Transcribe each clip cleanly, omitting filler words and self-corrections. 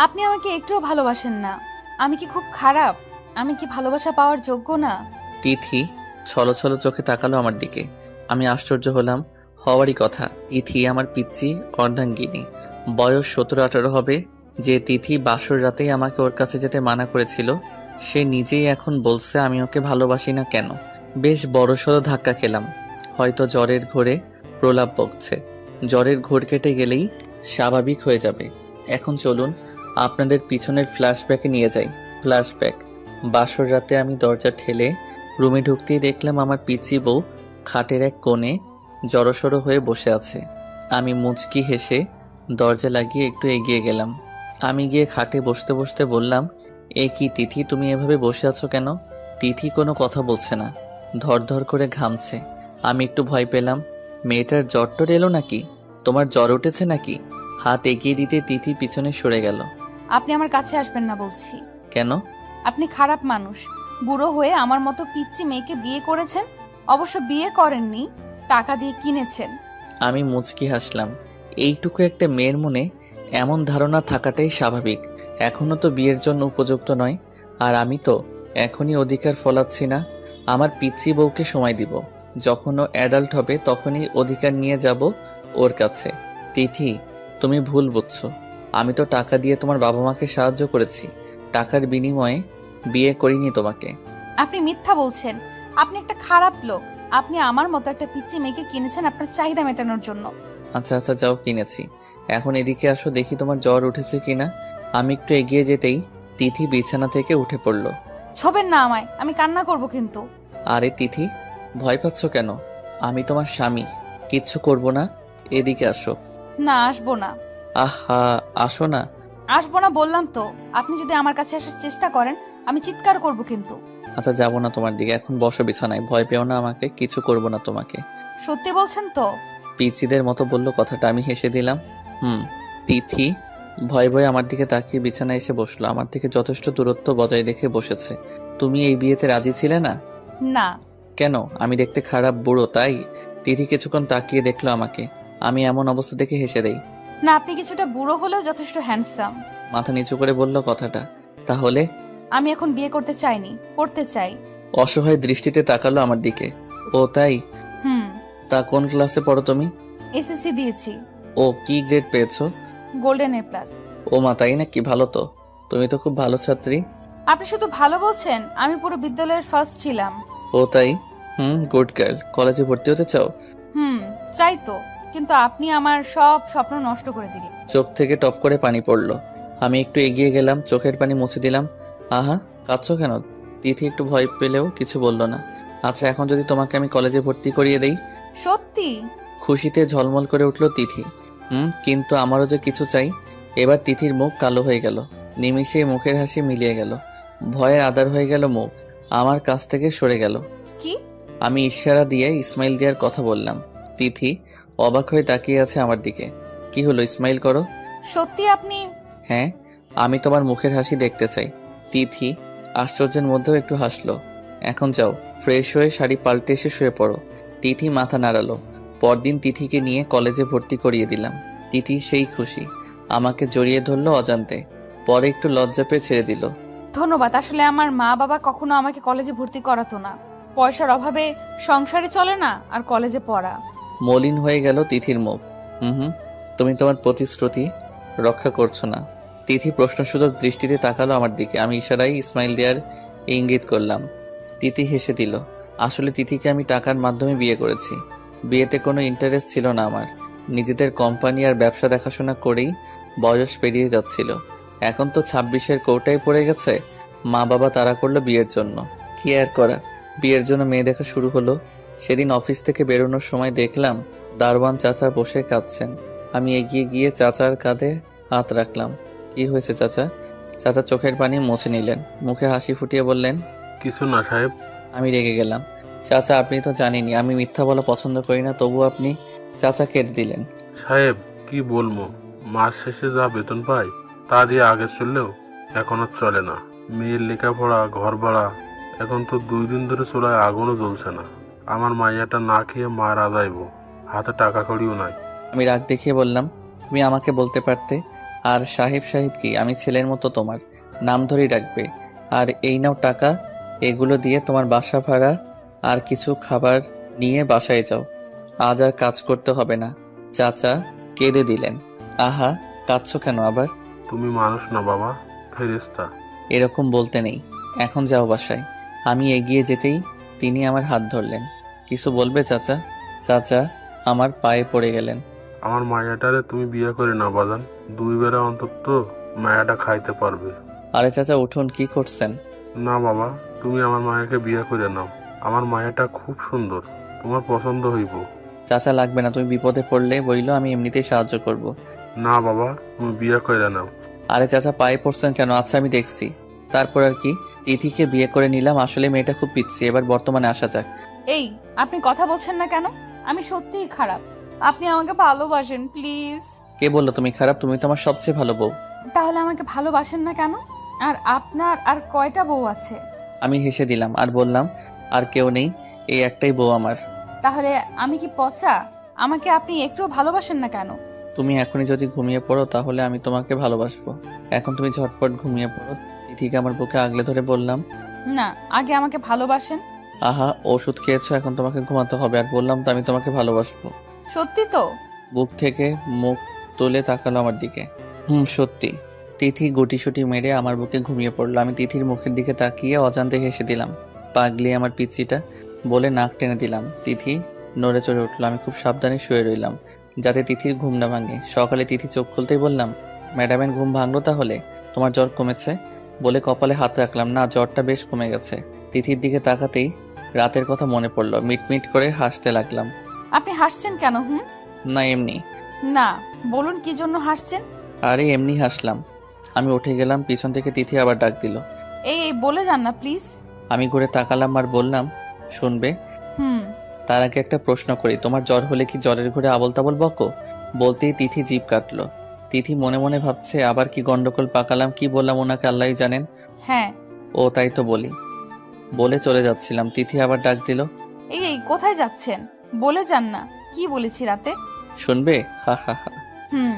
আপনি আমাকে একটুও ভালোবাসেন না। আমি কি খুব খারাপ? আমি কি ভালোবাসা পাওয়ার যোগ্য না? তিথি ছলো ছলো চোখে তাকালো আমার দিকে। আমি আশ্চর্য হলাম। হওয়ারই কথা। তিথি আমার পিচ্চি অর্ধাঙ্গিনী। বয়স 17-18 হবে। যে তিথি বাসর রাতেই আমাকে ওর কাছে যেতে মানা করেছিল, সে নিজেই এখন বলছে আমি ওকে ভালোবাসি না কেন। বেশ বড়সড় ধাক্কা খেলাম। হয়তো জ্বরের ঘোরে প্রলাপ বকছে। জ্বরের ঘোর কেটে গেলেই স্বাভাবিক হয়ে যাবে। এখন চলুন আপনাদের পিছনের ফ্ল্যাশব্যাকে নিয়ে যাই। ফ্ল্যাশব্যাক। বাসর রাতে আমি দরজা ঠেলে রুমে ঢুকতেই দেখলাম আমার পিচ্চি বউ খাটের এক কোণে জড়সড় হয়ে বসে আছে। আমি মুচকি হেসে দরজা লাগিয়ে একটু এগিয়ে গেলাম। আমি গিয়ে খাটে বসতে বসতে বললাম, এ কি তিথি, তুমি এভাবে বসে আছো কেন? তিথি কোনো কথা বলছে না, ধর করে ঘামছে। আমি একটু ভয় পেলাম। মেয়েটার জ্বর টর এলো নাকি? তোমার জ্বর উঠেছে নাকি? হাত এগিয়ে দিতে তিথি পিছনে সরে গেল। আপনি আমার কাছে আসবেন না বলছি। কেন? আপনি খারাপ মানুষ। বুড়ো হয়ে আমার মতো পিচ্চি মেয়েকে বিয়ে করেছেন। অবশ্য বিয়ে করেননি, টাকা দিয়ে কিনেছেন। আমি মুচকি হাসলাম। এইটুকু একটা মেয়ের মনে এমন ধারণা থাকাটাই স্বাভাবিক। এখনো তো বিয়ের জন্য উপযুক্ত নয়। আর আমি তো এখনই অধিকার ফলাচ্ছি না। আমার পিচ্চি বউকে সময় দিব। যখন ও অ্যাডাল্ট হবে তখনই অধিকার নিয়ে যাব ওর কাছে। তিথি, তুমি ভুল বুঝছো। আমি তো টাকা দিয়ে তোমার বাবা মাকে সাহায্য করেছি। টাকার বিনিময়ে বিয়ে করিনি তোমাকে। আপনি মিথ্যা বলছেন। আপনি একটা খারাপ লোক। আপনি আমার মতো একটা পিচ্চি মেয়েকে কিনেছেন আপনার চাহিদা মেটানোর জন্য। আচ্ছা আচ্ছা, যাও, কিনেছি। এখন এদিকে আসো, দেখি তোমার জ্বর উঠেছে কিনা। আমি একটু এগিয়ে যেতেই তিথি বিছানা থেকে উঠে পড়ল। ছবেন না আমায়, আমি কান্না করব কিন্তু। আরে তিথি, ভয় পাচ্ছ কেন? আমি তোমার স্বামী, কিচ্ছু করব না। এদিকে আসো। না, আসবো না। আহা, আসো না। আসবো না বললাম তো। আপনি যদি আমার কাছে আসার চেষ্টা করেন আমি চিৎকার করব কিন্তু। আচ্ছা, যাবো না তোমার দিকে। এখন বসো বিছানায়, ভয় পেও না আমাকে, কিছু করব না তোমাকে। সত্যি বলছেন তো? পিচিদের মতো বলল কথাটা। আমি হেসে দিলাম। হুম। তিথি ভয়ে ভয়ে আমার দিকে তাকিয়ে বিছানায় এসে বসলো। আমার থেকে যথেষ্ট দূরত্ব বজায় রেখে বসেছে। তুমি এই বিয়েতে রাজি ছিলে না? না। কেন? আমি দেখতে খারাপ, বুড়ো, তাই? তিথি কিছুক্ষণ তাকিয়ে দেখলো আমাকে। আমি এমন অবস্থা দেখে হেসে দেই। না, আপনি কিছুটা বুড়ো হলেও যথেষ্ট হ্যান্ডসাম। মাথা নিচু করে বলল কথাটা। তাহলে? আমি এখন বিয়ে করতে চাইনি, পড়তে চাই। অসহায় দৃষ্টিতে তাকালো আমার দিকে। ও তাই? হুম। তা কোন ক্লাসে পড়ো তুমি? এসএসসি দিয়েছি। ও, কি গ্রেড পেয়েছো? Golden A plus. ও মা, তাই নাকি? ভালো তো। তুমি তো খুব ভালো ছাত্রী। আপনি শুধু ভালো বলছেন, আমি পুরো বিদ্যালয়ের ফার্স্ট ছিলাম। ও তাই? Good girl. কলেজে ভর্তি হতে চাও? হুম, চাই তো। কিন্তু আপনি আমার সব স্বপ্ন নষ্ট করে দিলেন। চোখ থেকে টপ করে পানি পড়লো। আমি একটু এগিয়ে গেলাম, চোখের পানি মুছে দিলাম। আহা, কাঁদছো কেন? তিথি একটু ভয় পেলেও কিছু বলল না। আচ্ছা, এখন যদি তোমাকে আমি কলেজে ভর্তি করিয়ে দেই? সত্যি? খুশিতে ঝলমল করে উঠল তিথি। কিন্তু আমারও যে কিছু চাই। এবার তিথির মুখ কালো হয়ে গেল। নিমিষেই মুখের হাসি মিলিয়ে গেল। ভয়ের আধার হয়ে গেল মুখ। আমার কাছ থেকে সরে গেল। কি? আমি ইশারা দিয়ে ইসমাইল দেওয়ার কথা বললাম। তিথি অবাক হয়ে তাকিয়ে আছে আমার দিকে। কি হলো, ইসমাইল করো। সত্যি আপনি? হ্যাঁ, আমি তোমার মুখের হাসি দেখতে চাই। তিথি আশ্চর্যের মধ্যেও একটু হাসলো। এখন যাও, ফ্রেশ হয়ে শাড়ি পাল্টে এসে শুয়ে পড়ো। তিথি মাথা নাড়ালো। পরদিন তিথিকে নিয়ে কলেজে ভর্তি করিয়ে দিলাম। তিথি সেই খুশি, আমাকে জড়িয়ে ধরলো অজান্তে। পরে একটু লজ্জা পেয়ে ছেড়ে দিল। ধন্যবাদ। আসলে আমার মা বাবা কখনো আমাকে কলেজে ভর্তি করাতো না। পয়সার অভাবে সংসারে চলে না, আর কলেজে পড়া। মলিন হয়ে গেল তিথির মুখ। হুম, তুমি তোমার প্রতিশ্রুতি রক্ষা করছো না। তিথি প্রশ্নসূচক দৃষ্টিতে তাকালো আমার দিকে। আমি ইশারায় ইসমাইল দেয়ার ইঙ্গিত করলাম। তিথি হেসে দিল। আসলে তিথিকে আমি টাকার মাধ্যমে বিয়ে করেছি। বিয়েতে কোনো ইন্টারেস্ট ছিল না আমার। নিজেদের কোম্পানি আর ব্যবসা দেখাশোনা করেই বয়স পেরিয়ে যাচ্ছিল। এখন তো 26-এর কোটায় পড়ে গেছে। মা বাবা তাড়া করলো বিয়ের জন্য। কি আর করা, বিয়ের জন্য মেয়ে দেখা শুরু হলো। সেদিন অফিস থেকে বেরোনোর সময় দেখলাম দারোয়ান চাচা বসে কাঁদছেন। আমি এগিয়ে গিয়ে চাচার কাঁধে হাত রাখলাম। কি হয়েছে চাচা? চাচা চোখের পানি মুছে নিলেন, মুখে হাসি ফুটিয়ে বললেন, কিছু না সাহেব। আমি রেগে গেলাম। চাচা, আপনি তো জানেনই আমি মিথ্যা বলা পছন্দ করি না, তবু আপনি। চাচা কেঁদে দিলেন। সাহেব, কি বলবো, মাস শেষে যা বেতন পাই তা দিয়ে আগে চললেও এখন আর চলে না। মেয়ের লেখাপড়া, ঘর ভাড়া, এখন তো 2 দিন ধরে চুলায় আগুনও জ্বলছে না। আমার মাইয়াটা না খেয়ে মারা যাইবো, হাতে টাকা কড়িও নাই। আমি রাগ দেখিয়ে বললাম, তুমি আমাকে বলতে পারতে আর সাহেব সাহেব কি, আমি ছেলের মতো তোমার নাম ধরেই ডাকবে। আর এই নাও টাকা, এগুলো দিয়ে তোমার বাসা ভাড়া আর কিছু খাবার নিয়ে বাসায় যাও। আজ আর কাজ করতে হবে না। চাচা কেঁদে দিলেন। আহা, কাঁদছো কেন আবার? তুমি মানুষ না বাবা, ফেরেশতা। এরকম বলতে নেই, এখন যাও বাসায়। আমি এগিয়ে যেতেই তিনি আমার হাত ধরলেন। কিছু বলবে চাচা? চাচা আমার পায়ে পড়ে গেলেন। আমার মায়াটারে তুমি বিয়ে করে না বাজান, 2 বেলা অন্তত মায়াটা খাইতে পারবে। আরে চাচা উঠুন, কি করছেন? না বাবা, তুমি আমার মায়াকে বিয়ে করে নাও। আমার মায়াটা খুব সুন্দর, তোমার পছন্দ হইব। চাচা লাগবে না, তুমি বিপদে পড়লে বইলো, আমি এমনিতেই সাহায্য করব। না বাবা, তুমি বিয়ে করে নাও। আরে চাচা পায়ে পড়ছেন কেন? আচ্ছা আমি দেখছি। তারপর আর কি, তিথিকে বিয়ে করে নিলাম। আসলে মেয়েটা খুব পিচ্ছি। এবার বর্তমানে আসা যাক। এই, আপনি কথা বলছেন না কেন? আমি সত্যিই খারাপ। আপনি আমাকে ভালোবাসেন প্লিজ। কে বললো তুমি খারাপ? তুমি তো আমার সবচেয়ে ভালো বউ। তাহলে আমাকে ভালোবাসেন না কেন? আর আপনার আর কয়টা বউ আছে? আমি হেসে দিলাম আর বললাম, আর কেউ নেই, এই একটাই বউ আমার। তাহলে আমি কি পচা? আমাকে আপনি একটুও ভালোবাসেন না কেন? তুমি এখনই যদি ঘুমিয়ে পড়ো তাহলে আমি তোমাকে ভালোবাসবো। এখন তুমি ঝটপট ঘুমিয়ে পড়ো। তিথিকে আমার বুকে আগলে ধরে বললাম। না, আগে আমাকে ভালোবাসেন। আহা, ওষুধ খেয়েছো, এখন তোমাকে ঘুমাতে হবে। আর বললাম তো আমি তোমাকে ভালোবাসবো। সত্যি তো? বুক থেকে মুখ তুলে তাকালো আমার দিকে। সত্যি। তিথি গুটিসুটি মেরে আমার বুকে ঘুমিয়ে পড়লো। আমি তিথির মুখের দিকে তাকিয়ে অজান্তে হেসে দিলাম। পাগলি আমার পিচ্চিটা বলে নাক টেনে দিলাম। তিথি নড়ে চড়ে উঠলো। আমি খুব সাবধানে শুয়ে রইলাম যাতে তিথির ঘুম না ভাঙে। সকালে তিথি চোখ খুলতেই বললাম, ম্যাডামের ঘুম ভাঙলো তাহলে? তোমার জ্বর কমেছে? বলে কপালে হাত রাখলাম। না, জ্বরটা বেশ কমে গেছে। তিথির দিকে তাকাতেই রাতের কথা মনে পড়লো। মিটমিট করে হাসতে লাগলাম। আপনি হাসছেন কেন? না এমনি। না, বলুন কি জন্য হাসছেন? আরে এমনি হাসলাম। আমি উঠে গেলাম, পিছন থেকে তিথি আবার ডাক দিল। এই বলে যান না প্লিজ। আমি ঘুরে তাকালাম আর বললাম, শুনবে? হুম। তার আগে একটা প্রশ্ন করি, তোমার জ্বর হলে কি জ্বরের ঘরে আবল তাবল বকো? বলতেই তিথি জিভ কাটলো। তিথি মনে মনে ভাবছে আবার কি গন্ডগোল পাকালাম, কি বললাম ওনাকে আল্লাহই জানেন। হ্যাঁ। ও তাই তো বলি। বলে চলে যাচ্ছিলাম, তিথি আবার ডাক দিল। এই কোথায় যাচ্ছেন? বলে যান না, কি বলেছি রাতে? শুনবে? হা হা হা। হুম।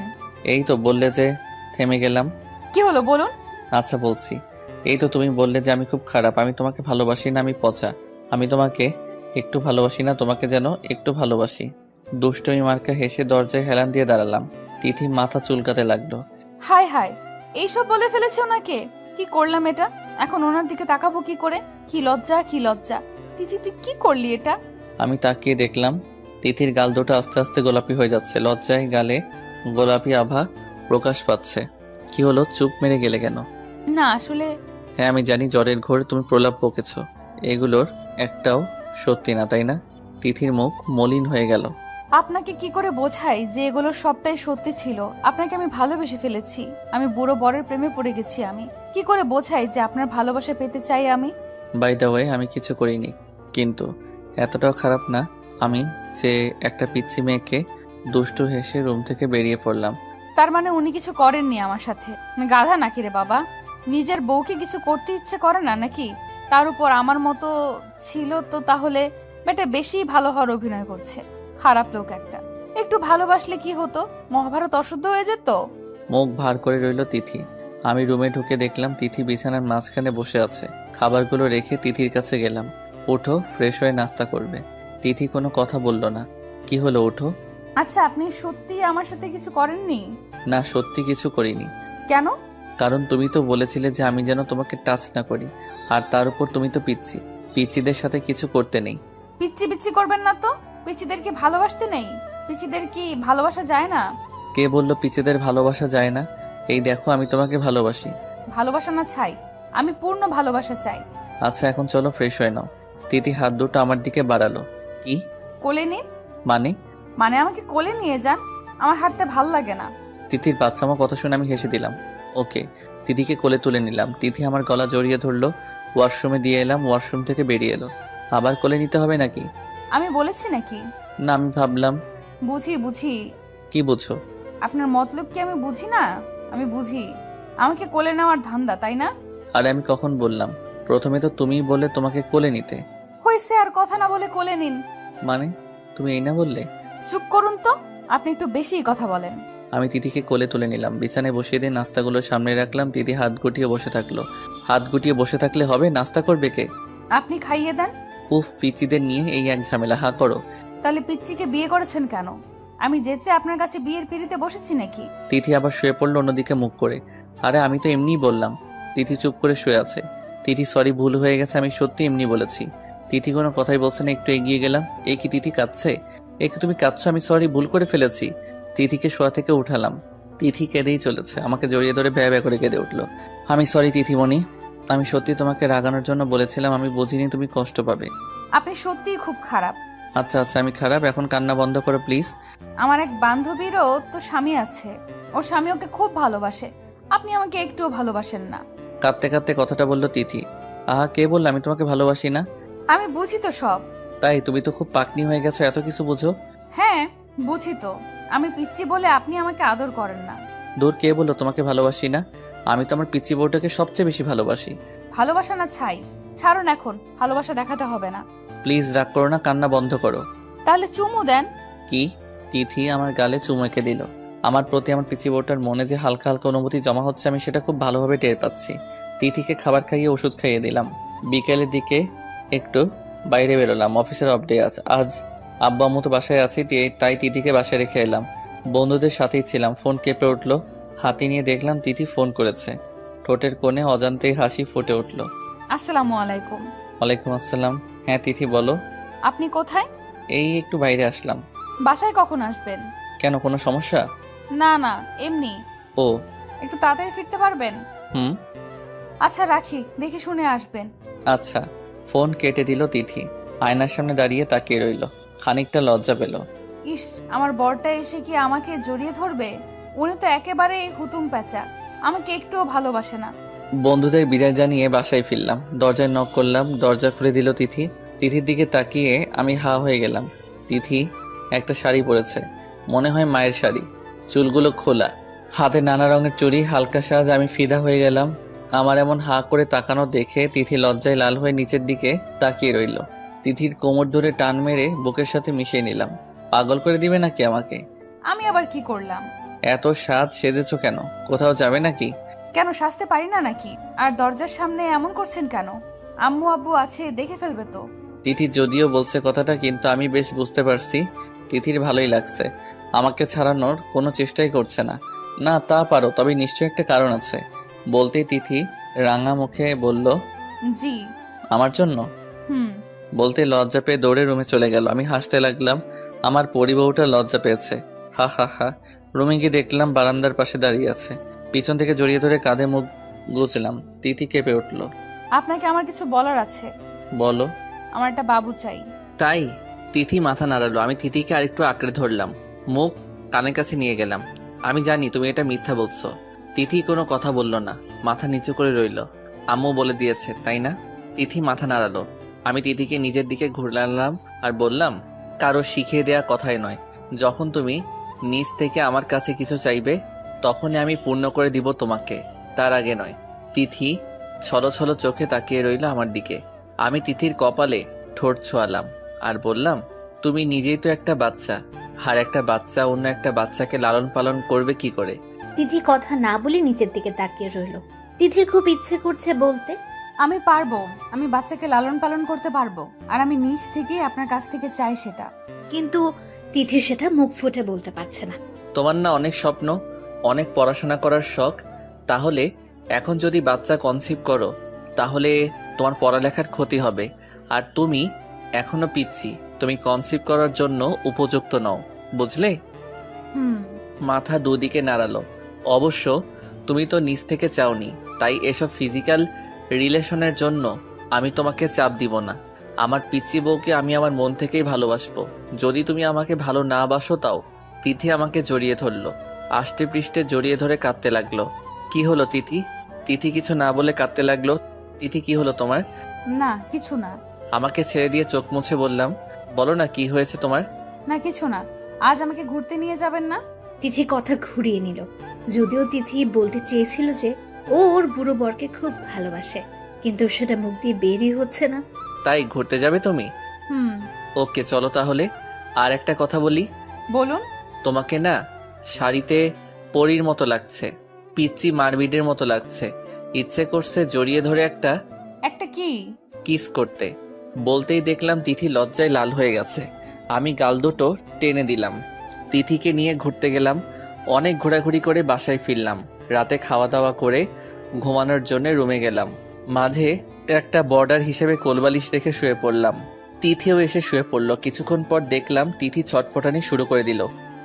এই তো বললে যে। থেমে গেলাম। কি হলো বলুন? আচ্ছা বলছি। এই তো তুমি বললে যে আমি খুব খারাপ, আমি তোমাকে ভালোবাসি না, আমি পচা। আমি তোমাকে একটু ভালোবাসি না, তোমাকে যেন একটু ভালোবাসি। দুষ্টমি মার্কা হেসে দরজায় হেলান দিয়ে দাঁড়ালাম। তিথি মাথা চুলকাতে লাগলো। হায় হায়, এইসব বলে ফেলেছে ওনাকে? কি করলাম এটা? এখন ওনার দিকে তাকাবো কি করে? কি লজ্জা, কি লজ্জা। তিথি তুই কি করলি এটা? আমি তাকিয়ে দেখলাম তিথির গাল দুটো আস্তে আস্তে গোলাপি হয়ে যাচ্ছে। লজ্জায় গালে গোলাপি আভা প্রকাশ পাচ্ছে। কি হলো, চুপ মেরে গেলে কেন? না আসলে। হ্যাঁ আমি জানি জ্বরের ঘোরে তুমি প্রলাপ বকেছ। এগুলোর একটাও সত্যি না, তাই না? তিথির মুখ মলিন হয়ে গেল। আপনাকে কি করে বোঝাই যে এগুলো সবটাই সত্যি ছিল? আপনাকে আমি ভালোবেসে ফেলেছি। আমি বুড়ো বরের প্রেমে পড়ে গেছি। আমি কি করে বোঝাই যে আপনার ভালোবাসা পেতে চাই আমি? বাই দ্য ওয়ে, আমি কিছু করিনি, কিন্তু এতটাও খারাপ না আমি যে একটা পিচ্চি মেয়েকে দুষ্টু হেসে রুম থেকে বেরিয়ে পড়লাম। তার মানে উনি কিছু করেননি আমার সাথে? গাধা নাকি রে বাবা? নিজের বউকে কিছু করতে ইচ্ছে করে না নাকি? তার উপর আমার মতো ছিল তো তাহলে বেটা বেশি ভালো হওয়ার অভিনয় করছে। খারাপ লোক একটা। একটু ভালোবাসলে কি হতো? মহাভারত অশুদ্ধ হয়ে যেত। মুখ ভার করে রইল তিথি। আমি রুমে ঢুকে দেখলাম তিথি বিছানার মাঝখানে বসে আছে। খাবারগুলো রেখে তিথির কাছে গেলাম। ওঠো, ফ্রেশ হয়ে নাস্তা করবে। তিথি কোনো কথা বলল না। কি হলো, ওঠো। আচ্ছা, আপনি সত্যি আমার সাথে কিছু করেননি? না, সত্যি কিছু করিনি। কেন? কারণ তুমি তো বলেছিলে যে আমি যেন তোমাকে টাচ না করি। আর তার উপর তুমি তো পিচ্ছি। পিচ্চিদের সাথে কিছু করতে নেই। পিচ্ছি পিচ্ছি করবেন না তো। পিচ্ছিদের কি ভালোবাসতে নেই? পিচ্ছিদের কি ভালোবাসা যায় না? কে বলল পিচ্চিদের ভালোবাসা যায় না? এই দেখো আমি তোমাকে ভালোবাসি। ভালোবাসা না চাই, আমি পূর্ণ ভালোবাসা চাই। আচ্ছা এখন চলো ফ্রেশ হয়ে নাও। তিথি হাত দুটো আমার দিকে বাড়ালো। কি কোলে নিন। মানে? মানে আমাকে কোলে নিয়ে যান। আমার হাঁটতে ভাল লাগে না। তিথির বাচ্চামা কথা শুনে আমি হেসে দিলাম। ওকে। তিথিকে কোলে তুলে নিলাম। তিথি আমার গলা জড়িয়ে ধরলো। ওয়াশরুমে দিয়ে এলাম, ওয়াশরুম থেকে বেরিয়ে এলো। আবার কোলে নিতে হবে নাকি? আমি বলেছি নাকি? না, আমি ভাবলাম। বুঝি বুঝি। কি বুঝো? আপনার মতলব কি আমি বুঝি না? আমি বুঝি। আমাকে কোলে নেওয়ার ধান্দা, তাই না? আরে আমি কখন বললাম? প্রথমে তো তুমিই বললে তোমাকে কোলে নিতে। হয়েছে, আর কথা না বলে কোলে নিন। মানে? তুমি এই না বললে? চুপ করুন তো। আপনি একটু বেশি কথা বলেন। আমি তিথিকে কোলে তুলে নিলাম, বিছানায় বসিয়ে দিয়ে নাস্তাগুলো সামনে রাখলাম। তিথি হাত গুটিয়ে বসে থাকলো। হাত গুটিয়ে বসে থাকলে হবে? নাস্তা করবে কে? আপনি খাইয়ে দেন। উফ, পিচিদের নিয়ে এই এক ঝামেলা। হা করো। তাহলে পিচ্চিকে বিয়ে করেছেন কেন? আমি যেচে আপনার কাছে বিয়ের পিড়িতে বসেছি নাকি? তিথি আবার শুয়ে পড়লো অন্যদিকে মুখ করে। আরে আমি তো এমনিই বললাম। তিথি চুপ করে শুয়ে আছে। তিথি সরি, ভুল হয়ে গেছে, আমি সত্যি এমনি বলেছি। তিথি কোনো কথাই বলছে না। একটু এগিয়ে গেলাম। এই কি তিথি কাঁদছে? এই কি তুমি কাঁদছো? আমি সরি, ভুল করে ফেলেছি। তিথিকে শোয়া থেকে উঠালাম। তিথি কেঁদেই চলেছে। আমাকে জড়িয়ে ধরে ভ্যা ভ্যা করে কেঁদে উঠলো। আমি সরি তিথিমণি, আমি সত্যি তোমাকে রাগানোর জন্য বলেছিলাম। আমি বুঝিনি তুমি কষ্ট পাবে। আপনি সত্যিই খুব খারাপ। আচ্ছা আচ্ছা, আমি খারাপ। এখন কান্না বন্ধ করো প্লিজ। আমার এক বান্ধবীরও তো স্বামী আছে, ওর স্বামী ওকে খুব ভালোবাসে। আপনি আমাকে একটুও ভালোবাসেন না। কাঁদতে কাঁদতে কথাটা বললো তিথি। আহা, কে বললো আমি তোমাকে ভালোবাসি না? আমি বুঝি তো সব। তাই? তুমি তো খুব পাকনি হয়ে গেছো, এত কিছু বুঝো। হ্যাঁ বুঝি তো। আমি পিচ্চি বলে আপনি আমাকে আদর করেন না। দূর, কে বললো তোমাকে ভালোবাসি না? আমি তো আমার পিচ্চি বউটাকে সবচেয়ে বেশি ভালোবাসি। ভালোবাসা না ছাই। ছাড়ুন, এখন ভালোবাসা দেখাতে হবে না। প্লিজ রাগ করো না, কান্না বন্ধ করো। তাহলে চুমু দেন। কি? তিথি আমার গালে চুমু এঁকে দিল। আমার প্রতি আমার পিচি বউটার মনে যে হালকা হালকা অনুভূতি জমা হচ্ছে, আমি সেটা খুব ভালোভাবে টের পাচ্ছি। তিথিকে খাবার খাইয়ে ওষুধ খাইয়ে দিলাম। বিকেলের দিকে একটু বাইরে বেরোলাম। অফিসের অফ ডে আছে আজ। আব্বা আম্মু তো বাসায় আছি, তাই তিথিকে বাসায় রেখে এলাম। বন্ধুদের সাথেই ছিলাম। ফোন কেঁপে উঠলো। হাতে নিয়ে দেখলাম তিথি ফোন করেছে। ঠোঁটের কোণে অজান্তেই হাসি ফুটে উঠল। আসসালামু আলাইকুম। ওয়ালাইকুম আসসালাম। হ্যাঁ তিথি বলো। আপনি কোথায়? এই একটু বাইরে আসলাম। বাসায় কখন আসবেন? কেন, কোনো সমস্যা? না না, এমনি। ও। একটু তাড়াতাড়ি ফিরতে পারবেন? হুম। আচ্ছা রাখি, দেখে শুনে আসবেন। আচ্ছা। ফোন কেটে দিল তিথি। আয়নার সামনে দাঁড়িয়ে তাকিয়ে রইল। খানিকটা লজ্জা পেল। ইস, আমার বরটা এসে কি আমাকে জড়িয়ে ধরবে? উনি তো একেবারে হুতুম প্যাঁচা, আমাকে একটুও ভালোবাসে না। বন্ধুদের বিদায় জানিয়ে বাসায় ফিরলাম। দরজায় নক করলাম, দরজা খুলে দিল তিথি। তিথির দিকে তাকিয়ে আমি হা হয়ে গেলাম। তিথি একটা শাড়ি পরেছে, মনে হয় মায়ের শাড়ি। চুলগুলো খোলা, হাতে নানা রঙের চুড়ি, হালকা সাজ। আমি ফিদা হয়ে গেলাম। আমার এমন হা করে তাকানো দেখে তিথি লজ্জায় লাল হয়ে নিচের দিকে তাকিয়ে রইল। তিথির কোমর ধরে টান মেরে বুকের সাথে মিশিয়ে নিলাম। পাগল করে দিবে নাকি আমাকে? আমি আবার কি করলাম? এত সাজ সেজেছো কেন? কোথাও যাবে নাকি? কেন, সাজতে পারি না নাকি? আর দরজার সামনে এমন করছেন কেন? আম্মু আব্বু আছে, দেখে ফেলবে তো। তিথি যদিও বলছে কথাটা, কিন্তু আমি বেশ বুঝতে পারছি তিথির ভালোই লাগছে। আমাকে ছাড়ানোর কোনো চেষ্টাই করছে না। না তা পারো, তবে নিশ্চয়ই একটা কারণ আছে। বলতেই তিথি রাঙা মুখে বলল, জি। আমার জন্য? হুম। বলতে লজ্জা পেয়ে দৌড়ে রুমে চলে গেল। আমি হাসতে লাগলাম। আমার পরিবউটা লজ্জা পেয়েছে। হা হা হা। রুমে গিয়ে দেখলাম বারান্দার পাশে দাঁড়িয়ে আছে। পিছন থেকে জড়িয়ে ধরে কাঁধে মুখ গুজলাম। তিথি কেঁপে উঠল। আপনাকে আমার কিছু বলার আছে। বলো। আমার একটা বাবু চাই। তাই? তিথি মাথা নাড়ালো। আমি তিথিকে আরেকটু আঁকড়ে ধরলাম, মুখ কানের কাছে নিয়ে গেলাম। আমি জানি তুমি এটা মিথ্যা বলছো। তিথি কোনো কথা বলল না, মাথা নিচু করে রইল। আম্মু বলে দিয়েছে তাই না? তিথি মাথা নাড়ালো। আমি তিথিকে নিজের দিকে ঘুরলাম আর বললাম, কারো শিখিয়ে দেয়া কথাই নয়। যখন তুমি নিজ থেকে আমার কাছে কিছু চাইবে, তখনই আমি পূর্ণ করে দিব তোমাকে, তার আগে নয়। তিথি ছলো ছলো চোখে তাকিয়ে রইল আমার দিকে। আমি তিথির কপালে ঠোঁট ছোঁয়ালাম আর বললাম, তুমি নিজেই তো একটা বাচ্চা, আর একটা বাচ্চা অন্য একটা বাচ্চাকে লালন পালন করবে কি করে? তিথি কথা না বলে নিচের দিকে তাকিয়ে রইল। তিথির খুব ইচ্ছে করছে বলতে, আমি পারবো, আমি বাচ্চাকে লালন পালন করতে পারবো, আর আমি নিজ থেকেই আপনার কাছ থেকে চাই সেটা। কিন্তু তিথি সেটা মুখ ফুটে বলতে পারছে না। তোমার না অনেক স্বপ্ন, অনেক পড়াশোনা করার শখ। তাহলে এখন যদি বাচ্চা কনসিভ করো, তাহলে তোমার পড়ালেখার ক্ষতি হবে। আর তুমি এখনো পিচ্ছি, তুমি কনসিভ করার জন্য উপযুক্ত নও, বুঝলে? হুম। মাথা দুদিকে নাড়ালো। অবশ্য তুমি তো নিজ থেকে চাওনি, তাই এসব ফিজিক্যাল রিলেশনের জন্য আমি তোমাকে চাপ দিব না। আমার পিচ্চি বউকে আমি আমার মন থেকেই ভালোবাসবো। যদি তুমি আমাকে ভালো না বাসো তাও। তিথি আমাকে জড়িয়ে ধরলো, আষ্টে পৃষ্ঠে জড়িয়ে ধরে কাঁদতে লাগলো। কি হলো তিথি? তিথি কিছু না বলে কাঁদতে লাগলো। তিথি কি হলো তোমার? না কিছু না। আমাকে ছেড়ে দিয়ে চোখ মুছে বললাম, বলো না কি হয়েছে তোমার? না কিছু না। আজ আমাকে ঘুরতে নিয়ে যাবেন না? তিথি কথা ঘুরিয়ে নিল। যদিও তিথি বলতে চেয়েছিল যে ও ওর বুড়ো বরকে খুব ভালোবাসে, কিন্তু সেটা মুখ দিয়ে বেরই হচ্ছে না। তাই ঘুরতে যাবে তুমি? হুম। ওকে চলো তাহলে। আর একটা কথা বলি, বলুন। তোমাকে না শাড়িতে পরীর মতো লাগছে, পিচ্চি মারবিডের মতো লাগছে। ইচ্ছে করছে জড়িয়ে ধরে একটা একটা কি? কিস করতে। বলতেই দেখলাম তিথি লজ্জায় লাল হয়ে গেছে। আমি গাল দুটো টেনে দিলাম। তিথিকে নিয়ে ঘুরতে গেলাম। অনেক ঘোরাঘুরি করে বাসায় ফিরলাম। রাতে খাওয়া দাওয়া করে ঘুমানোর জন্য রুমে গেলাম। মাঝে একটা বর্ডার হিসেবে কোলবালিশ রেখে শুয়ে পড়লাম। তিথিও এসে শুয়ে পড়ল। কিছুক্ষণ পর দেখলাম তিথি ছটফটানি শুরু করে দিল।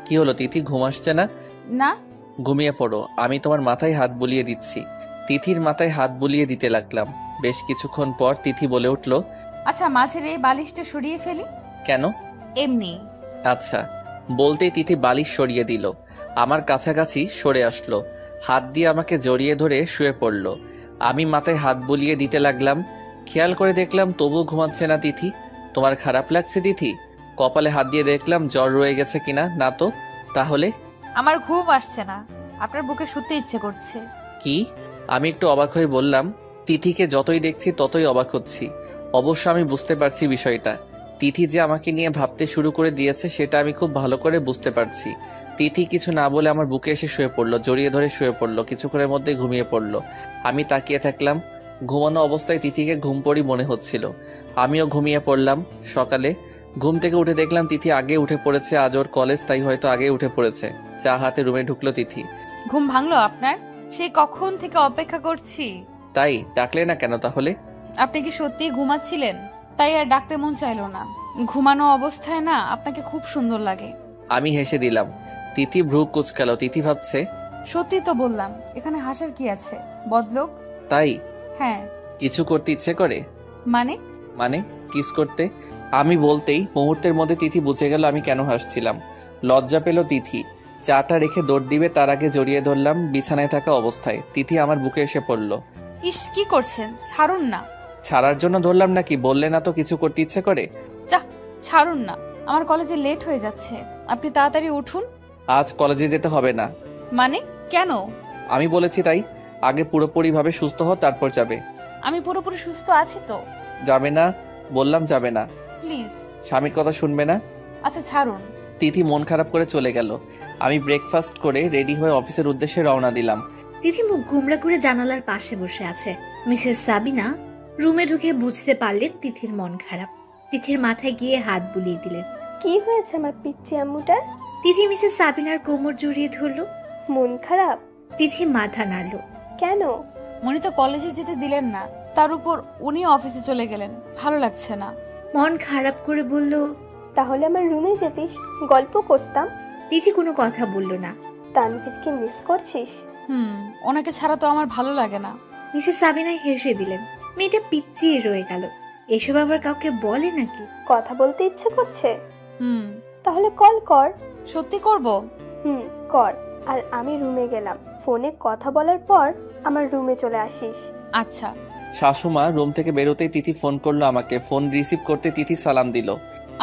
কি হলো তিথি, ঘুম আসছে না? না। ঘুমিয়ে পড়ো, আমি তোমার মাথায় হাত বুলিয়ে দিচ্ছি। তিথির মাথায় হাত বুলিয়ে দিতে লাগলাম। বেশ কিছুক্ষণ পর তিথি বলে উঠল, আচ্ছা, মাঝের এই বালিশটা সরিয়ে ফেলি। কেন? এমনি। আচ্ছা। বলতেই তিথি বালিশ সরিয়ে দিল। আমার কাছাকাছি সরে আসলো। হাত দিয়ে আমাকে জড়িয়ে ধরে শুয়ে পড়ল। আমি মাথায় হাত বুলিয়ে দিতে লাগলাম। খেয়াল করে দেখলাম তবুও ঘুমাচ্ছে না তিথি। তোমার খারাপ লাগছে তিথি? কপালে হাত দিয়ে দেখলাম জ্বর রয়ে গেছে কিনা। না তো। তাহলে? আমার ঘুম আসছে না, আপনার বুকে শুতে ইচ্ছে করছে। কি? আমি একটু অবাক হয়ে বললাম। তিথিকে যতই দেখছি ততই অবাক হচ্ছি। অবশ্য আমি বুঝতে পারছি বিষয়টা। তিথি যে আমাকে নিয়ে ভাবতে শুরু করে দিয়েছে সেটা আমি খুব ভালো করে বুঝতে পারছি। তিথি কিছু না বলে আমার বুকে এসে শুয়ে পড়লো, জড়িয়ে ধরে শুয়ে পড়লো। কিছুক্ষণের মধ্যে ঘুমিয়ে পড়লো। আমি তাকিয়ে থাকলাম। ঘুমানো অবস্থায় তিথিকে ঘুম পড়ি মনে হচ্ছিল। আমিও ঘুমিয়ে পড়লাম। সকালে ঘুম থেকে উঠে দেখলাম তিথি আগে উঠে পড়েছে। আজ ওর কলেজ, তাই হয়তো আগে উঠে পড়েছে। চা হাতে রুমে ঢুকলো তিথি। ঘুম ভাঙলো আপনার? সেই কখন থেকে অপেক্ষা করছি। তাই ডাকলে না কেন তাহলে? আপনি কি সত্যিই ঘুমাচ্ছিলেন? তাই আর ডাকতে মন চাইলো না। ঘুমানো অবস্থায় না আপনাকে খুব সুন্দর লাগে। আমি হেসে দিলাম। তিথি ভ্রু কুচকালো। তিথি ভাবছে, সত্যি তো বললাম, এখানে হাসার কি আছে? বদলোক। তাই? হ্যাঁ। কিছু করতে ইচ্ছে করে? মানে? মানে কিস করতে। আমি বলতেই মুহূর্তের মধ্যে তিথি বুঝে গেল আমি কেন হাসছিলাম। লজ্জা পেল তিথি। চাটা রেখে দৌড় দিবে তার আগে জড়িয়ে ধরলাম বিছানায় থাকা অবস্থায়। তিথি আমার বুকে এসে পড়ল। ইস, কি করছেন? ছাড়ুন না। ছাড়ার জন্য ধরলাম নাকি? বললে না তো কিছু করতে ইচ্ছে করে। যা, ছাড়ুন না। আমার কলেজে লেট হয়ে যাচ্ছে, আপনি তাড়াতাড়ি উঠুন। আজ কলেজে যেতে হবে না। মানে? কেন? আমি বলেছি তাই। আগে পুরোপুরিভাবে সুস্থ হও, তারপর যাবে। আমি পুরোপুরি সুস্থ আছি তো। যাবে না? বললাম যাবে না। প্লিজ। স্বামীর কথা শুনবে না? আচ্ছা, ছাড়ুন। তিথি মন খারাপ করে চলে গেল। আমি ব্রেকফাস্ট করে রেডি হয়ে অফিসের উদ্দেশ্যে রওনা দিলাম। তিথি মুখ গোমড়া করে জানালার পাশে বসে আছে। মিসেস সাবিনা রুমে ঢুকে বুঝতে পারলেন তিথির মন খারাপ। তিথির মাথায় গিয়ে হাত বুলিয়ে দিলেন। কি হয়েছে আমার পিচ্চি আম্মুটার? তিথি মিসেস সাবিনার কোমর জড়িয়ে ধরল। মন খারাপ? তিথি মাথা নাড়ল। কেন? মনি তো কলেজে যেতে দিলেন না, তার উপর উনি অফিসে চলে গেলেন। ভালো লাগছে না। মন খারাপ করে বলল, তাহলে আমার রুমে যেতিস, গল্প করতাম। তিথি কোনো কথা বলল না। তানভীরকে মিস করছিস? ওনাকে ছাড়া তো আমার ভালো লাগে না। মিসেস সাবিনা হেসে দিলেন। মেয়েটা পিচ্চিয়ে রয়ে গেল। এসব আবার কাউকে বলে নাকি? কথা বলতে ইচ্ছে করছে? হুম। তাহলে কল কর। সত্যি করব? কর। আর আমি রুমে গেলাম, ফোনে কথা বলার পর আমার রুমে চলে আসিস। আচ্ছা। শাশুমা রুম থেকে বেরোতেই তিথি ফোন করলো আমাকে। ফোন রিসিভ করতে তিথি সালাম দিল।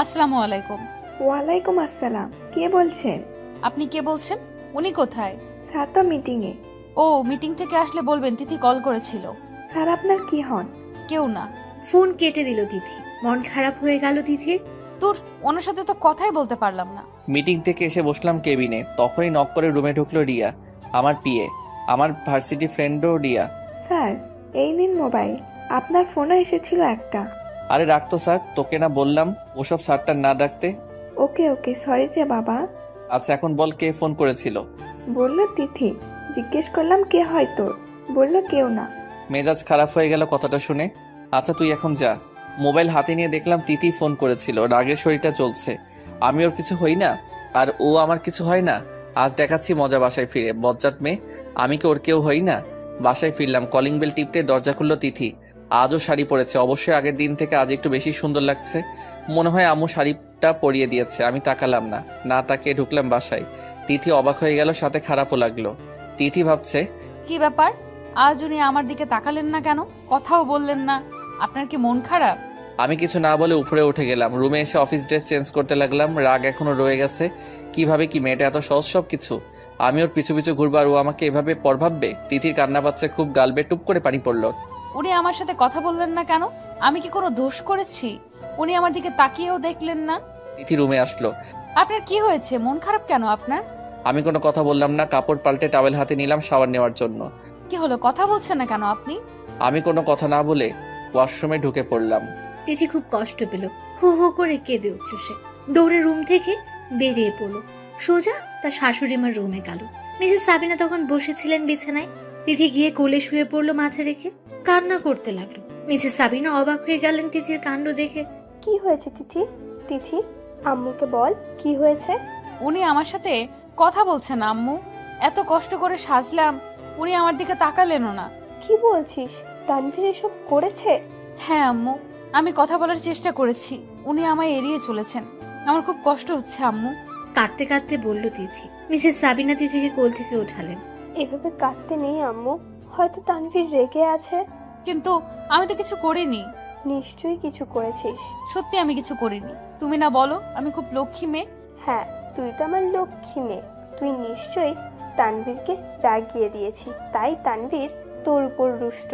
আসসালামু আলাইকুম। ওয়ালাইকুম আসসালাম। কে বলছেন? আপনি কে বলছেন? উনি কোথায়? স্যার তো মিটিংয়ে। ও, মিটিং থেকে আসলে বলবেন তিথি কল করেছিল। স্যার আপনার কি হন? কেউ না। ফোন কেটে দিল তিথি। মন খারাপ হয়ে গেল তিথির। তোর ওনার সাথে তো কথাই বলতে পারলাম না। মিটিং থেকে এসে বসলাম কেবিনে। তখনই নক করে রুমে ঢুকলো রিয়া, আমার পিএ, আমার ভার্সিটি ফ্রেন্ডও রিয়া। স্যার এই নিন মোবাইল, আপনার ফোনও এসেছিল একটা। আরে রাখতো স্যার, তোকে না বললাম ওসব স্যারটা না ডাকতে। ওকে ওকে, সরি যে বাবা। আচ্ছা এখন বল কে ফোন করেছিল? বললো তিথি। জিজ্ঞেস করলাম কে হয় তোর, বললো কেউ না। মেজাজ খারাপ হয়ে গেল কথাটা শুনে। আচ্ছা তুই এখন যা। মোবাইল হাতে নিয়ে দেখলাম তিথি ফোন করেছিল। রাগের শরীরটা চলছে। আমি ওর কিছু হই না আর ও আমার কিছু হয় না। আজ দেখাচ্ছি মজা বাসায় ফিরে। বজ্জাত মেয়ে, আমি কি ওর কেউ হই না? বাসায় ফিরলাম। কলিং বেল টিপতে দরজা খুললো তিথি। আজও শাড়ি পরেছে। অবশ্যই আগের দিন থেকে আজ একটু বেশি সুন্দর লাগছে। মনে হয় আম্মু শাড়িটা পরিয়ে দিয়েছে। আমি তাকালাম না, না তাকিয়ে ঢুকলাম বাসায়। তিথি অবাক হয়ে গেল, সাথে খারাপও লাগলো। তিথি ভাবছে, কি ব্যাপার? আজ উনি আমার দিকে তাকালেন না কেন? কথাও বললেন না। আপনার কি মন খারাপ? আমি কিছু না বলে উপরে উঠে গেলাম। রুমে এসে অফিস ড্রেস চেঞ্জ করতে লাগলাম। রাগ এখনো রয়ে গেছে। কিভাবে কি মেয়েটা এত সহজ সব কিছু? আমি ওর পিছু পিছু ঘুরবো আর ও আমাকে এভাবে পর ভাববে? তিথির কান্না পাচ্ছে খুব, গালবে টুপ করে পানি পড়লো। উনি আমার সাথে কথা বললেন না কেন? আমি কি কোনো দোষ করেছি? উনি আমার দিকে তাকিয়েও দেখলেন না। তিথি রুমে আসলো। আপনার কি হয়েছে? মন খারাপ কেন আপনার? আমি কোনো কথা বললাম না, কাপড় পাল্টে টাওয়েল হাতে নিলাম শাওয়ার নেওয়ার জন্য। কি হলো, কথা বলছেন না কেন আপনি? আমি কোনো কথা না বলে ওয়াশরুমে ঢুকে পড়লাম। তিথি খুব কষ্ট পেল, হো হো করে কেঁদে উঠল সে। দৌড়ে রুম থেকে বেরিয়ে পড়লো, সোজা তার শাশুড়ি মার রুমে গেল। মিসেস সাবিনা তখন বসেছিলেন বিছানায়। তিথি গিয়ে কোলে শুয়ে পড়লো মাথা রেখে, কান্না করতে লাগলো। মিসেস সাবিনা অবাক হয়ে গেলেন তিথির কাণ্ড দেখে। কি হয়েছে তিথি? তিথি, আম্মুকে বল কি হয়েছে। উনি আমার সাথে কথা বলছেন আম্মু। এত কষ্ট করে সাজলাম, উনি আমার দিকে তাকালেনও না। কি বলছিস? তানভীর এসব করেছে? হ্যাঁ আম্মু, আমি কথা বলার চেষ্টা করেছি, উনি আমায় এড়িয়ে চলেছেন। আমার খুব কষ্ট হচ্ছে আম্মু। কাঁদতে কাঁদতে বলল তিথি। মিসেস সাবিনা তিথিকে কোল থেকে উঠালেন। এভাবে কাঁদতে নেই আম্মু, হয়তো তানভীর রেগে আছে। কিন্তু আমি তো কিছু করিনি। নিশ্চয়ই কিছু করেছিস। সত্যি আমি কিছু করিনি। তুমি না বলো আমি খুব লক্ষ্মী মেয়ে? হ্যাঁ, তুই তো আমার লক্ষ্মী মেয়ে। তুই নিশ্চয়ই তানভীরকে রাগিয়ে দিয়েছি, তাই তানভীর তোর উপর রুষ্ট।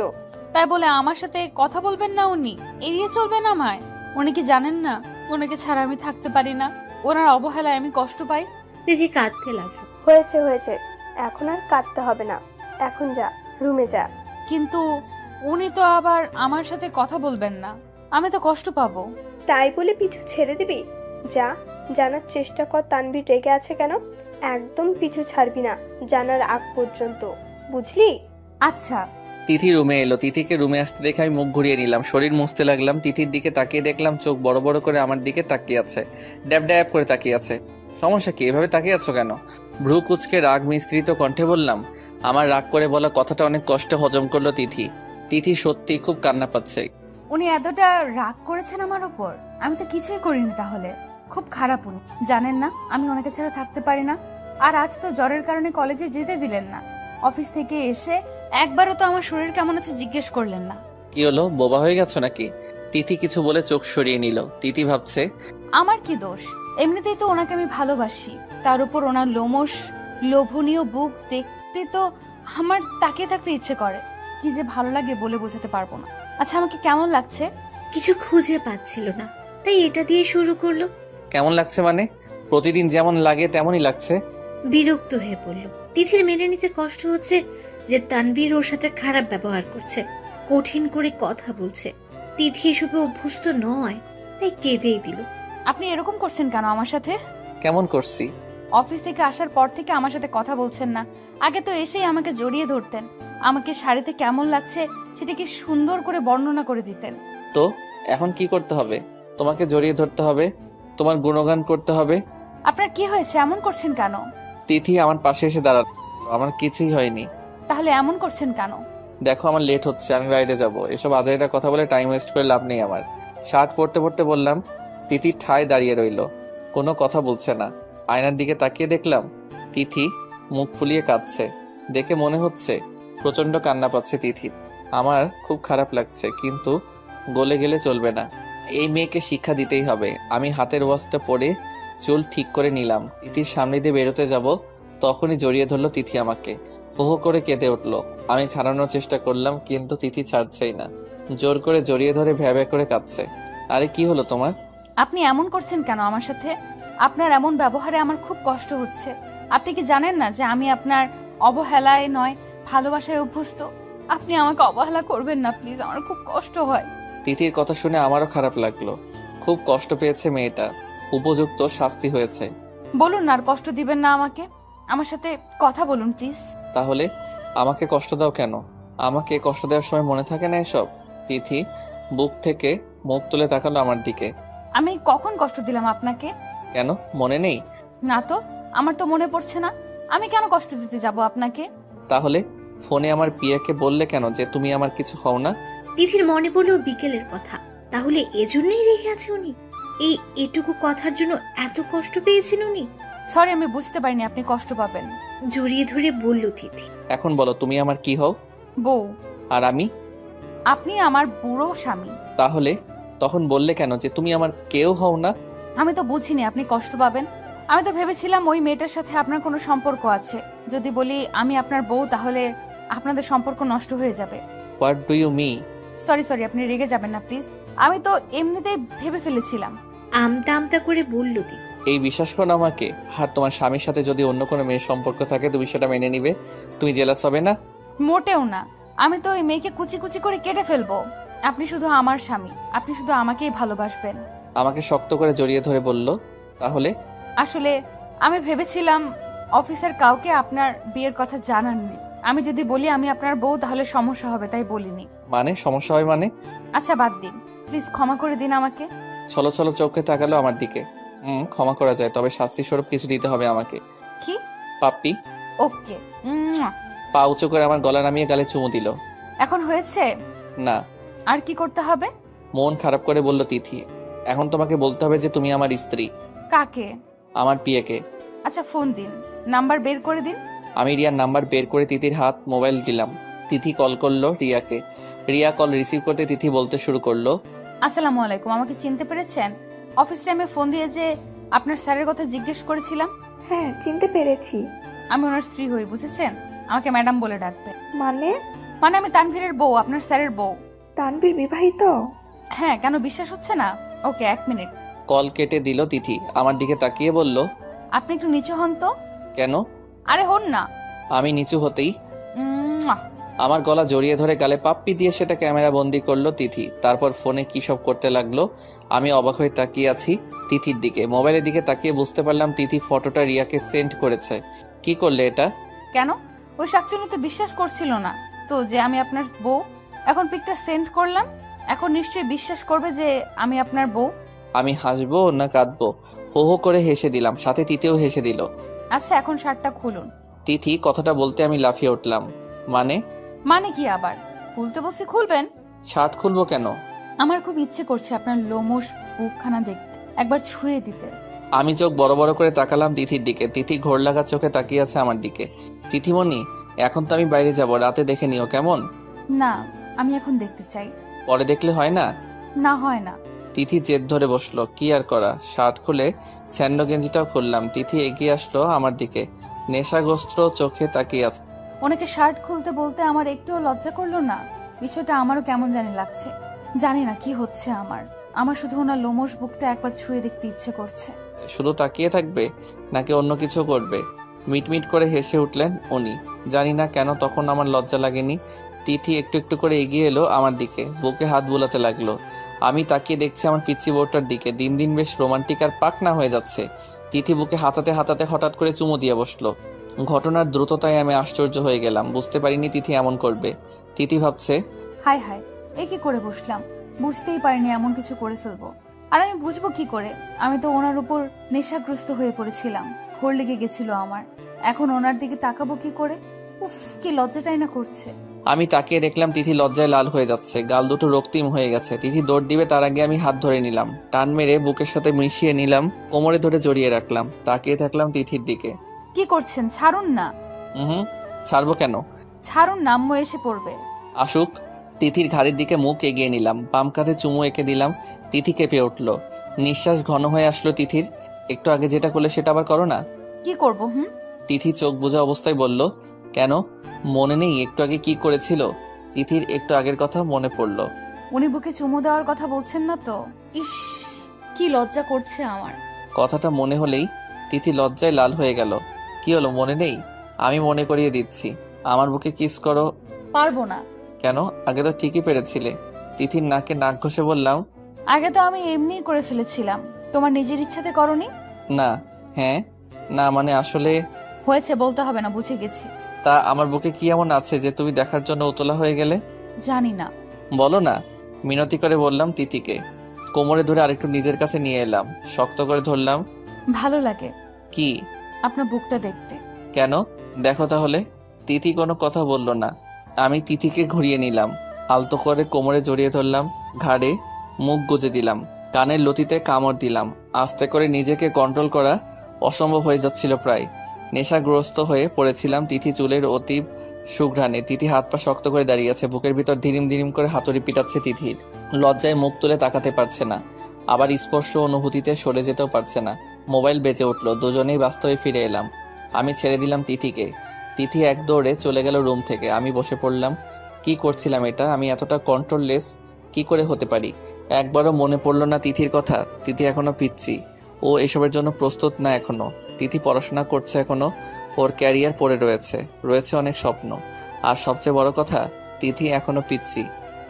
তাই বলে আমার সাথে কথা বলবেন না উনি, এড়িয়ে চলবেন আমায়? উনি কি জানেন না ওনাকে ছাড়া আমি থাকতে পারি না? ওনার অবহেলায় আমি কষ্ট পাই। তিথি কাঁদতে লাগলো। হয়েছে হয়েছে, এখন আর কাঁদতে হবে না। এখন যা, রুমে যা। কিন্তু উনি তো আবার আমার সাথে কথা বলবেন না, আমি তো কষ্ট পাবো। তাই বলে পিছু ছেড়ে দিবি? যা, জানার চেষ্টা কর তানভীর রেগে আছে কেন। একদম পিছু ছাড়বি না জানার আগ পর্যন্ত, বুঝলি? আচ্ছা। তিথি রুমে এলো। তিথিকে রুমে আসতে দেখে আমি মুখ ঘুরিয়ে নিলাম, শরীর মুছতে লাগলাম। তিথির দিকে তাকিয়ে দেখলাম চোখ বড় বড় করে আমার দিকে তাকিয়ে আছে, ড্যাব ড্যাব করে তাকিয়ে আছে। সমস্যা কি, এভাবে তাকিয়ে আছো কেন? ভ্রু কুচকে রাগ মিশ্রিত কণ্ঠে বললাম। আমার রাগ করে বলা কথাটা অনেক কষ্টে হজম করলো তিথি। তিথি সত্যি খুব কান্না পাচ্ছে। উনি এতটা রাগ করেছেন আমার উপর? আমি তো কিছুই করিনি। তাহলে খুব খারাপ উনি, জানেন না আমি ওনাকে ছাড়া থাকতে পারি না। আর আজ তো জ্বরের কারণে কলেজে যেতে দিলেন না। অফিস থেকে এসে একবারও তো আমার শরীর কেমন আছে জিজ্ঞেস করলেন না। কি হলো, বোবা হয়ে গেছো নাকি? তিথি কিছু বলে চোখ সরিয়ে নিল। তিথি ভাবছে আমার কি দোষ? এমনিতেই তো ওনাকে আমি ভালোবাসি, তার উপর ওনার লোমশ লোভনীয় বুক দেখতে তো আমার তাকিয়ে থাকতে ইচ্ছে করে। কি যে ভালো লাগে বলে বোঝাতে পারবো না। আচ্ছা, আমাকে কেমন লাগছে? কিছু খুঁজে পাচ্ছিল না, তাই এটা দিয়ে শুরু করলো। কেমন লাগছে মানে? প্রতিদিন যেমন লাগে তেমনই লাগছে। বিরক্ত হয়ে পড়ল। তিথির মেনে নিতে কষ্ট হচ্ছে যে তানভীর ওর সাথে খারাপ ব্যবহার করছে, কঠিন করে কথা বলছে। তিথি এসবে অভ্যস্ত নয়, তাই কেঁদেই দিল। আপনি এরকম করছেন কেন আমার সাথে? কেমন করছি? অফিস থেকে আসার পর থেকে আমার সাথে কথা বলছেন না। আগে তো এসেই আমাকে জড়িয়ে ধরতেন, আমাকে শাড়িতে কেমন লাগছে সেটা কি সুন্দর করে বর্ণনা করে দিতেন। তো এখন কি করতে হবে? তোমাকে জড়িয়ে ধরতে হবে, তোমার গুণগান করতে হবে। আপনার কি হয়েছে, এমন করছেন কেন? তিথি আমার পাশে এসে দাঁড়ালো। আমার কিছুই হয়নি। তাহলে এমন করছেন কেন? দেখো আমার লেট হচ্ছে, আমি বাইরে যাব। এসব আজাইরা কথা বলে টাইম ওয়েস্ট করে লাভ নেই আমার। শার্ট পরতে পরতে বললাম। তিথি ঠায় দাঁড়িয়ে রইলো, কোনো কথা বলছে না। আয়নার দিকে তাকিয়ে দেখলাম তিথি মুখ ফুলিয়ে কাঁদছে। দেখে মনে হচ্ছে প্রচন্ড কান্না পাচ্ছে তিথির। আমার খুব খারাপ লাগছে, কিন্তু গলে গেলে চলবে না। এই মেয়েকে শিক্ষা দিতেই হবে। আমি হাতের ওয়াচটা পরে চুল ঠিক করে নিলাম। তিথির সামনে দিয়ে বেরোতে যাব, তখনই জড়িয়ে ধরলো তিথি আমাকে। হো হো করে কেঁদে উঠলো। আমি ছাড়ানোর চেষ্টা করলাম, কিন্তু তিথি ছাড়ছেই না। জোর করে জড়িয়ে ধরে ভ্যা ভ্যা করে কাঁদছে। আরে কি হলো তোমার? আপনি এমন করছেন কেন আমার সাথে? আপনার এমন ব্যবহারে আমার খুব কষ্ট হচ্ছে। আপনি কি জানেন না যে আমি আপনার অবহেলায় নয় ভালোবাসায় অভ্যস্ত? আপনি আমাকে অবহেলা করবেন না প্লিজ, আমার খুব কষ্ট হয়। তিথির কথা শুনে আমারও খারাপ লাগলো। খুব কষ্ট পেয়েছে মেয়েটা, উপযুক্ত শাস্তি হয়েছে। বলুন না, আর কষ্ট দিবেন না আমাকে। আমার সাথে কথা বলুন প্লিজ। তাহলে আমাকে কষ্ট দাও কেন? আমাকে কষ্ট দেওয়ার সময় মনে থাকে না এসব? তিথি বুক থেকে মুখ তুলে তাকালো আমার দিকে। আমি কখন কষ্ট দিলাম আপনাকে? কেন মনে নেই? না তো, আমার তো মনে পড়ছে না। আমি কেন কষ্ট দিতে যাব আপনাকে? তাহলে ফোনে আমার পিয়াকে বললে কেন যে তুমি আমার কিছু হও না? তিথির মনে পড়লো বিকেলের কথা। তাহলে এজন্যই রেখে আছে উনি? এই এটুকু কথার জন্য এত কষ্ট পেয়েছেন উনি? সরি, আমি বুঝতে পারিনি আপনি কষ্ট পাবেন। জড়িয়ে ধরে বলল তিথি। এখন বলো তুমি আমার কি হও? বউ। আর আমি? আপনি আমার বুড়ো স্বামী। তাহলে তখন বললে কেন যে তুমি আমার কেউ হও না? আমি তো বুঝিনি আপনি কষ্ট পাবেন। আমি তো ভেবেছিলাম ওই মেয়েটার সাথে আপনার কোনো সম্পর্ক আছে। যদি বলি আমি আপনার বউ, তাহলে আপনাদের সম্পর্ক নষ্ট হয়ে যাবে। What do you me? Sorry, আপনি রেগে যাবেন না প্লিজ। আমি তো এমনিতেই ভেবে ফেলেছিলাম। আমতা আমতা করে বলল তিথি। এই বিশ্বাস করো আমাকে, আর তোমার স্বামীর সাথে যদি অন্য কোনো মেয়ের সম্পর্ক থাকে তুমি সেটা মেনে নিবে? তুমি জেলাস হবে না? মোটেও না। আমি তো ওই মেয়েকে কুচি কুচি করে কেটে ফেলবো। আপনি শুধু আমার স্বামী, আপনি শুধু আমাকেই ভালোবাসবেন। আমাকে শক্ত করে জড়িয়ে ধরে বলল, তাহলে? আসলে আমি ভেবেছিলাম অফিসের কাউকে আপনার বিয়ের কথা জানাননি। আমি যদি বলি আমি আপনার বউ তাহলে সমস্যা হবে, তাই বলিনি। মানে সমস্যা হয় মানে? আচ্ছা বাদ দিন, প্লিজ ক্ষমা করে দিন আমাকে। ছলো ছলো চোখে তাকালো আমার দিকে। ক্ষমা করা যায়, তবে শাস্তি স্বরূপ কিছু দিতে হবে আমাকে। কি? পাপ্পি। ওকে। পা উঁচু করে আমার গলা নামিয়ে গালে চুমু দিল। এখন হয়েছে? না। আর কি করতে হবে? মন খারাপ করে বলল তিথি, এখন তোমাকে বলতে হবে যে তুমি আমার স্ত্রী। কাকে? আমার পিয়াকে। আচ্ছা ফোন দিন, নাম্বার বের করে দিন। আমি রিয়ার নাম্বার বের করে তিথির হাত মোবাইল দিলাম। তিথি কল করলো রিয়াকে। রিয়া কল রিসিভ করতে তিথি বলতে শুরু করলো, আসসালামু আলাইকুম, আমাকে চিনতে পেরেছেন? অফিস টাইমে ফোন দিয়ে যে আপনার স্যারের কথা জিজ্ঞেস করেছিলাম। হ্যাঁ, চিনতে পেরেছি। আমি ওনার স্ত্রী হই, বুঝেছেন? আমাকে ম্যাডাম বলে ডাকবেন। মানে? মানে আমি তানভীরের বউ, আপনার স্যারের বউ। তানভীর বিবাহিত? হ্যাঁ, কেন বিশ্বাস হচ্ছে না? ওকে, 1 মিনিট। কল কেটে দিল তিথি। আমার দিকে তাকিয়ে বলল, আপনি একটু নিচু হন তো। কেন? আরে হন না। আমি নিচু হতেই উম্মুয়া। আমার গলা জড়িয়ে ধরে গালে পাপ্পি দিয়ে সেটা ক্যামেরা বন্দি করলো তিথি। তারপর ফোনে কি সব করতে লাগলো। আমি অবাক হয়ে তাকিয়ে আছি তিথির দিকে। মোবাইলের দিকে তাকিয়ে বুঝতে পারলাম তিথি ফটোটা রিয়াকে সেন্ড করেছে। কি করলে এটা? কেন? ওই শাকচুনি তো বিশ্বাস করছিল না তো যে আমি আপনার বউ। এখন পিকটা সেন্ড করলাম, এখন নিশ্চয়ই বিশ্বাস করবে যে আমি আপনার বউ। আমি হাসবো না কাঁদবো? হো হো করে হেসে দিলাম, সাথে তিথিও হেসে দিল। আচ্ছা এখন শার্টটা খুলুন। তিথি কথাটা বলতে আমি লাফিয়ে উঠলাম। মানে? মানে কি আবার? খুলতে বলছি খুলবেন। শার্ট খুলবো কেন? আমার খুব ইচ্ছে করছে আপনার লোমশ বুকখানা দেখতে, একবার ছুঁয়ে দিতে। আমি চোখ বড় বড় করে তাকালাম তিথির দিকে। তিথি ঘোর লাগা চোখে তাকিয়ে আছে আমার দিকে। তিথিমণি, এখন তো আমি বাইরে যাব, রাতে দেখে নিও কেমন? না, আমি এখন দেখতে চাই। পরে দেখলে হয় না? না হয় না। তিথি জেদ ধরে বসলো, কি আর করা। শার্ট খুলে স্যান্ডো গেঞ্জিটাও খুললাম। তিথি এগিয়ে আসলো আমার দিকে, নেশাগ্রস্ত চোখে তাকিয়ে আছে। ওনাকে শার্ট খুলতে বলতে আমার একটুও লজ্জা করলো না। বিষয়টা আমারও কেমন জানি লাগছে। জানি না কি হচ্ছে আমার শুধু ওনার লোমশ বুকটা একবার ছুঁয়ে দেখতে ইচ্ছে করছে। শুধু তাকিয়ে থাকবে নাকি অন্য কিছু করবে? মিটমিট করে হেসে উঠলেন উনি। জানি না কেন তখন আমার লজ্জা লাগেনি। তিথি একটু একটু করে এগিয়ে এলো আমার দিকে, বুকে হাত বুলাতে লাগলো। আমি তাকিয়ে দেখছি আমার পিচ্চি বউটার দিকে। দিন দিন বেশ রোমান্টিক আর পাকনা হয়ে যাচ্ছে। তিথি বুকে হাতাতে হাতাতে হঠাৎ করে চুমু দিয়ে বসলো। ঘটনার দ্রুততায় আমি আশ্চর্য হয়ে গেলাম। বুঝতে পারিনি তিথি এমন করবে। তিথি ভাবছে, হায় হায়, এ কি করে বসলাম? বুঝতেই পারিনি এমন কিছু করে ফেলবো। আর আমি বুঝবো কি করে? আমি তো ওনার উপর নেশাগ্রস্ত হয়ে পড়েছিলাম, ঘোর লেগে গেছিল আমার। এখন ওনার দিকে তাকাবো কি করে? উফ, কি লজ্জাটাই না করছে। আমি তাকিয়ে দেখলাম তিথি লজ্জায় লাল হয়ে যাচ্ছে, গাল দুটো রক্তিম হয়ে গেছে। তিথি দৌড় দিবে তার আগে আমি হাত ধরে নিলাম, টান মেরে বুকের সাথে মিশিয়ে নিলাম, কোমরে ধরে জড়িয়ে রাখলাম। তাকিয়ে থাকলাম তিথির দিকে। কি করছেন? ছাড়ুন না। ছাড়বো কেন? ছাড়ুন না, আম্মু এসে পড়বে। আসুক। তিথির ঘাড়ির দিকে মুখ এগিয়ে নিলাম, বাম কাঁধে চুমু এঁকে দিলাম। তিথি কেঁপে উঠল, নিঃশ্বাস ঘন হয়ে আসলো তিথির। একটু আগে যেটা করলে সেটা আবার করো না। কি করব? তিথি চোখ বোঝা অবস্থায় বলল, কেন মনে নেই একটু আগে কি করেছিল? তিথির একটু আগের কথা মনে পড়ল। উনি বুকে চুমু দেওয়ার কথা বলছেন না তো? ইস, কি লজ্জা করছে আমার। কথাটা মনে হলেই তিথি লজ্জায় লাল হয়ে গেল। কি হলো, মনে নেই? আমি মনে করিয়ে দিচ্ছি। আমার বুকে কিস করো। পারবো না। কেন? আগে তো ঠিকই পেরেছিলে। তিথির নাকে নাক ঘষে বললাম, আগে তো আমি এমনিই করে ফেলেছিলাম, তোমার নিজের ইচ্ছাতে করনি। না। হ্যাঁ না মানে আসলে। হয়েছে, বলতে হবে না, বুঝে গেছি। তা আমার বুকে কি এমন আছে যে তুমি দেখার জন্য উতলা হয়ে গেলে? জানি না। বলো না। মিনতি করে বললাম তিথিকে। কোমরে ধরে আরেকটু নিজের কাছে নিয়ে এলাম, শক্ত করে ধরলাম। ভালো লাগে কি? আপনার বুকটা দেখতে। কেন? দেখো তাহলে। তিথি কোনো কথা বলল না। আমি তিথিকে ঘুরিয়ে নিলাম, আলতো করে কোমরে জড়িয়ে ধরলাম, ঘাড়ে মুখ গুজে দিলাম, কানের লতিতে কামড় দিলাম। আস্তে করে নিজেকে কন্ট্রোল করা অসম্ভব হয়ে যাচ্ছিল প্রায়। নেশাগ্রস্ত হয়ে পড়েছিলাম তিথি চুলের অতীব সুঘ্রাণে। তিথি হাত পা শক্ত করে দাঁড়িয়ে আছে, বুকের ভিতর ধিরিম ধিরিম করে হাতুড়ি পিটাচ্ছে তিথির। লজ্জায় মুখ তুলে তাকাতে পারছে না, আবার স্পর্শ অনুভূতিতে সরে যেতেও পারছে না। মোবাইল বেজে উঠলো, দুজনেই বাস্তবে ফিরে এলাম। আমি ছেড়ে দিলাম তিথিকে। তিথি এক দৌড়ে চলে গেল রুম থেকে। আমি বসে পড়লাম। কি করছিলাম এটা? আমি এতটা কন্ট্রোললেস কি করে হতে পারি? একবারও মনে পড়লো না তিথির কথা। তিথি এখনো পিচ্ছি, ও এসবের জন্য প্রস্তুত না এখনো। তিথি পড়াশোনা করছে এখনো, ওর ক্যারিয়ার পড়ে রয়েছে অনেক স্বপ্ন। আর সবচেয়ে বড় কথা, তিথি এখনো পিচ্ছি।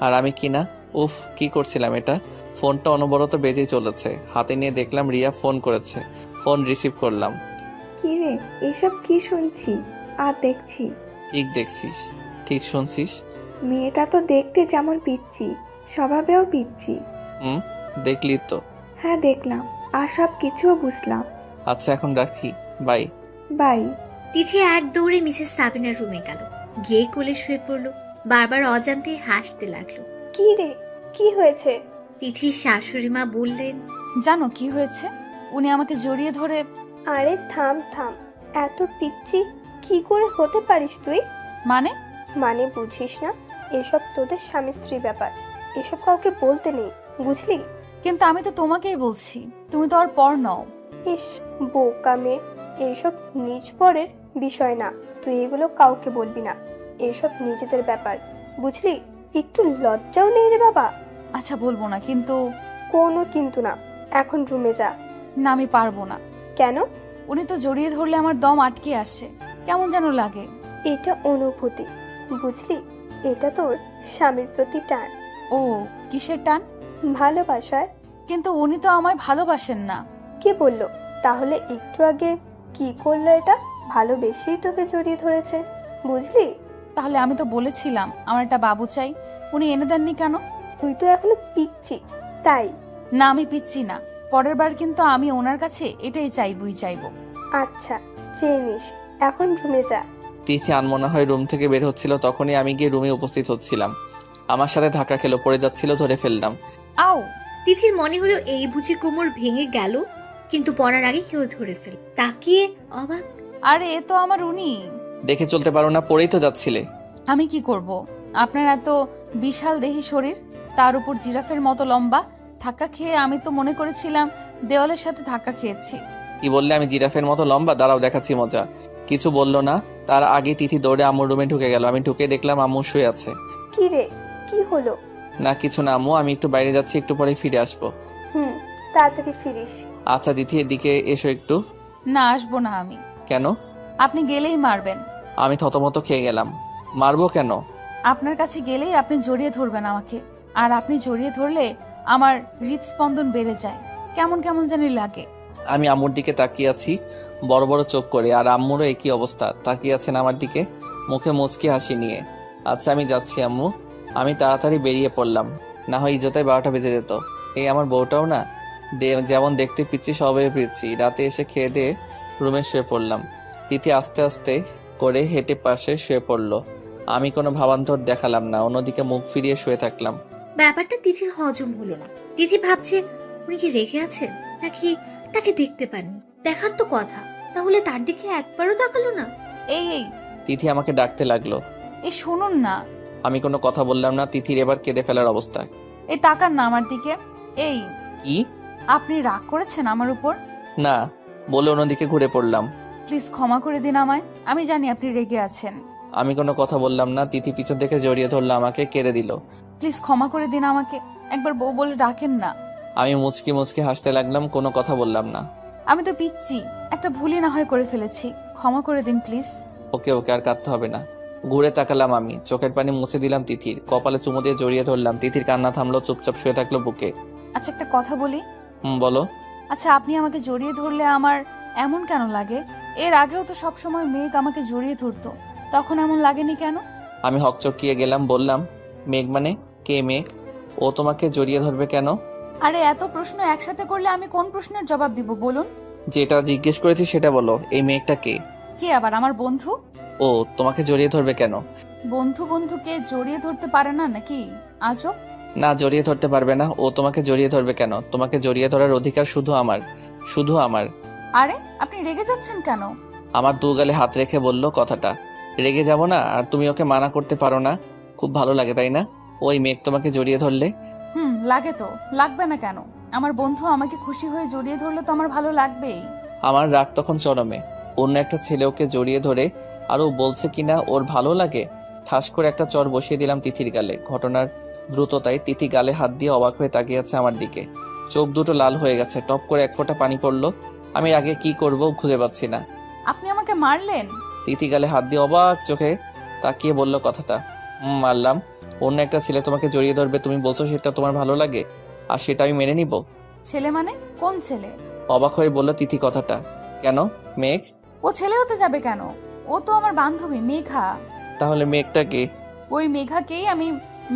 আর আমি কিনা, উফ কি করছিলাম এটা। ফোনটা অনবরত বেজেই চলেছে, হাতে নিয়ে দেখলাম রিয়া ফোন করেছে। ফোন রিসিভ করলাম। কি রে, এসব কি শুনছি আর দেখছি? ঠিক দেখছিস, ঠিক শুনছিস। মেয়েটা তো দেখতে যেমন পিচ্ছি, স্বভাবেও পিচ্ছি। দেখলি তো। হ্যাঁ দেখলাম, আর সব কিছুও বুঝলাম। আচ্ছা এখন রাখি, বাই। বাই। তিথি এক দৌড়ে মিসেস সাবিনার রুমে গেল, গিয়ে কোলে শুয়ে পড়লো। বারবার অজান্তে হাসতে লাগলো। কি রে, কি হয়েছে? তিথির শাশুড়ি মা বললেন, জানো কি হয়েছে? উনি আমাকে জড়িয়ে ধরে। আরে থাম থাম, এত পিচ্ছি কি করে হতে পারিস তুই? মানে বুঝিস না? এসব তোদের স্বামী স্ত্রী ব্যাপার, এসব কাউকে বলতে নেই, বুঝলি? কিন্তু আমি তো তোমাকেই বলছি, তুমি তো আর পর নও। ইস, বোকা মেয়ে, এইসব নিজ পরের বিষয় না, তুই এগুলো কাউকে বলবি না। এসব নিজেদের ব্যাপার, বুঝলি? একটু লজ্জাও নেই রে বাবা। আচ্ছা বলবো না, কিন্তু কোনো কিন্তু না, এখন রুমে যা। না আমি পারবো না। কেন? উনি তো জড়িয়ে ধরলে আমার দম আটকে আসে, কেমন যেন লাগে। এটা অনুভূতি, বুঝলি? এটা তোর স্বামীর প্রতি টান। ও, কিসের টান? ভালোবাসায়। কিন্তু উনি তো আমায় ভালোবাসেন না। কে বললো? তাহলে একটু আগে কি করলো? এটা ভালোবেসেই তোকে জড়িয়ে ধরেছে, বুঝলি? তাহলে আমি তো বলেছিলাম আমার একটা বাবু চাই, উনি এনে দেননি কেন? তুই তো এখনো পিচ্ছি, তাই। না আমি পিচ্ছি না, পরের বার কিন্তু আমি ওনার কাছে এটাই চাইবো। আচ্ছা, চেয়ে নিস, এখন রুমে যা। তিথি আনমনা হয়ে রুম থেকে বের হচ্ছিল, তখনই আমি গিয়ে রুমে উপস্থিত হচ্ছিলাম। আমার সাথে ধাক্কা খেলো, পড়ে যাচ্ছিল, ধরে ফেললাম। আও! তিথির মনে হলো এই বুঝি কোমর ভেঙে গেল, কিন্তু পড়ার আগে কেউ ধরে ফেল। তাকিয়ে অবাক, আরে এ তো আমার উনি। দেখে চলতে পারো না, পড়েই তো যাচ্ছিলে। আমি কি করব? আপনার এত বিশাল দেহি শরীর, তার উপর জিরাফের মতো লম্বা। ধাক্কা খেয়ে আমি তো মনে করেছিলাম দেওয়ালের সাথে ধাক্কা খেয়েছি। কি বললে? আমি জিরাফের মতো লম্বা? দাঁড়াও দেখাচ্ছি মজা। কিছু বললো না, তার আগে তিথি দৌড়ে আম্মুর রুমে ঢুকে গেল। আমি ঢুকে দেখলাম আম্মু শুয়ে আছে। কি রে, কি হলো? না কিছু না আম্মু, আমি একটু বাইরে যাচ্ছি, একটু পরে ফিরে আসবো। তাড়াতাড়ি ফিরিস। আচ্ছা তিথি, এদিকে এসো একটু। না আসবো না আমি। কেন? আপনি গেলেই মারবেন। আমি থতমত খেয়ে গেলাম। মারবো কেন? আপনার কাছে গেলেই আপনি জড়িয়ে ধরবেন আমাকে, আর আপনি জড়িয়ে ধরলে আমার হৃদস্পন্দন বেড়ে যায়, কেমন কেমন জানি লাগে। আমি আম্মুর দিকে তাকিয়ে আছি বড় বড় চোখ করে, আর আম্মুরও একই অবস্থা, তাকিয়ে আছেন আমার দিকে মুখে মুচকি হাসি নিয়ে। আচ্ছা আমি যাচ্ছি আম্মু। আমি তাড়াতাড়ি বেরিয়ে পড়লাম, না হয় ইজ্জতায় 12টা বেজে যেত। এই আমার বউটাও না, যেমন দেখতে পিচ্ছি সবাই পিচ্ছি। রাতে এসে খেয়ে দিয়ে রুমে শুয়ে পড়লাম। তিথি আস্তে আস্তে করে হেঁটে পাশে শুয়ে পড়লো। আমি কোনো ভাবান্তর দেখালাম না, অন্যদিকে মুখ ফিরিয়ে শুয়ে থাকলাম। ব্যাপারটা তিথির হজম হলো না। তিথি ভাবছে উনি কি রেগে আছেন, নাকি তাকে দেখতে পাননি। দেখার তো কথা, তাহলে তার দিকে একবারও তাকালো না। এই তিথি আমাকে ডাকতে লাগলো। এই শুনুন না। আমি কোনো কথা বললাম না। তিথির এবার কেঁদে ফেলার অবস্থা। এই তাকান না আমার দিকে। এই কি? আপনি রাগ করেছেন আমার উপর? না বলে অন্যদিকে ঘুরে পড়লাম। প্লিজ ক্ষমা করে দিন আমায়, আমি জানি আপনি রেগে আছেন। আমি কোনো কথা বললাম না। তিথি পিছন থেকে জড়িয়ে ধরলো আমাকে, কেঁদে দিল। প্লিজ ক্ষমা করে দিন আমাকে, একবার বউ বলে ডাকেন না। আমি মুচকি মুচকি হাসতে লাগলাম, কোনো কথা বললাম না। আমি তো পিচ্ছি, একটা ভুলই না হয় করে ফেলেছি, ক্ষমা করে দিন প্লিজ। ওকে ওকে, আর কাঁদতে হবে না। ঘুরে তাকালাম আমি, চোখের পানি মুছে দিলাম তিথির, কপালে চুমু দিয়ে জড়িয়ে ধরলাম। তিথির কান্না থামলো, চুপচাপ শুয়ে থাকলো বুকে। আচ্ছা একটা কথা বলি। বলো। আচ্ছা আপনি আমাকে জড়িয়ে ধরলে আমার এমন কেন লাগে? এর আগেও তো সবসময় মেঘ আমাকে জড়িয়ে ধরতো, তখন এমন লাগেনি কেন? আমি হকচকিয়ে গেলাম, বললাম মেঘ মানে কে মেঘ? ও তোমাকে জড়িয়ে ধরবে কেন? আরে এত প্রশ্ন একসাথে করলে আমি কোন প্রশ্নের জবাব দিব বলুন? যেটা জিজ্ঞেস করেছি সেটা বলো। এই মেঘটা কে? কে আবার? আমার বন্ধু। ও তোমাকে জড়িয়ে ধরবে কেন? বন্ধুকে জড়িয়ে ধরতে পারে না নাকি? আজব। না জড়িয়ে ধরতে পারবে না। ও তোমাকে জড়িয়ে ধরবে কেন? তোমাকে জড়িয়ে ধরার অধিকার শুধু আমার, শুধু আমার। আরে আপনি রেগে যাচ্ছেন কেন? আমার দু গালে হাত রেখে বলল কথাটা। রেগে যাব না? আর তুমি ওকে মানা করতে পারো না? খুব ভালো লাগে তাই না ওই মেঘ তোমাকে জড়িয়ে ধরলে? লাগে তো, লাগবে না কেন? আমার বন্ধু আমাকে খুশি হয়ে জড়িয়ে ধরলে তো আমার ভালো লাগবেই। আমার রাগ তখন চরমে। অন্য একটা ছেলে ওকে জড়িয়ে ধরে আর ও বলছে কিনা ওর ভালো লাগে। ঠাস করে একটা চর বসিয়ে দিলাম তিথির গালে। ঘটনার দ্রুততায় তিথি গালে হাত দিয়ে অবাক হয়ে তাকিয়ে আছে আমার দিকে। চোখ দুটো লাল হয়ে গেছে, টপ করে এক ফোঁটা পানি পড়লো। আমি আগে কি করব খুঁজে পাচ্ছি না। আপনি আমাকে মারলেন? তিথি গালে হাত দিয়ে অবাক চোখে তাকিয়ে বলল কথাটা। মারলাম। অন্য একটা ছেলে তোমাকে জড়িয়ে ধরবে, তুমি বলছো সেটা তোমার ভালো লাগে, আর সেটা আমি মেনে নিব? ছেলে মানে কোন ছেলে? অবাক হয়ে বলল তিথি কথাটা। কেন, মেঘ? ও ছেলে হতে যাবে কেন? ও তো আমার বান্ধবী মেঘা। তাহলে মেঘটা কে? ওই মেঘাকেই আমি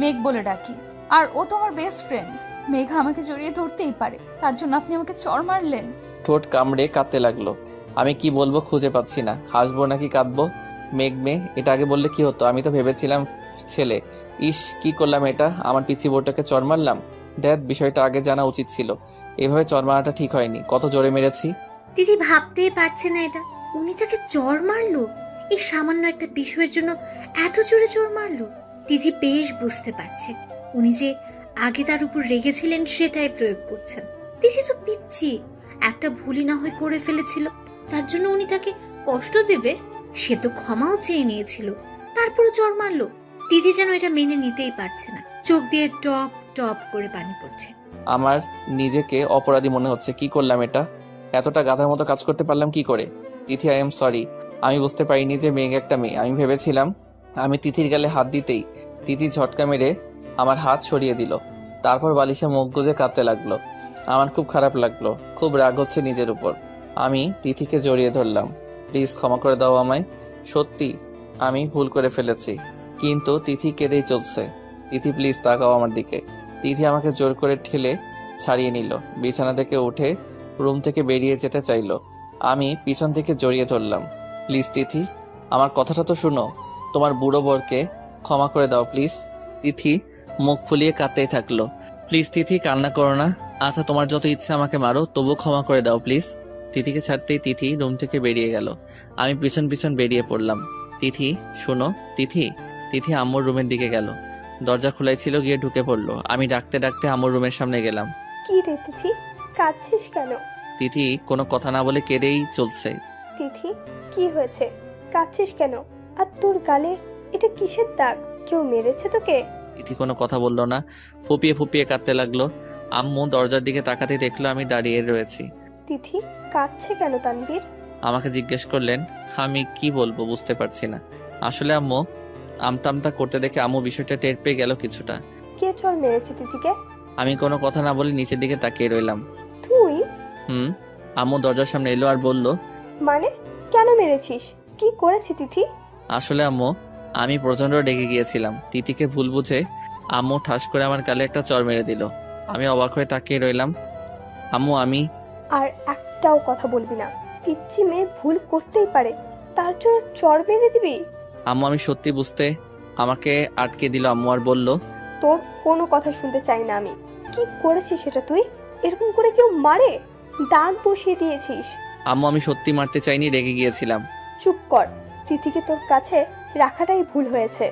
মেঘ বলে ডাকি, আর ও তো আমার বেস্ট ফ্রেন্ড। মেঘা আমাকে জড়িয়ে ধরতেই পারে, তার জন্য আপনি আমাকে চড় মারলেন? ঠোঁট কামড়ে কাঁদতে লাগলো। আমি কি বলবো খুঁজে পাচ্ছি না, হাসবো নাকি কাঁদবো। মেঘ এটা আগে বললে কি হতো, আমি তো ভেবেছিলাম ছেলে। ইস, কি করলাম এটা, আমার পিচ্চি বোরটাকে চর মারলাম। দেখ, বিষয়টা আগে জানা উচিত ছিল। এভাবে চর মারাটা ঠিক হয়নি, কত জোরে মেরেছি। দিদি ভাবতেই পারছে না এটা, উনি তাকে চড় মারলো। এই সামান্য একটা বিষয়ের জন্য এত জোরে চড় মারলো। দিদি বেশ বুঝতে পারছে উনি যে আগে তার উপর রেগেছিলেন সেটাই প্রয়োগ করছেন। দিদি তো পিচ্ছি, একটা ভুলই না হয় করে ফেলেছিল, তার জন্য উনি তাকে কষ্ট দেবে? সে তো ক্ষমাও চেয়ে নিয়েছিল, তারপরও চড় মারলো। দিদি যেন এটা মেনে নিতেই পারছে না, চোখ দিয়ে টপ টপ করে পানি পড়ছে। আমার নিজেকে অপরাধী মনে হচ্ছে। কি করলাম এটা, এতটা গাধার মতো কাজ করতে পারলাম কি করে? তিথি, আই এম সরি। আমি বুঝতে পারিনি যে মেঘ একটা মেয়ে। আমি ভেবেছিলাম। আমি তিথির গালে হাত দিতেই তিথি ঝটকা মেরে আমার হাত সরিয়ে দিল। তারপর বালিশে মুখ গুজে কাঁদতে লাগলো। আমার খুব খারাপ লাগলো, খুব রাগ হচ্ছে নিজের উপর। আমি তিথিকে জড়িয়ে ধরলাম। প্লিজ ক্ষমা করে দাও আমায়, সত্যি আমি ভুল করে ফেলেছি। কিন্তু তিথি কেঁদেই চলছে। তিথি প্লিজ তাকাও আমার দিকে। তিথি আমাকে জোর করে ঠেলে ছাড়িয়ে নিল, বিছানা থেকে উঠে রুম থেকে বেরিয়ে যেতে চাইলো। আমি পিছন থেকে জড়িয়ে ধরলাম। প্লিজ তিথি, আমার কথাটা তো শুনো। তোমার বুড়ো বরকে ক্ষমা করে দাও প্লিজ। তিথি মুখ ফুলিয়ে কাঁদতেই থাকলো। প্লিজ তিথি, কান্না করো না। আচ্ছা, তোমার যত ইচ্ছা আমাকে মারো, তবু ক্ষমা করে দাও প্লিজ। তিথিকে ছাড়তেই তিথি রুম থেকে বেরিয়ে গেল। আমি পিছন পিছন বেরিয়ে পড়লাম। তিথি শোনো। তিথি তিথি আম্মুর রুমের দিকে গেল। দরজা খোলাই ছিল, গিয়ে ঢুকে পড়লো। আমি ডাকতে ডাকতে আম্মুর রুমের সামনে গেলাম। কি রে তিথি, কাঁদছিস কেন? তিথি কোনো কথা না বলে কেঁদেই চলছে। তিথি, কি হয়েছে, কাঁদছিস কেন? আর তোর গালে এটা কিসের দাগ? কেউ মেরেছে তোকে? তিথি কোনো কথা বললো না, ফুপিয়ে ফুপিয়ে কাঁদতে লাগলো। আম্মু দরজার দিকে তাকাতে দেখলো আমি দাঁড়িয়ে রয়েছি। তিথি কাঁদছে কেন তানভীর? আমাকে জিজ্ঞেস করলেন। আমি কি বলবো বুঝতে পারছি না। আসলে আম্মু আমতা করতে দেখে আম্মু বিষয়টা টের পেয়ে গেল কিছুটা। কে চড় মেরেছে তিথিকে? আমি কোনো কথা না বলে নিচের দিকে তাকিয়ে রইলাম। তুই? আম্মু দরজার সামনে এলো আর বলল। মানে কেন মেরেছিস? কি করেছি তিথি? আসলে আম্মু আমি প্রচন্ড রেগে গিয়েছিলাম। তিথিকে ভুল বুঝে আম্মু ঠাস করে আমার গালে একটা চড় মেরে দিল। আমি অবাক হয়ে তাকিয়ে রইলাম। আম্মু আমি আর একটাও কথা বলবি না। পিচ্চি মেয়ে ভুল করতেই পারে, তার জন্য চড় মেরে দিবি? আম্মু আমি সত্যি বুঝতে আমাকে আটকে দিল আম্মু আর বলল। তোর কোনো কথা শুনতে চাই না আমি। কি করেছিস সেটা তুই? এরকম করে কেউ মারে? দাগ বসিয়ে দিয়েছিস। আম্মু আমি সত্যি মারতে চাইনি, রেগে গিয়েছিলাম। চুপ কর, তিথিকে তোর কাছে রাখাটাই ভুল হয়েছে।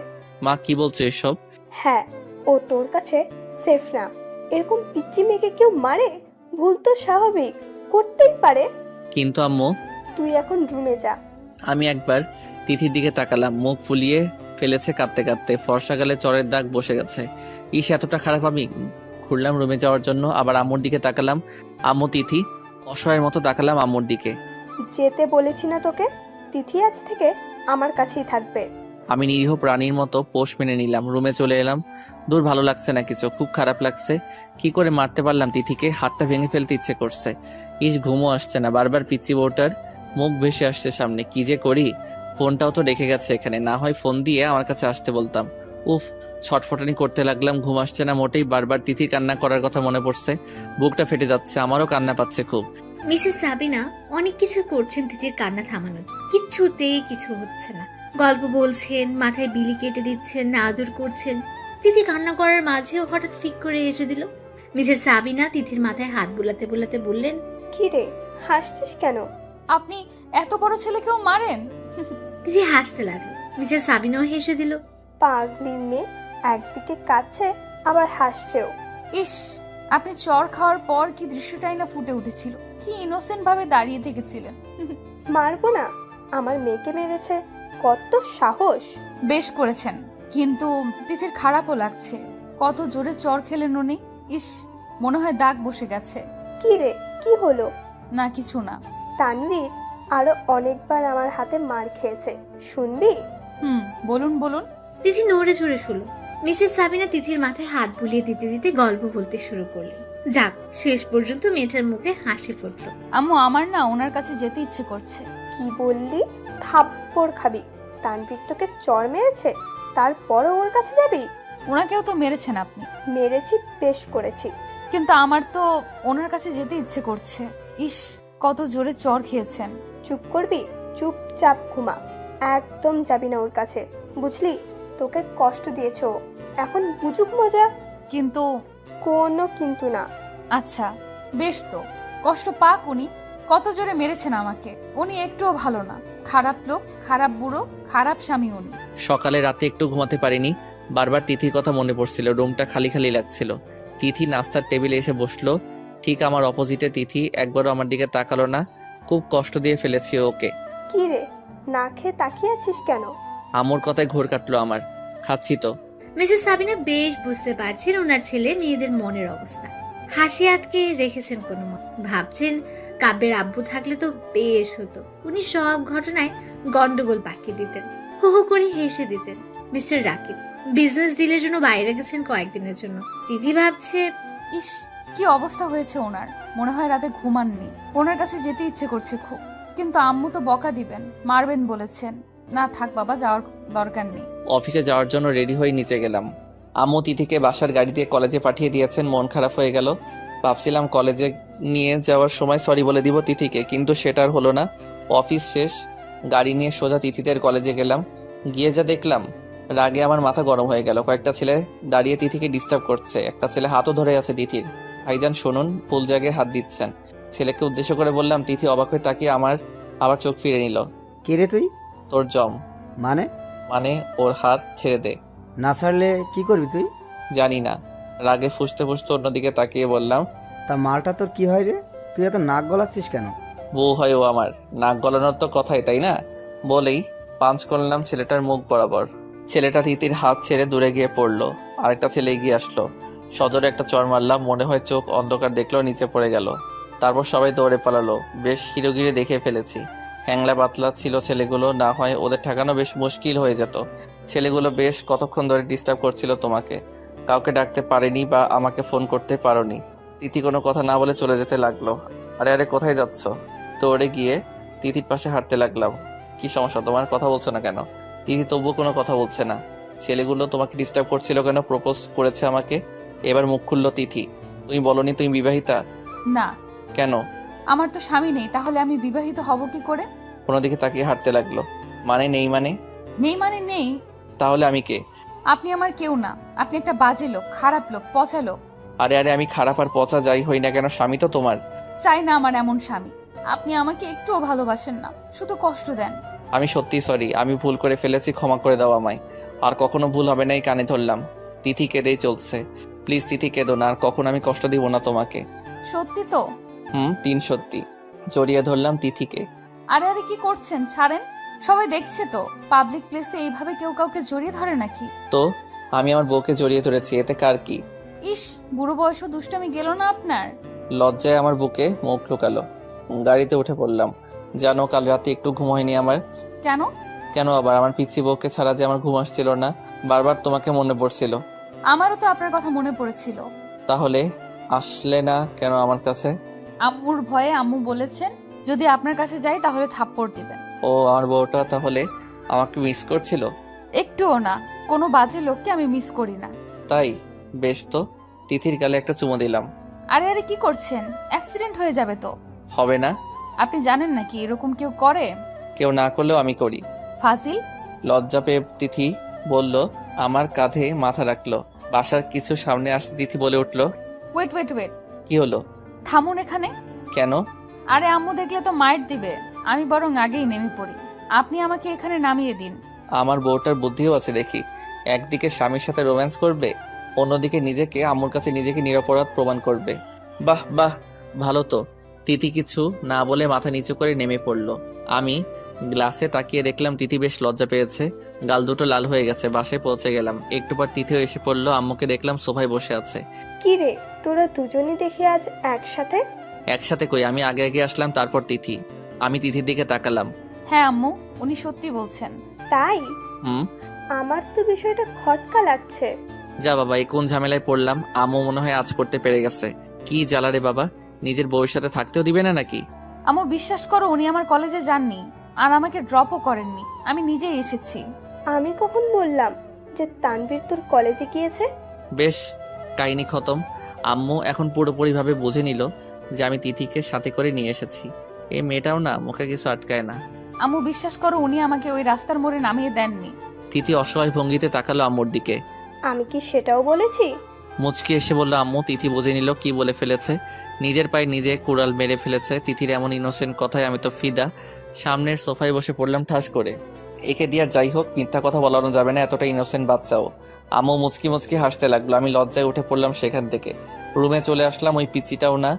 মা কি বলছে এসব? হ্যাঁ, ও তোর কাছে সেফ না। এরকম পিচ্চি মেয়েকে কেউ মারে? ভুল তো স্বাভাবিক, করতেই পারে। কিন্তু আম্মু তুই এখন রুমে যা। আমি একবার তিথির দিকে তাকালাম, মুখ ফুলিয়ে ফেলেছে কাঁদতে কাঁদতে, ফর্সা গালে চরের দাগ বসে গেছে। ইস, এতটা খারাপ আমি। ঘুরলাম রুমে যাওয়ার জন্য, আবার আম্মুর দিকে তাকালাম। আম্মু তিথি অসহায়ের মতো তাকালাম আম্মুর দিকে। যেতে বলেছি না তোকে? তিথি আজ থেকে আমার কাছেই থাকবে। আমি নিরীহ প্রাণীর মতো পোষ মেনে নিলাম, রুমে চলে এলাম। দূর ভালো লাগছে না কিছু, খুব খারাপ লাগছে। কি করে মারতে পারলাম তিথিকে, হাতটা ভেঙে ফেলতে ইচ্ছে করছে। ইস, ঘুমও আসছে না, বারবার পিচ্চি বউটার মুখ ভেসে আসছে সামনে। কি যে করি, ফোনটাও তো রেখে গেছে এখানে, না হয় ফোন দিয়ে আমার কাছে আসতে বলতাম। উফ, ছটফটানি করতে লাগলাম, ঘুম আসছে না মোটেই। বারবার তিথির কান্না করার কথা মনে পড়ছে, বুকটা ফেটে যাচ্ছে, আমারও কান্না পাচ্ছে খুব। মিসেস সাবিনা অনেক কিছু করছেন তিথির কান্না থামানোর, কিচ্ছুতেই কিছু হচ্ছে না। গল্প বলছেন, মাথায় বিলি কেটে দিচ্ছেন, আদর করছেন। তিথি কান্না করার মাঝেও হঠাৎ ফিক করে এসে দিল। মিসেস সাবিনা তিথির মাথায় হাত বুলাতে বুলাতে বললেন, কি রে, হাসছিস কেন? আপনি এত বড় ছেলেকেও মারেন? তিথি হাসতে লাগলো। মিসেস সাবিনাও হেসে দিল। পাগলি মেয়ে, একদিকে কাঁদছে আবার হাসছেও। ইস, আপনি চর খাওয়ার পর কি দৃশ্যটাই না ফুটে উঠেছিল, কি ইনোসেন্ট ভাবে দাঁড়িয়ে থেকেছিলেন। মারবো না? আমার মেয়েকে মেরেছে, কত সাহস! বেশ করেছেন, কিন্তু তিথির খারাপও লাগছে। কত জোরে চর খেলেন উনি। ইস, মনে হয় দাগ বসে গেছে। কি রে, কি হলো? না কিছু না। তানভীর আরো অনেকবার আমার হাতে মার খেয়েছে, শুনবি? বলুন বলুন। তিথি নড়ে চড়ে শুলো। মিসেস সাবিনা তিথির মাথায় হাত বুলিয়ে দিতে দিতে গল্প বলতে শুরু করলেন। যাক, শেষ পর্যন্ত মেয়েটার মুখে হাসি ফুটলো। আম্মু, আমার না ওনার কাছে যেতে ইচ্ছে করছে। কি বললি? থাপ্পড় খাবি। তানভীর তোকে চড় মেরেছে, তারপরও ওর কাছে যাবি? ওনাকেও তো মেরেছেন আপনি। মেরেছি, বেশ করেছি। কিন্তু আমার তো ওনার কাছে যেতে ইচ্ছে করছে। ইস, কত জোরে চড় খেয়েছেন। চুপ করবি? চুপচাপ ঘুমা। একদম যাবি না ওর কাছে, বুঝলি? তোকে কষ্ট দিয়েছে ও, এখন বুঝুক মজা। কিন্তু কোনো কিন্তু না। আচ্ছা বেশ, তো কষ্ট পাক উনি। কত জোরে মেরেছেন আমাকে। উনি একটুও ভালো না, খারাপ লোক, খারাপ বুড়ো, খারাপ স্বামী উনি। সকালে রাতে একটু ঘুমাতে পারিনি, বারবার তিথির কথা মনে পড়ছিল। রুমটা খালি খালি লাগছিল। তিথি নাস্তার টেবিলে এসে বসলো, ঠিক আমার অপোজিটে। তিথি একবারও আমার দিকে তাকালো না। খুব কষ্ট দিয়ে ফেলেছি ওকে। কি রে, না খেয়ে তাকিয়ে আছিস কেন? আমুর কথায় ঘোর কাটলো আমার। খাচ্ছি তো। মিসেস সাবিনা বেশ বুঝতে পারছেন ওনার ছেলে মেয়েদের মনের অবস্থা। হাসি আটকে রেখেছেন কোনো মতে। ভাবছেন কাব্যের আব্বু থাকলে তো বেশ হতো, উনি সব ঘটনায় গন্ডগোল পাকিয়ে দিতেন, হু হু করে হেসে দিতেন। মিস্টার রাকিব বিজনেস ডিলের জন্য বাইরে গেছেন কয়েকদিনের জন্য। দিদি ভাবছে, ইস, কি অবস্থা হয়েছে ওনার। মনে হয় রাতে ঘুমাননি। ওনার কাছে যেতে ইচ্ছে করছে খুব। কিন্তু আম্মু তো বকা দিবেন, মারবেন বলেছেন। না থাক বাবা, যাওয়ার দরকার নেই। অফিসে যাওয়ার জন্য রেডি হয়ে নিচে গেলাম। আম্মু তিথিকে বাসার গাড়ি দিয়ে কলেজে পাঠিয়ে দিয়েছেন। মন খারাপ হয়ে গেল। ভাবছিলাম কলেজে নিয়ে যাওয়ার সময় সরি বলে দিব তিথিকে, কিন্তু সেটা আর হলো না। অফিস শেষ, গাড়ি নিয়ে সোজা তিথিদের কলেজে গেলাম। গিয়ে যা দেখলাম, রাগে আমার মাথা গরম হয়ে গেল। কয়েকটা ছেলে দাঁড়িয়ে তিথিকে ডিস্টার্ব করছে। একটা ছেলে হাতও ধরে আছে তিথির। ভাইজান শুনুন, ভুল জায়গায় হাত দিচ্ছেন। ছেলেকে উদ্দেশ্য করে বললাম। তিথি অবাক হয়ে তাকিয়ে আমার আবার চোখ ফিরে নিল। কে রে তুই? তোর জম। মানে ওর হাত ছেড়ে দে। না ছাড়লে কি করবি তুই? জানি না। রাগে ফুসতে ফুসতে অন্যদিকে তাকিয়ে বললাম, তা মালটা তোর কি হয় রে? তুই এত নাক গলাচ্ছিস কেন? বউ হয় ও আমার, নাক গলানোর তো কথাই, তাই না? বলেই পাঞ্চ করলাম ছেলেটার মুখ বরাবর। ছেলেটা তিতির হাত ছেড়ে দূরে গিয়ে পড়লো। আরেকটা ছেলে এগিয়ে আসলো, সজোরে একটা চড় মারলাম। মনে হয় চোখ অন্ধকার দেখলো, নিচে পড়ে গেল। তারপর সবাই দৌড়ে পালালো। বেশ হিরোগিরি দেখে ফেলেছি। হ্যাংলা পাতলা ছিল ছেলেগুলো, না হয় ওদের ঠেকানো বেশ মুশকিল হয়ে যেত। ছেলেগুলো বেশ কতক্ষণ ধরে ডিস্টার্ব করছিল তোমাকে। কাউকে ডাকতে পারেনি বা আমাকে ফোন করতে পারোনি। তিথি কোনো কথা না বলে চলে যেতে লাগলো। আরে আরে, কোথায় যাচ্ছ? দৌড়ে গিয়ে তিথির পাশে হাঁটতে লাগলাম। কি সমস্যা তোমার, কথা বলছো না কেন? তিথি তবুও কোনো কথা বলছে না। ছেলেগুলো তোমাকে ডিস্টার্ব করছিল কেন? প্রপোজ করেছে আমাকে। এবার মুখ খুললো তিথি। তুমি বলনি তুমি বিবাহিতা? না, কেন? আমার তো স্বামী নেই, তাহলে আমি বিবাহিত হব কি করে? কোনোদিকে তাকিয়ে হাঁটতে লাগলো। মানে নেই মানে? নেই মানে নেই। তাহলে আমি কে? আপনি আমার কেউ না। আপনি একটা বাজে লোক, খারাপ লোক, পচা লোক। আরে আরে, আমি খারাপ আর পচা যাই হই না কেন, স্বামী তো তোমার। চাই না আমার এমন স্বামী। আপনি আমাকে একটুও ভালোবাসেন না, শুধু কষ্ট দেন। আমি সত্যি সরি, আমি ভুল করে ফেলেছি, ক্ষমা করে দাও আমায়। আর কখনো ভুল হবে না, এই কানে ধরলাম। তিথি কেঁদেই চলছে। প্লিজ তিথি কেঁদো না, আর কখনো আমি কষ্ট দিব না তোমাকে। সত্যি তো? 3 সত্যি। জড়িয়ে ধরলাম তিথিকে। আরে আরে, কি করছেন? ছাড়েন, সবাই দেখছে তো। পাবলিক প্লেসে এইভাবে কেউ কাউকে জড়িয়ে ধরে নাকি? তো আমি আমার বউকে জড়িয়ে ধরেছি, এতে কার কি? ইস, বুড়ো বয়সও দুষ্টামি গেল না আপনার? লজ্জায় আমার বুকে মুখ লুকালো। গাড়িতে উঠে পড়লাম। জানো, কাল রাতে একটু ঘুম হয়নি আমার। কেন? কেন আবার? আমার পিচ্ছি বউকে ছাড়া যে আমার ঘুম আসছিল না। বারবার তোমাকে মনে পড়ছিল। আমারও তো আপনার কথা মনে পড়েছিল। তাহলে আসলে না কেন আমার কাছে? আম্মুর ভয়ে। আম্মু বলেছেন যদি আপনার কাছে যাই তাহলে থাপ্পড় দিবেন। ও, আমার বউটা তাহলে আমাকে মিস করছিল? একটুও না, কোনো বাজে লোককে আমি মিস করি না। তাই? বেশ তো। তিথির গালে একটা চুমো দিলাম। আরে আরে, কি করছেন? অ্যাক্সিডেন্ট হয়ে যাবে তো। হবে না? আপনি জানেন নাকি এরকম কেউ করে? কেউ না করলেও আমি করি। ফাজিল। লজ্জা পেয়ে তিথি বলল, আমার কাঁধে মাথা রাখলো। বাসার কিছু সামনে আসতে তিথি বলে উঠলো, ওয়েট ওয়েট ওয়েট, কি হলো? থামুন এখানে। কেন? আরে আম্মু দেখলে তো মাইর দিবে। আমি বরং আগেই নেমে পড়ি। আপনি আমাকে এখানে নামিয়ে দিন। আমার বউটার বুদ্ধিও আছে দেখি। একদিকে স্বামীর সাথে রোম্যান্স করবে, অন্যদিকে নিজেকে আম্মুর কাছে নিজেকে নিরপরাধ প্রমাণ করবে। বাহ বাহ, ভালো তো। তিথি কিছু না বলে মাথা নিচু করে নেমে পড়লো। আমি গ্লাসে তাকিয়ে দেখলাম তিথি বেশ লজ্জা পেয়েছে, গাল দুটো লাল হয়ে গেছে। বাসায় পৌঁছে গেলাম, একটু পর তিথিও এসে পড়লো। আম্মুকে দেখলাম সোফায় বসে আছে। কি রে, তোরা দুজনই দেখি আজ একসাথে? একসাথে কই, আমি আগে আগে আসলাম, তারপর তিথি। আমি তিথির দিকে তাকালাম। হ্যাঁ আম্মু, উনি সত্যি বলছেন। তাই? হুম। আমার তো বিষয়টা খটকা লাগছে। যা বাবা, এই কোন ঝামেলায় পড়লাম। আম্মু মনে হয় আজ করতে পেরে গেছে। কি জ্বালা রে বাবা, নিজের বউয়ের সাথে থাকতেও দিবে না নাকি? আম্মু বিশ্বাস করো, উনি আমার কলেজে যাননি আর আমাকে ড্রপও করেননি, আমি নিজেই এসেছি। আমি কখন বললাম যে তানভীর তোর কলেজে গিয়েছে? বেশ, কাহিনী খতম। আম্মু এখন পুরোপুরিভাবে বুঝে নিল যে আমি তিথিকে সাথে করে নিয়ে এসেছি। এই মেয়েটাও না মুখে কিছু আটকায় না। আম্মু বিশ্বাস করো, উনি আমাকে ওই রাস্তার মোড়ে নামিয়ে দেননি। তিথি অসহায় ভঙ্গিতে তাকালো আম্মুর দিকে। আমি কি সেটাও বলেছি? মুচকি এসে বলল আম্মু। তিথি বুঝে নিল কি বলে ফেলেছে, নিজের পায়ে নিজে কুড়াল মেরে ফেলেছে। তিথির এমন ইনোসেন্ট কথায় আমি তো ফিদা। সামনের সোফায় বসে পড়লাম ঠাস করে। একে দিয়ে আর যাই হোক, মিথ্যা কথা বলানো যাবে না, এতটা ইনোসেন্ট বাচ্চাও। আম্মু মুচকি মুচকি হাসতে লাগলো। আমি লজ্জায় উঠে পড়লাম সেখান থেকে, রুমে চলে আসলাম। ওই পিচিটাও না,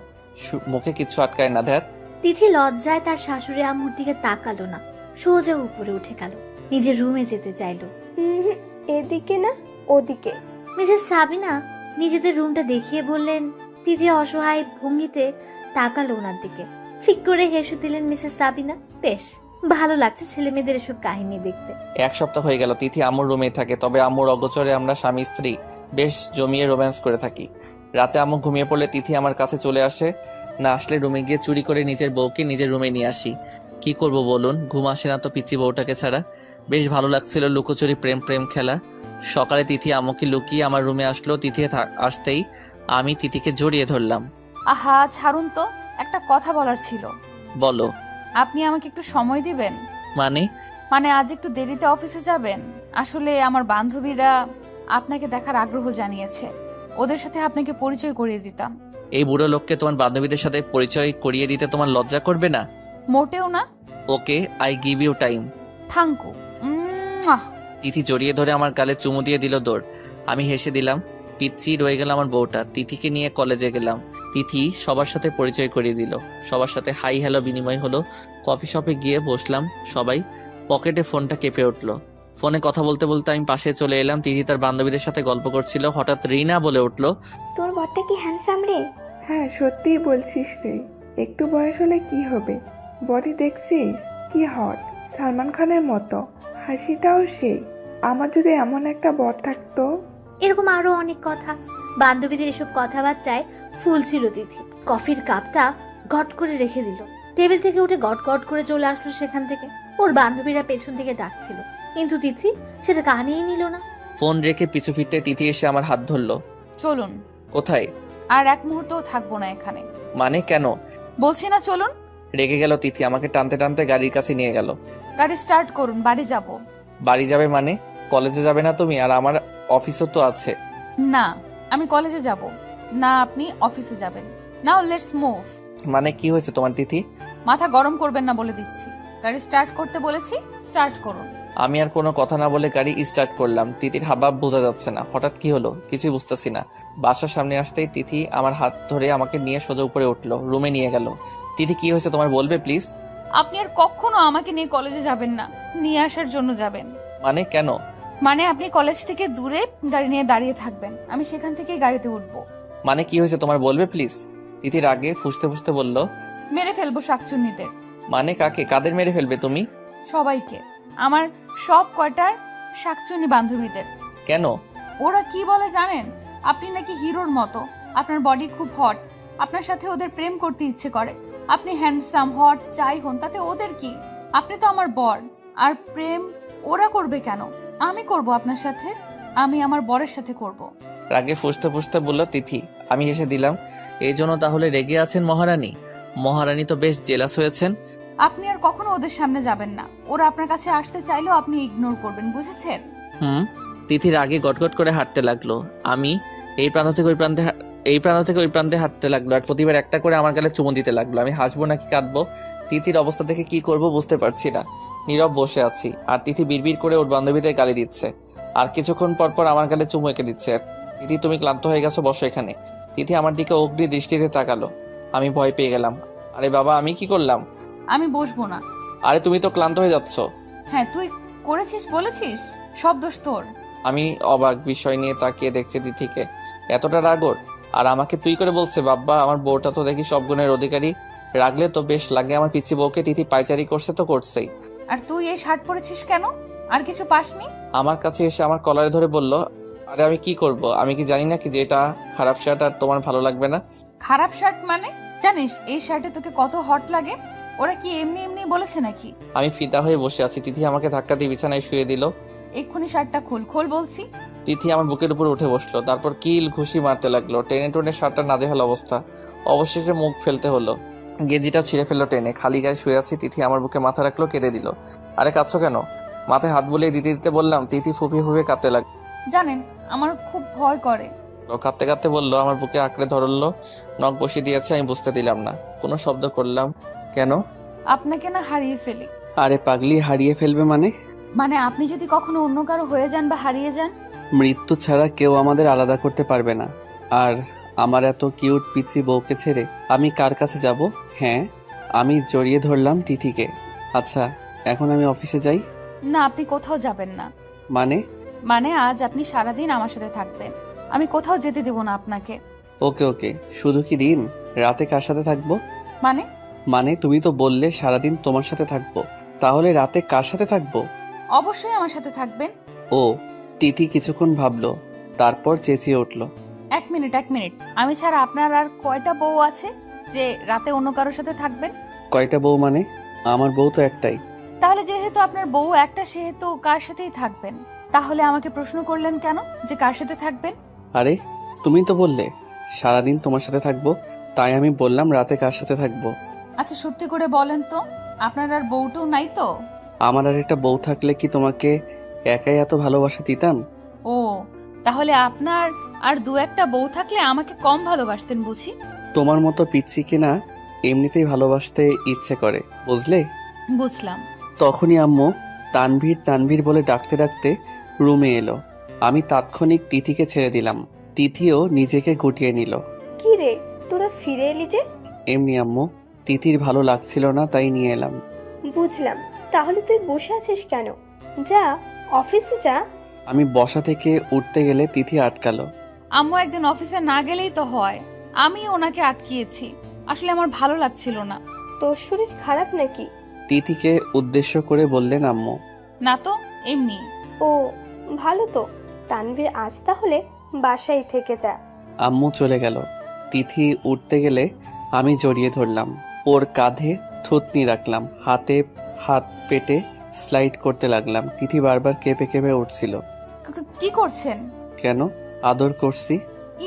মুখে কিচ্ছু আটকায় না। ধ্যাত। তিথি লজ্জায় তার শাশুড়ি আম্মুর দিকে তাকালো না, সোজা উপরে উঠে গেল, নিজের রুমে যেতে চাইলো। এদিকে না ওদিকে। মিসেস সাবিনা নিজেদের রুমটা দেখিয়ে বললেন। তিথি অসহায় ভঙ্গিতে তাকালো ওনার দিকে, ফিক করে হেসে দিলেন মিসেস সাবিনা। বেশ ভালো লাগছে ছেলে মেয়েদের এসব কাহিনী দেখতে। এক সপ্তাহ হয়ে গেল তিথি আম্মুর রুমেই থাকে, তবে আম্মুর অগোচরে আমরা স্বামী স্ত্রী বেশ জমিয়ে রোম্যান্স করে থাকি। রাতে আম্মু ঘুমিয়ে পড়লে তিথি আমার কাছে চলে আসে, না আসলে রুমে গিয়ে চুরি করে নিজের বউকে নিজের রুমে নিয়ে আসি। কি করব বলুন, ঘুম আসে না তো পিচ্চি বউটাকে ছাড়া। বেশ ভালো লাগছিল লুকোচুরি প্রেম প্রেম খেলা। সকালে তিথি আম্মুকে লুকিয়ে আমার রুমে আসলো। তিথি আসতেই আমি তিথিকে জড়িয়ে ধরলাম। আহা ছাড়ুন তো, একটা কথা বলার ছিল। বলো। আপনি আমাকে একটু সময় দিবেন? মানে আজ একটু দেরিতে অফিসে যাবেন। আসলে আমার বান্ধবীরা আপনাকে দেখার আগ্রহ জানিয়েছে, ওদের সাথে আপনাকে পরিচয় করিয়ে দিতাম। এই বুড়ো লোককে তোমার বান্ধবীদের সাথে পরিচয় করিয়ে দিতে তোমার লজ্জা করবে না? মোটেও না। ওকে, আই গিভ ইউ টাইম। থ্যাঙ্কু। তিথি জড়িয়ে ধরে আমার গালে চুমু দিয়ে দিল দৌড়। আমি হেসে দিলাম। পিচ্ছি রয়ে গেল আমার বউটা। তিথিকে নিয়ে কলেজে গেলাম। তিথি সবার সাথে পরিচয় করিয়ে দিল, সবার সাথে হাই হ্যালো বিনিময় হলো। কফি শপে গিয়ে বসলাম সবাই। পকেটে ফোনটা কেঁপে উঠলো। ফোনে কথা বলতে বলতে আমি পাশে চলে এলাম। তিথি তার বান্ধবীদের সাথে গল্প করছিল। হঠাৎ রিনা বলে উঠলো, তোর বরটা কি হ্যান্ডসাম রে? হ্যাঁ সত্যিই বলছিস রে, একটু বয়স হলে কি হবে, বডি দেখছিস কি হট, সালমান খানের মতো, হাসিটাও সেই। আমার যদি এমন একটা বর থাকতো। এরকম আরো অনেক কথা। বান্ধবীদের এসব কথাবার্তায় ফুল ছিল তিথি। কফির কাপটা গট করে রেখে দিল, টেবিল থেকে উঠে গট গট করে চলে আসলো সেখান থেকে। ওর বান্ধবীরা পেছন থেকে ডাকছিল, কিন্তু তিথি সেটা কানেই নিল না। ফোন রেখে পিছু ফিরতে তিথি এসে আমার হাত ধরলো। চলুন। কোথায়? আর এক মুহূর্তও থাকবো না এখানে। মানে কেন? বলছি না চলুন। রেগে গেল তিথি, আমাকে টানতে টানতে গাড়ির কাছে নিয়ে গেল। গাড়ি স্টার্ট করুন, বাড়ি যাব। বাড়ি যাবে মানে? কলেজে যাবে না তুমি? আর আমার অফিসও তো আছে। না, আমি কলেজে যাব না, আপনি অফিসে যাবেন। Now let's move. মানে কি হয়েছে তোমার তিথি? মাথা গরম করবেন না বলে দিচ্ছি। গাড়ি স্টার্ট করতে বলেছি, স্টার্ট করুন। আমি আর কোনো কথা না বলে গাড়ি স্টার্ট করলাম। তিথির হাবভাব বোঝা যাচ্ছে না, হঠাৎ কি হলো কিছুই বুঝতেছি না। বাসার সামনে আসতেই তিথি আমার হাত ধরে আমাকে নিয়ে সোজা উপরে উঠলো, রুমে নিয়ে গেল। তিথি কি হয়েছে তোমার বলবে প্লিজ? আপনি আর কখনো আমাকে নিয়ে কলেজে যাবেন না, নিয়ে আসার জন্য যাবেন। মানে কেন? মানে আপনি কলেজ থেকে দূরে গাড়ি নিয়ে দাঁড়িয়ে থাকবেন, আমি সেখান থেকে গাড়িতে উঠবো। মানে কি হয়েছে তোমার বলবে প্লিজ? তিথি রাগে ফুঁসতে ফুঁসতে বলল, মেরে ফেলবো শাকচুন্নিদের। মানে কাকে? কাদের মেরে ফেলবে তুমি? সবাইকে, আমার সব কয়টার শাকচুন্নি বান্ধবীদের। কেন? ওরা কি বলে জানেন? আপনি নাকি হিরোর মতো, আপনার বডি খুব হট, আপনার সাথে ওদের প্রেম করতে ইচ্ছে করে। আপনি হ্যান্ডসাম হট যাই হন, তাতে ওদের কি? আপনি তো আমার বর, আর প্রেম ওরা করবে কেন? আমি করব আপনার সাথে, আমি আমার বরের সাথে করব। রাগে ফুঁসতে ফুঁসতে বলল তিথি। আমি হেসে দিলাম। এই জন্য তাহলে রেগে আছেন মহারানী? মহারানী তো বেশ জেলাস হয়েছেন। আপনি আর কখনো ওদের সামনে যাবেন না, ওরা আপনার কাছে আসতে চাইলেও আপনি ইগনোর করবেন, বুঝেছেন? তিথি রাগে গটগট করে হাঁটতে লাগলো। আমি এই প্রান্ত থেকে ওই প্রান্তে হাঁটতে লাগলো, আর প্রতিবার একটা করে আমার গালে চুমু দিতে লাগলো। আমি হাসবো নাকি কাঁদবো? তিথির অবস্থা দেখে কি করব বুঝতে পারছি না। নীরব বসে আছি, আর তিথি বিড়বিড় করে ওর বান্ধবীদের গালি দিচ্ছে, আর কিছুক্ষণ পর পর আমার গালে চুমু এঁকে দিচ্ছে। তিথি তুমি ক্লান্ত হয়ে গেছো, বসো এখানে। তিথি আমার দিকে অগ্নি দৃষ্টিতে তাকালো। আমি ভয় পেয়ে গেলাম। আরে বাবা, আমি কি করলাম? আমি বসবো না। আরে তুমি তো ক্লান্ত হয়ে যাচ্ছ। হ্যাঁ তুই করেছিস বলেছিস, সব দোষ তোর। আমি অবাক বিষয় নিয়ে তাকিয়ে দেখছি তিথিকে। এতটা রাগর? আর আমাকে তুই করে বলছে? বাব্বা, আমার বউটা তো দেখি সব গুণের অধিকারী। রাগলে তো বেশ লাগে। আমার পিচ্ছি বউকে তিথি পায়চারি করছে তো করছেই। আর তুই এই শার্ট পরেছিস কেন? আর কিছু পাসনি? আমার কাছে এসে আমার কলারে ধরে বলল, আরে আমি কি করব? আমি কি জানি না কি যে এটা খারাপ শার্ট আর তোমার ভালো লাগবে না? খারাপ শার্ট মানে? জানিস এই শার্টে তোকে কত হট লাগে? ওরা কি এমনি এমনি বলেছে নাকি? আমি ফিদা হয়ে বসে আছি। তিথি আমাকে ধাক্কা দিয়ে বিছানায় শুয়ে দিল। এক্ষুনি শার্টটা খোল, খোল বলছি। তিথি আমার বুকের উপর উঠে বসলো, তারপর কিল ঘুষি মারতে লাগলো। টেনে টেনে শার্টটা নাজেহাল অবস্থা, অবশেষে মুখ ফেলতে হলো। গেঞ্জিটাও ছিঁড়ে ফেললো টেনে। খালি গায়ে শুয়ে আছি। তিথি আমার বুকে মাথা রাখলো, কেঁদে দিল। আরে কাঁদছো কেন? মাথায় হাত বুলিয়ে দিতে দিতে বললাম। তিথি ফুপিয়ে ফুপিয়ে কাঁদতে লাগলো। জানেন আমার খুব ভয় করে। কাঁদতে কাঁদতে বললো, আমার বুকে আঁকড়ে ধরলো, নখ বসিয়ে দিয়েছে। আমি বুঝতে দিলাম না, কোনো শব্দ করলাম। কেন? আপনাকে না হারিয়ে ফেলি। আরে পাগলি, হারিয়ে ফেলবে মানে? মানে আপনি যদি কখনো অন্য কারো হয়ে যান বা হারিয়ে যান। মৃত্যু ছাড়া কেউ আমাদের আলাদা করতে পারবে না। আর আমার এত কিউট পিচ্ছি বউকে ছেড়ে আমি কার কাছে যাব? হ্যাঁ, আমি জড়িয়ে ধরলাম তিথিকে। আচ্ছা, এখন আমি অফিসে যাই? না, আপনি কোথাও যাবেন না। মানে? মানে আজ আপনি সারাদিন আমার সাথে থাকবেন, আমি কোথাও যেতে দেব না আপনাকে। ওকে ওকে, শুধু কি দিন? রাতে কার সাথে থাকবো? মানে? মানে তুমি তো বললে সারাদিন তোমার সাথে থাকবো, তাহলে রাতে কার সাথে থাকবো? অবশ্যই আমার সাথে থাকবেন। ও, তিথি কিছুক্ষণ ভাবলো, তারপর চেঁচিয়ে উঠলো, এক মিনিট, আমি ছাড়া আপনার আর কয়টা বউ আছে যে রাতে অন্য কারোর সাথে থাকবেন? কয়টা বউ মানে? আমার বউ তো একটাই। তাহলে যেহেতু আপনার বউ একটা, সেহেতু কার সাথেই থাকবেন। তাহলে আমাকে প্রশ্ন করলেন কেন যে কার সাথে থাকবেন? আরে তুমি তো বললে সারাদিন তোমার সাথে থাকবো, তাই আমি বললাম রাতে কার সাথে থাকবো। আচ্ছা সত্যি করে বলেন তো, আপনার আর বউটাও নাই তো? আমার আর একটা বউ থাকলে কি তোমাকে একাই এত ভালোবাসা দিতাম? ও, তাহলে আপনার আর দু একটা বউ থাকলে আমাকে কম ভালোবাসতেন বুঝি। তোমার মতো পিচ্ছিকে না এমনিতেই ভালোবাসতে ইচ্ছে করে, বুঝলে? বুঝলাম। তখনই আম্মু তানভীর তানভীর বলে ডাকতে ডাকতে রুমে এলো। আমি তাৎক্ষণিক তিথিকে ছেড়ে দিলাম। তিথিও নিজেকে গুটিয়ে নিল। কি রে, তোরা ফিরে এলি যে? এমনি আম্মু, তিথির ভালো লাগছিল না, তাই নিয়ে এলাম। বুঝলাম, তাহলে তুই বসে আছিস কেন? যা, অফিসে যা। আমি বসা থেকে উঠতে গেলে তিথি আটকালো। আম্মু একদিন অফিসে না গেলেই তো হয়, আমি ওনাকে আটকিয়েছি। আসলে আমার ভালো লাগছিল না। তোর শরীর খারাপ নাকি? তিথিকে উদ্দেশ্য করে বললেন আম্মু। না তো, এমনি। ও, ভালো তো। তানভীর আজ তাহলে বাসায় থেকে যা। আম্মু চলে গেল। তিথি উঠতে গেলে আমি জড়িয়ে ধরলাম। ওর কাঁধে থুতনি রাখলাম, হাতে হাত পেটে স্লাইড করতে লাগলাম। তিথি বারবার কেঁপে কেঁপে উঠছিল। কি করছেন? কেন? আদর করছি।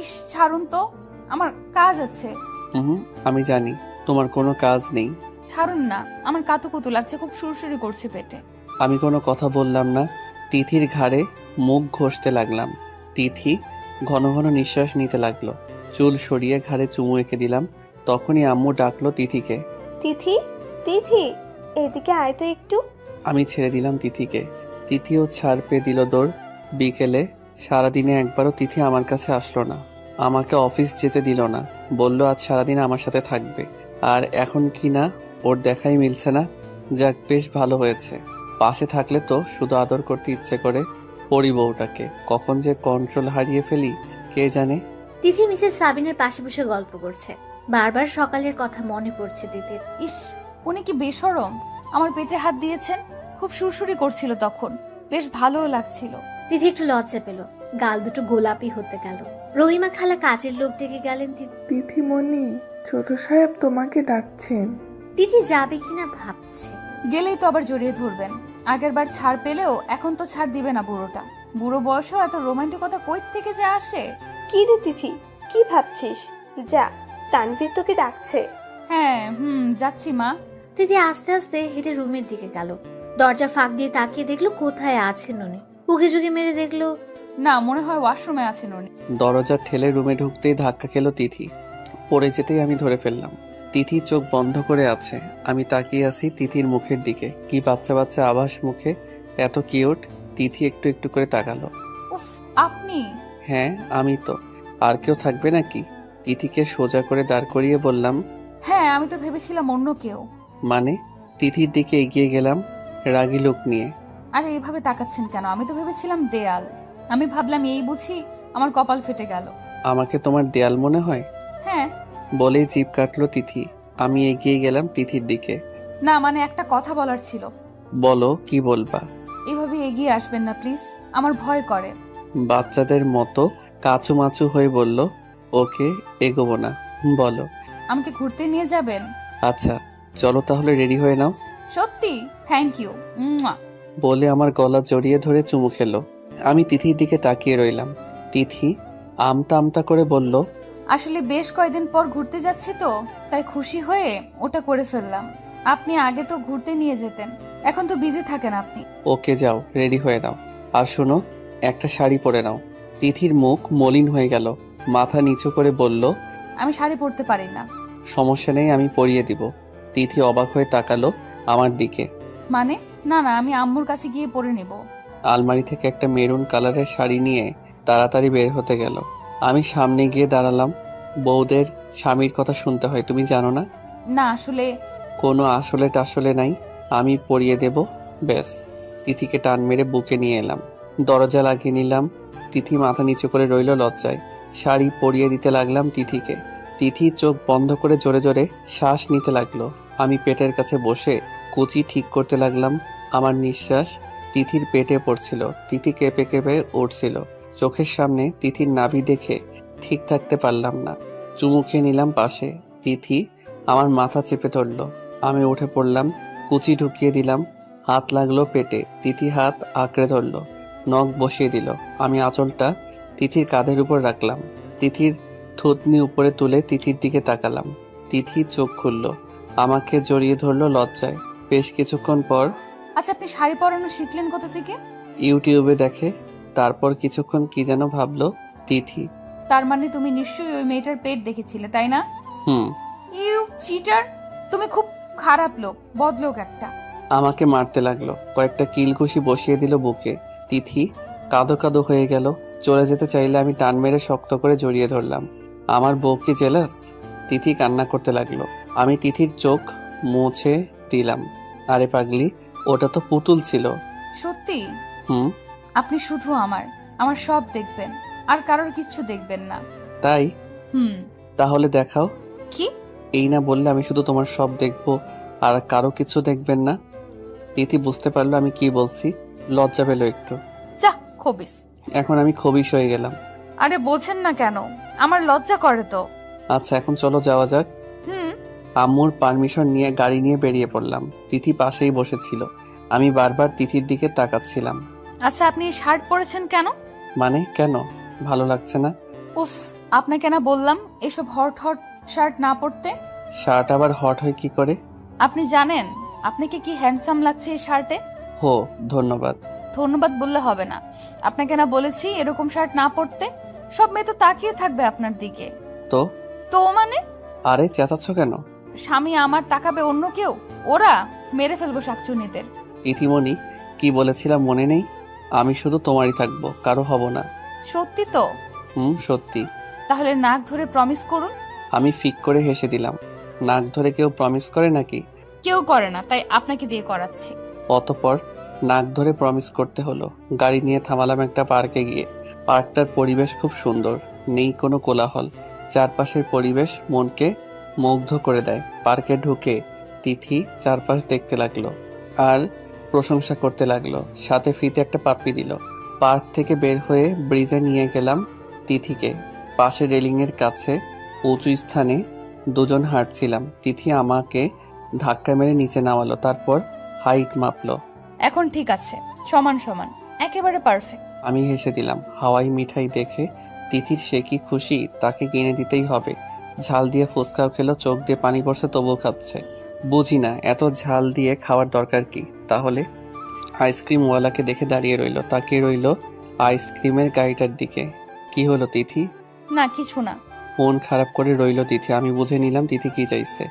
ইস, ছাড়ুন তো, আমার কাজ আছে। হুম, আমি জানি তোমার কোনো কাজ নেই। ছাড়ুন না, আমার কাতুকুতু লাগছে, খুব সুরসুরি করছে পেটে। আমি কোনো কথা বললাম না। তিথির ঘাড়ে মুখ ঘষতে লাগলাম। তিথি ঘন ঘন নিঃশ্বাস নিতে লাগলো। চুল সরিয়ে ঘাড়ে চুমু এঁকে দিলাম। তখনই আম্মু ডাকলো তিথিকে। তিথি, তিথি, এদিকে আয় তো একটু। আমি ছেড়ে দিলাম তিথিকে। তিথিও ছাড় পেয়ে দিল দৌড়। বিকেলে সারাদিনে একবারও তিথি আমার কাছে আসলো না। আমাকে অফিস যেতে দিল না, বলল আজ সারাদিন আমার সাথে থাকবে। আর এখন কি না, ওর দেখাই মিলছে না। যাক, বেশ ভালো হয়েছে। পাশে থাকলে তো শুধু আদর করতে ইচ্ছে করে। পরি বউটাকে কখন যে কন্ট্রোল হারিয়ে ফেলি কে জানে। তিথি মিসেস সাবিনের পাশে বসে গল্প করছে। বারবার সকালের কথা মনে পড়ছে তিথির। ইস, উনি কি বেশরম, আমার পেটে হাত দিয়েছেন। খুব সুরসুরি করছিল তখন, বেশ ভালোও লাগছিল। তিথি একটু লজ্জা পেল, গাল দুটো গোলাপি হতে গেল। রহিমা খালা কাজের লোক ডেকে গেলেন। তিথিমণি, ছোট সাহেব তোমাকে ডাকছেন। তিথি যাবে কিনা ভাবছে। গেলেই তো আবার জড়িয়ে ধরবেন। আগের বার ছাড় পেলেও এখন তো ছাড় দিবে না বুড়োটা। বুড়ো বয়সেও এত রোমান্টিকতা কই থেকে যে আসে। কি রে তিথি, কি ভাবছিস? যা, তানভীর তোকে ডাকছে। হ্যাঁ, যাচ্ছি মা। তিথি আস্তে আস্তে হেঁটে রুমের দিকে গেল। দরজা ফাঁক দিয়ে তাকিয়ে দেখলো কোথায় আছেন উনি। উকি ঝুঁকি মেরে দেখলো না, মনে হয় ওয়াশরুমে আছেন উনি। দরজা ঠেলে রুমে ঢুকতেই ধাক্কা খেলো তিথি। পড়ে যেতেই আমি ধরে ফেললাম। তিথি চোখ বন্ধ করে আছে। আমি তাকিয়ে আছি তিথির মুখের দিকে। কি বাচ্চা বাচ্চা আভাস মুখে, এত কিউট। তিথি একটু একটু করে তাকালো। উফ, আপনি? হ্যাঁ, আমি তো। আর কেউ থাকবে নাকি? তিথিকে সোজা করে দাঁড় করিয়ে বললাম। হ্যাঁ, আমি তো ভেবেছিলাম অন্য কেউ। মানে? তিথির দিকে এগিয়ে গেলাম রাগী লোক নিয়ে। আরে এভাবে তাকাচ্ছেন কেন? আমি তো ভেবেছিলাম দেয়াল। আমি ভাবলাম এই বুঝি আমার কপাল ফেটে গেল। আমাকে তোমার দেয়াল মনে হয়? হ্যাঁ। বলেই জিভ কাটলো তিথি। আমি এগিয়ে গেলাম তিথির দিকে। না মানে একটা কথা বলার ছিল। বলো, কি বলবা? এভাবে এগিয়ে আসবেন না প্লিজ, আমার ভয় করে। বাচ্চাদের মতো কাচুমাচু হয়ে বলল, ওকে, এগোবো না। বলো। আমাকে ঘুরতে নিয়ে যাবেন? আচ্ছা চলো তাহলে, রেডি হয়ে নাও। সত্যি? Thank you. বলে আমার গলা জড়িয়ে ধরে চুমু খেলো। আমি তিথির দিকে তাকিয়ে রইলাম। তিথি আমতা আমতা করে বলল, আসলে বেশ কয়েকদিন পর ঘুরতে যাচ্ছি তো, তাই খুশি হয়ে ওটা করে ফেললাম। আপনি আগে তো ঘুরতে নিয়ে যেতেন, এখন তো বিজি থাকেন আপনি। ওকে যাও, রেডি হয়ে নাও। আর শোনো, একটা শাড়ি পরে নাও। তিথির মুখ মলিন হয়ে গেল, মাথা নিচু করে বলল, আমি শাড়ি পরতে পারি না। সমস্যা নেই, আমি পরিয়ে দিব। তিথি অবাক হয়ে তাকালো আমার দিকে। মানে? না না, আমি আম্মুর কাছে গিয়ে পরে নিব। আলমারি থেকে একটা মেরুন কালারের শাড়ি নিয়ে তাড়াতাড়ি বের হতে গেল। আমি সামনে গিয়ে দাঁড়ালাম। বউদের স্বামীর কথা শুনতে হয়, তুমি জানো না? না আসলে। কোনো আসলে টাসলে নাই, আমি পরিয়ে দেব, ব্যাস। তিথিকে টান মেরে বুকে নিয়ে এলাম, দরজা লাগিয়ে নিলাম। তিথি মাথা নিচু করে রইল লজ্জায়। শাড়ি পরিয়ে দিতে লাগলাম তিথিকে। তিথি চোখ বন্ধ করে জোরে জোরে শ্বাস নিতে লাগলো। আমি পেটের কাছে বসে কুচি ঠিক করতে লাগলাম। আমার নিঃশ্বাস তিথির পেটে পড়ছিল। তিথি কেঁপে কেঁপে উঠছিল। চোখের সামনে তিথির নাভি দেখে ঠিক থাকতে পারলাম না। চুমু খেয়ে নিলাম পাশে। তিথি আমার মাথা চেপে ধরল। আমি উঠে পড়লাম, কুচি ঢুকিয়ে দিলাম। হাত লাগলো পেটে। তিথি হাত আঁকড়ে ধরল, নখ বসিয়ে দিল। আমি আঁচলটা তিথির কাঁধের উপর রাখলাম। তিথির থুতনি উপরে তুলে তিথির দিকে তাকালাম। তিথি চোখ খুলল, আমাকে জড়িয়ে ধরল লজ্জায়। বেশ কিছুক্ষণ পর, আচ্ছা আপনি শাড়ি পরানো শিখলেন কোথা থেকে? ইউটিউবে দেখে। তারপর কিছুক্ষণ কি যেন ভাবলো তিথি। তার মানে তুমি নিশ্চয়ই ওই মেয়েটার পেট দেখেছিলে, তাই না? হুম। ইউ চিটার, তুমি খুব খারাপ লোক, বদলোক একটা। আমাকে মারতে লাগলো, কয়েকটা কিল ঘুষি বসিয়ে দিল বুকে। তিথি কাঁদো কাঁদো হয়ে গেল। চলে যেতে চাইলে আমি টান মেরে শক্ত করে জড়িয়ে ধরলাম। আমার বউ কি জেলাস? তিথি কান্না করতে লাগলো। আমি তিথির চোখ মুছে দিলাম। আরে পাগলি, ওটা তো পুতুল ছিল। সত্যি? হুম। আপনি শুধু আমার সব দেখবেন, আর কারোর কিচ্ছু দেখবেন না। তাই? হুম। তাহলে দেখাও। কি? এই না বললে আমি শুধু তোমার সব দেখবো আর কারো কিছু দেখবেন না? তিথি বুঝতে পারলো আমি কি বলছি, লজ্জা পেল একটু। যা খবিস। এখন আমি খবিশ হয়ে গেলাম। আরে বোঝেন না কেন, আমার লজ্জা করে তো। আচ্ছা এখন চলো যাওয়া যাক। হুম। আম্মুর পারমিশন নিয়ে গাড়ি নিয়ে বেরিয়ে পড়লাম। তিথি পাশেই বসেছিল। আমি বারবার তিথির দিকে তাকাচ্ছিলাম। আচ্ছা আপনি শার্ট পরেছেন কেন? মানে কেন? ভালো লাগছে না। উফ, আপনাকে না বললাম এসব হট হট শার্ট না পরতে। শার্ট আবার হট হয় কি করে? আপনি জানেন আপনাকে কি হ্যান্ডসাম লাগছে এই শার্টে? হো, ধন্যবাদ। ধন্যবাদ বললে হবে না। আপনাকে না বলেছি এরকম শার্ট না পরতে? সব মেয়ে তো তাকিয়ে থাকবে আপনার দিকে। তো? তো মানে? আরে চেঁচাচ্ছ কেন? স্বামী আমার তাকাবে অন্য কেউ, ওরা মেরে ফেলবো শাকচুনিদের। তিথিমণি, কি বলেছিলাম মনে নেই? আমি শুধু তোমারই থাকবো, কারো হব না। সত্যি তো? হুম, সত্যি। তাহলে নাক ধরে প্রমিস করুন। আমি ফিক করে হেসে দিলাম। নাক ধরে কেউ প্রমিস করে নাকি? কেউ করে না, তাই আপনাকে দিয়ে করাচ্ছি। অতঃপর নাক ধরে প্রমিস করতে হলো। গাড়ি নিয়ে থামালাম একটা পার্কে গিয়ে। পার্কটার পরিবেশ খুব সুন্দর, নেই কোনো কোলাহল। চারপাশের পরিবেশ মনকে মুগ্ধ করে দেয়। পার্কে ঢুকে তিথি চারপাশ দেখতে লাগলো আর প্রশংসা করতে লাগলো। সাথে ফ্রিতে একটা পাপ্পি দিল। পার্ক থেকে বের হয়ে ব্রিজে নিয়ে গেলাম তিথিকে। পাশে রেলিংয়ের কাছে উঁচু স্থানে দুজন হাঁটছিলাম। তিথি আমাকে ধাক্কা মেরে নিচে নামালো, তারপর হাইট মাপলো। এখন ঠিক আছে, সমান সমান, একেবারে পারফেক্ট। আমি হেসে দিলাম। হাওয়াই মিঠাই দেখে তিথির সে কি খুশি, তাকে কিনে দিতেই হবে। ঝাল দিয়ে ফুচকাও খেলো, চোখ দিয়ে পানি পড়ছে তবুও খাচ্ছে। বুঝি না এত ঝাল দিয়ে খাওয়ার দরকার কি। তাহলে আইসক্রিমওয়ালাকে দেখে দাঁড়িয়ে রইল, তাকিয়ে রইল আইসক্রিমের গাড়িটার দিকে। কি হলো তিথি? না কিছু না। মন খারাপ করে রইল তিথি। আমি বুঝে নিলাম তিথি কি চাইছে।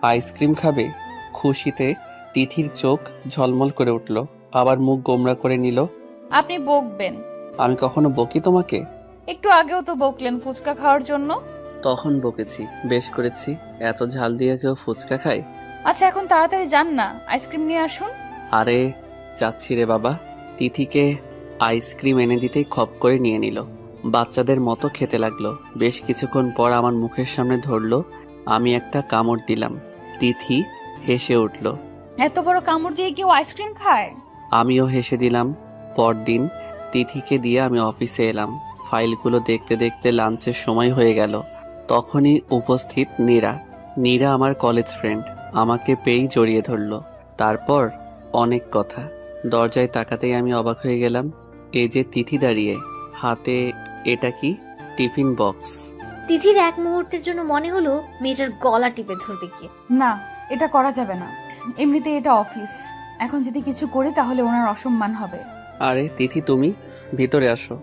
আইসক্রিম খাবে? খুশিতে তিথির চোখ ঝলমল করে উঠল, আবার মুখ গোমরা করে নিল। আপনি বকবেন? আমি কখনো বকি তোমাকে? একটু আগেও তো বকলেন ফুচকা খাওয়ার জন্য। তখন বকেছি, বেশ করেছি। এত ঝাল দিয়ে কেউ ফুচকা খায়? আচ্ছা এখন তাড়াতাড়ি যান না, আইসক্রিম নিয়ে আসুন। আরে যাচ্ছি রে বাবা। তিথিকে আইসক্রিম এনে দিতেই খপ করে নিয়ে নিল। বাচ্চাদের মতো খেতে লাগলো। বেশ কিছুক্ষণ পর আমার মুখের সামনে ধরলো। আমি একটা কামড় দিলাম। তিথি হেসে উঠল। এত বড় কামড় দিয়ে কেউ আইসক্রিম খায়? আমিও হেসে দিলাম। পরদিন তিথিকে দিয়ে আমি অফিসে এলাম। ফাইলগুলো দেখতে দেখতে লাঞ্চের সময় হয়ে গেল। তখনই উপস্থিত নীরা। নীরা আমার কলেজ ফ্রেন্ড। আমাকে পেয়েই জড়িয়ে ধরলো। তারপর অনেক কথা। দরজায় তাকাতেই আমি অবাক হয়ে গেলাম। এই যে তিথি দাঁড়িয়ে, হাতে এটা কি? Tiffin box. তিথির এক মুহূর্তের জন্য মনে হলো মেয়েটার গলা টিপে ধরবে গিয়ে। না, এটা করা যাবে না। এমনিতে এটা অফিস, এখন যদি কিছু করি তাহলে ওনার অসম্মান হবে। আরে তিথি, তুমি ভিতরে আসো।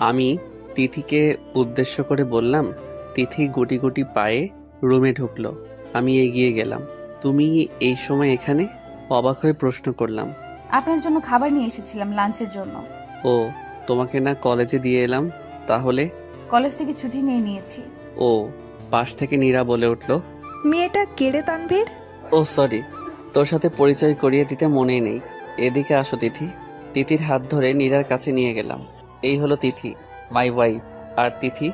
আমি তিথিকে উদ্দেশ্য করে বললাম। তিথি গুটি গুটি পায়ে রুমে ঢুকলো। আমি এগিয়ে গেলাম। তুমি এই সময় এখানে? অবাক হয়ে প্রশ্ন করলাম। আপনার জন্য খাবার নিয়ে এসেছিলাম লাঞ্চের জন্য। ও, তোমাকে না কলেজে দিয়ে এলাম? তাহলে? কলেজ থেকে ছুটি নিয়ে নিয়েছি। ও, পাশ থেকে নীরা বলে উঠল। মেয়েটা কেড়ে তানভীর। ও সরি, তোর সাথে পরিচয় করিয়ে দিতে মনেই নেই। এদিকে আসো তিথি। তিথির হাত ধরে নীরার কাছে নিয়ে গেলাম। এই হলো তিথি, মাই ওয়াইফ। আর তিথি,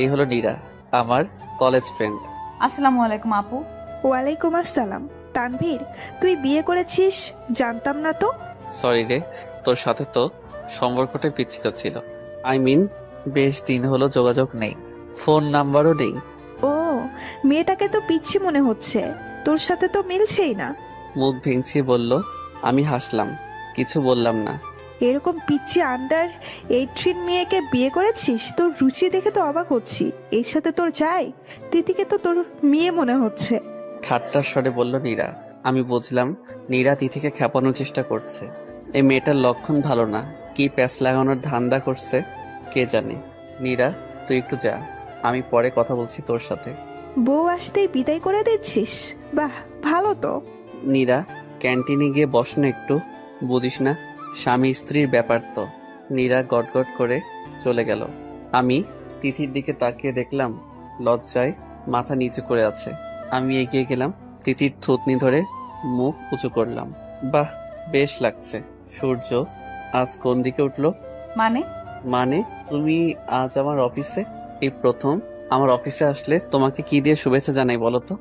এই হলো নীরা, আমার কলেজ ফ্রেন্ড। আসসালামু আলাইকুম আপু। ওয়ালাইকুম আসসালাম। তানভীর, তুই বিয়ে করেছিস? জানতাম না তো। সরি রে, তোর সাথে তো সম্পর্কটা বিচ্ছিন্ন ছিল। আই মিন, বেশ দিন হলো যোগাযোগ নেই, ফোন নাম্বারও নেই। ও, মেয়েটাকে তো পিচ্ছি মনে হচ্ছে, তোর সাথে তো মিলছেই না। মুখ ভেঙচিয়ে বলল। আমি হাসলাম, কিছু বললাম না। এরকম পিচ্ছি আন্ডার 18 মেয়েকে বিয়ে করেছিস? তোর রুচি দেখে তো অবাক হচ্ছি। এর সাথে তোর চাই? তিথিকে তো তোর মেয়ে মনে হচ্ছে। ঠাট্টার স্বরে বলল নীরা। আমি বুঝলাম নীরা তিথিকে খেপানোর চেষ্টা করছে। এই মেয়েটার লক্ষণ ভালো না। কি প্যাচ লাগানোর ধান্দা করছে কে জানে। নীরা, তুই একটু যা, আমি পরে কথা বলছি তোর সাথে। বউ আসতেই বিদায় করে দিচ্ছিস? বাহ, ভালো তো। নীরা, ক্যান্টিনে গিয়ে বস না একটু, বুঝিস না স্বামী স্ত্রীর ব্যাপার তো। নীরা গটগট করে চলে গেল। আমি তিথির দিকে তাকিয়ে দেখলাম লজ্জায় মাথা নিচু করে আছে। আমি এগিয়ে গেলাম, তিথির থুতনি ধরে মুখ উঁচু করলাম। বাহ, বেশ লাগছে। সূর্য আজ কোন দিকে উঠলো? মানে? মানে তুমি আজ আমার অফিসে? এই প্রথম আমার অফিসে আসলে তোমাকে কি দিয়ে শুভেচ্ছা জানাই বলো তো?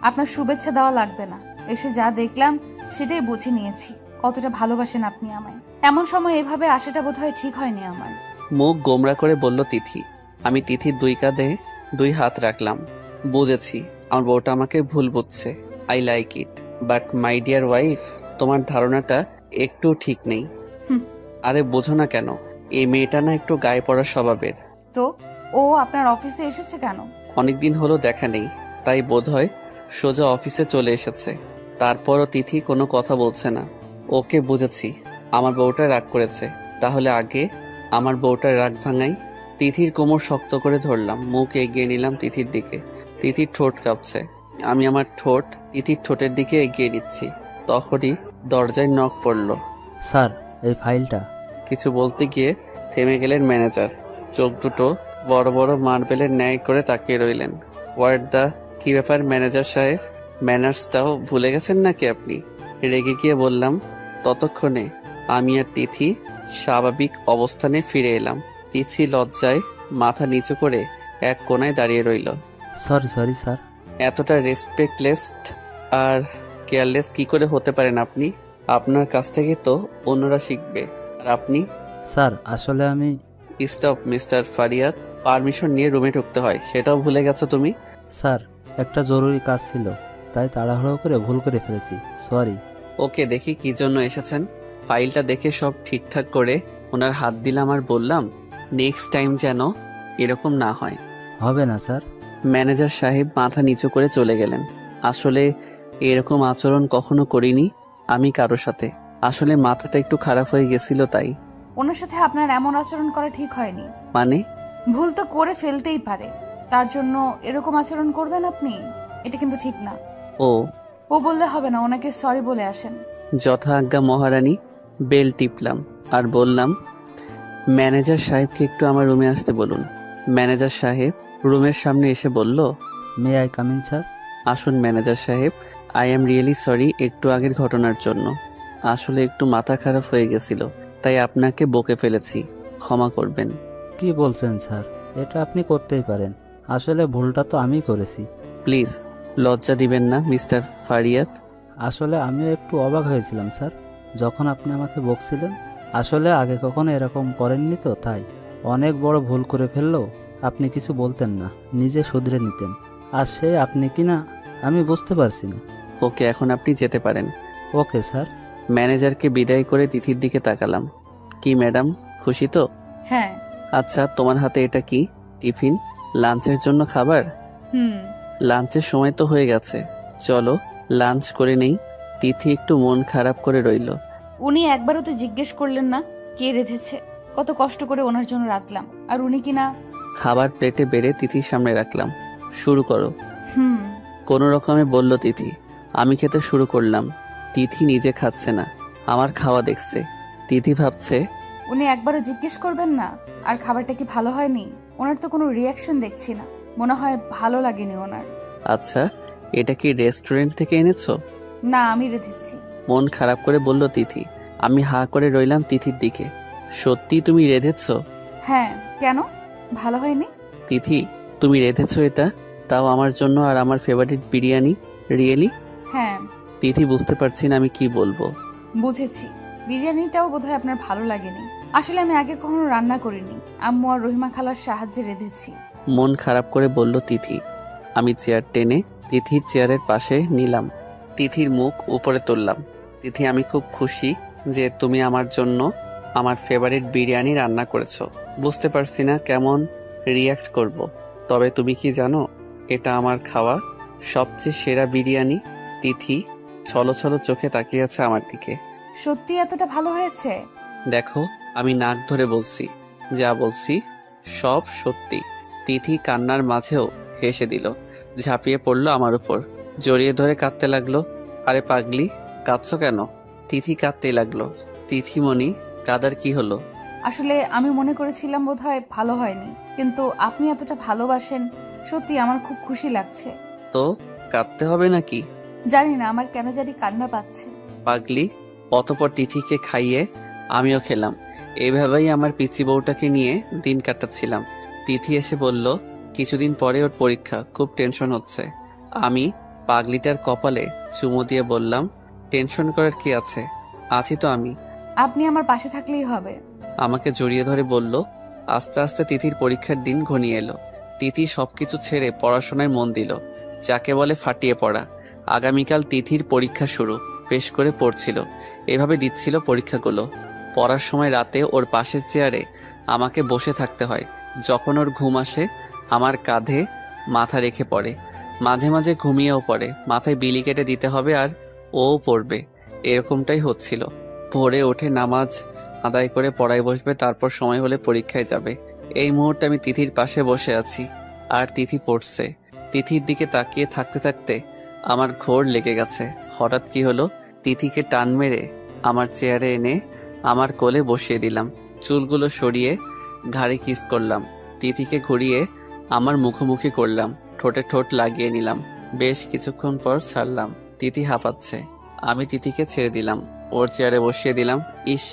আপনার শুভেচ্ছা দেওয়া লাগবে না। এসে যা দেখলাম সেটাই বুঝে নিয়েছি কতটা ভালোবাসেন আপনি আমায়। এমন সময় এভাবে আসাটা বোধহয় ঠিক হয়নি আমার। মুখ গোমরা করে বলল তিথি। আমি তিথির দুই কাঁধে দুই হাত রাখলাম। বুঝেছি আমার বউটা আমাকে ভুল বুঝছে। I like it, but my dear wife, তোমার ধারণাটা একটু ঠিক নেই। হুম। আরে বোঝো না কেন? এই মেয়েটা না একটু গায়ে পড়া স্বভাবের। তো ও আপনার অফিসে এসেছে কেন? অনেকদিন হলো দেখা নেই, তাই বোধহয় সোজা অফিসে চলে এসেছে। তারপরও তিথি কোনো কথা বলছে না। ওকে বুঝেছি, আমার বউটা রাগ করেছে। তাহলে আগে আমার বউটার রাগ ভাঙাই। তিথির কোমর শক্ত করে ধরলাম, মুখ এগিয়ে নিলাম তিথির দিকে। তিথির ঠোঁট কাঁপছে। আমি আমার ঠোঁট তিথির ঠোঁটের দিকে এগিয়ে নিচ্ছি। তখনই দরজায় নক পড়ল। স্যার, এই ফাইলটা। কিছু বলতে গিয়ে থেমে গেলেন ম্যানেজার। চোখ দুটো বড় বড় মার্বেলের ন্যায় করে তাকিয়ে রইলেন। হোয়াট দ্য, কি ব্যাপার ম্যানেজার সাহেব? ম্যানার্সটাও ভুলে গেছেন নাকি আপনি? রেগে গিয়ে বললাম। ততক্ষণে আমি আর তিথি স্বাভাবিক অবস্থানে ফিরে এলাম। তিথি লজ্জায় মাথা নিচু করে এক কোণায় দাঁড়িয়ে রইল। Sorry sir. এতটা রেসপেক্টলেস আর কেয়ারলেস কি করে হতে পারেন আপনি? আপনার কাছ থেকে তো অন্যরা শিখবে। আর আপনি? স্যার, আসলে আমি... স্টপ মিস্টার ফারিয়াদ, পারমিশন নিয়ে রুমে ঢুকতে হয়, সেটাও ভুলে গেছো তুমি? স্যার, একটা জরুরি কাজ ছিল, তাই তাড়াহুড়ো করে ভুল করে ফেলেছি, সরি। ওকে, দেখি কি জন্য এসেছেন। ফাইলটা দেখে সব ঠিকঠাক করে ওনার হাত দিলাম আর বললাম, নেক্সট টাইম যেন এরকম না হয়। হবে না স্যার। ম্যানেজার সাহেব মাথা নিচু করে চলে গেলেন। আসলে এরকম আচরণ কখনো করিনি আমি কারো সাথে। আসলে মাথাটা একটু খারাপ হয়ে গেছিল তাই। ওনার সাথে আপনার এমন আচরণ করা ঠিক হয়নি। মানে? ভুল তো করে ফেলতেই পারে, তার জন্য এরকম আচরণ করবেন আপনি? এটা কিন্তু ঠিক না। ও বললে হবে না, ওনাকে সরি বলে আসেন। যথা আজ্ঞা মহারানী। বেল টিপলাম আর বললাম, ম্যানেজার সাহেবকে একটু আমার রুমে আসতে বলুন। ম্যানেজার সাহেব রুমের সামনে এসে বলল, may I come in sir? আসুন ম্যানেজার সাহেব, আই অ্যাম রিয়েলি সরি একটু আগের ঘটনার জন্য। আসলে একটু মাথা খারাপ হয়ে গেছিল, তাই আপনাকে বকে ফেলেছি, ক্ষমা করবেন। কি বলছেন স্যার? এটা আপনি করতেই পারেন। আসলে ভুলটা তো আমিই করেছি। প্লিজ লজ্জা দিবেন না মিস্টার ফারিয়াদ। আসলে আমিও একটু অবাক হয়েছিলাম স্যার, যখন আপনি আমাকে বকছিলেন। আসলে আগে কখনো এরকম করেননি তো, তাই। অনেক বড় ভুল করে ফেললেও আপনি কিছু বলতেন না, নিজে শুধরে নিতেন। আর সে আপনি কি না আমি বুঝতে পারছি না। ওকে, এখন আপনি যেতে পারেন। Okay sir. ম্যানেজারকে বিদায় করে তিথির দিকে তাকালাম। কি ম্যাডাম, খুশি তো? হ্যাঁ। আচ্ছা, তোমার হাতে এটা কি? টিফিন? লাঞ্চের জন্য খাবার? হুম। লাঞ্চের সময় তো হয়ে গেছে, চলো লাঞ্চ করে নেই। তিথি একটু মন খারাপ করে রইল। উনি একবারও তো জিজ্ঞেস করলেন না কে রেঁধেছে? কত কষ্ট করে ওনার জন্য রাখলাম, আর উনি কিনা। খাবার প্লেটে বেড়ে তিথির সামনে রাখলাম। শুরু করো। হুম। কোনো রকমে বলল তিথি। আমি খেতে শুরু করলাম। তিথি নিজে খাচ্ছে না, আমার খাওয়া দেখছে। তিথি ভাবছে উনি একবারও জিজ্ঞেস করবেন না আর খাবারটা কি ভালো হয়নি? ওনার তো কোনো রিয়াকশন দেখছি না, মনে হয় ভালো লাগেনি ওনার। আচ্ছা, এটা কি রেস্টুরেন্ট থেকে এনেছো? না, আমি রেঁধেছি। মন খারাপ করে বলল তিথি। আমি হাঁ করে রইলাম তিথির দিকে। সত্যি তুমি রেঁধেছো? হ্যাঁ, কেন? ভালো হয়নি? তিথি, তুমি রেঁধেছো এটা, তাও আমার জন্য, আর আমার ফেভারিট বিরিয়ানি? রিয়েলি? হ্যাঁ। তিথি বুঝতে পারছি না আমি কি বলবো। বুঝেছি, বিরিয়ানিটাও বোধহয় আপনার ভালো লাগেনি। আসলে আমি আগে কখনো রান্না করিনি, আম্মু আর রহিমা খালার সাহায্যে রেঁধেছি। মন খারাপ করে বলল তিথি। আমি চেয়ার টেনে তিথির চেয়ারের পাশে নিলাম। তিথির মুখ উপরে তুললাম। তিথি, আমি খুব খুশি যে তুমি আমার জন্য আমার ফেভারিট বিরিয়ানি রান্না করেছো। বুঝতে পারছি না কেমন রিয়্যাক্ট করব। তবে তুমি কি জানো, এটা আমার খাওয়া সবচেয়ে সেরা বিরিয়ানি। তিথি ছলো ছলো চোখে তাকিয়ে আছে আমার দিকে। সত্যি এতটা ভালো হয়েছে? দেখো, আমি নাক ধরে বলছি, যা বলছি সব সত্যি। তিথি কান্নার মাঝেও হেসে দিল, ঝাঁপিয়ে পড়লো আমার উপর, জড়িয়ে ধরে কাঁদতে লাগলো। আরে পাগলি, কাঁদছো কেন? তিথি কাঁদতেই লাগলো। তিথিমণি, কাদার কি হলো? আসলে আমি মনে করেছিলাম বোধহয় ভালো হয়নি, কিন্তু আপনি এতটা ভালোবাসেন, সত্যি আমার খুব খুশি লাগছে। তো কাঁদতে হবে নাকি? জানি না, আমার কেন জানি কান্না পাচ্ছে। পাগলি। অতপর তিথিকে খাইয়ে আমিও খেলাম। এইভাবেই আমার পিচি বউটাকে নিয়ে দিন কাটাচ্ছিলাম। তিথি এসে বলল কিছুদিন পরে ওর পরীক্ষা, খুব টেনশন হচ্ছে। আমি পাগলিটার কপালে চুমু দিয়ে বললাম, টেনশন করার কি আছে, আছি তো আমি। আপনি আমার পাশে থাকলেই হবে। আমাকে জড়িয়ে ধরে বলল। আস্তে আস্তে তিথির পরীক্ষার দিন ঘনিয়ে এলো। তিথি সবকিছু ছেড়ে পড়াশোনায় মন দিল, যাকে বলে ফাটিয়ে পড়া। আগামীকাল তিথির পরীক্ষা শুরু, বেশ করে পড়ছিল, এভাবে দিচ্ছিল পরীক্ষাগুলো। পড়ার সময় রাতে ওর পাশের চেয়ারে আমাকে বসে থাকতে হয়। যখন ওর ঘুম আসে আমার কাঁধে মাথা রেখে পড়ে, মাঝে মাঝে ঘুমিয়েও পড়ে। মাথায় বিলি কেটে দিতে হবে আর ও পড়বে, এরকমটাই হচ্ছিল। ভোরে ওঠে নামাজ আদায় করে পড়ায় বসবে, তারপর সময় হলে পরীক্ষায় যাবে। এই মুহূর্তে আমি তিথির পাশে বসে আছি আর তিথি পড়ছে। তিথির দিকে তাকিয়ে থাকতে থাকতে আমার ঘোর লেগে গেছে। হঠাৎ কি হলো, তিথিকে টান মেরে আমার চেয়ারে এনে আমার কোলে বসিয়ে দিলাম। চুলগুলো সরিয়ে ঘাড়ে কিস করলাম। তিথিকে ঘুরিয়ে আমার মুখোমুখি করলাম, ঠোঁটে ঠোঁট লাগিয়ে নিলাম। বেশ কিছুক্ষণ পর ছাড়লাম। তিথি হাঁপাচ্ছে। আমি তিথিকে ছেড়ে দিলাম, ওর চেয়ারে বসিয়ে দিলাম। ইস,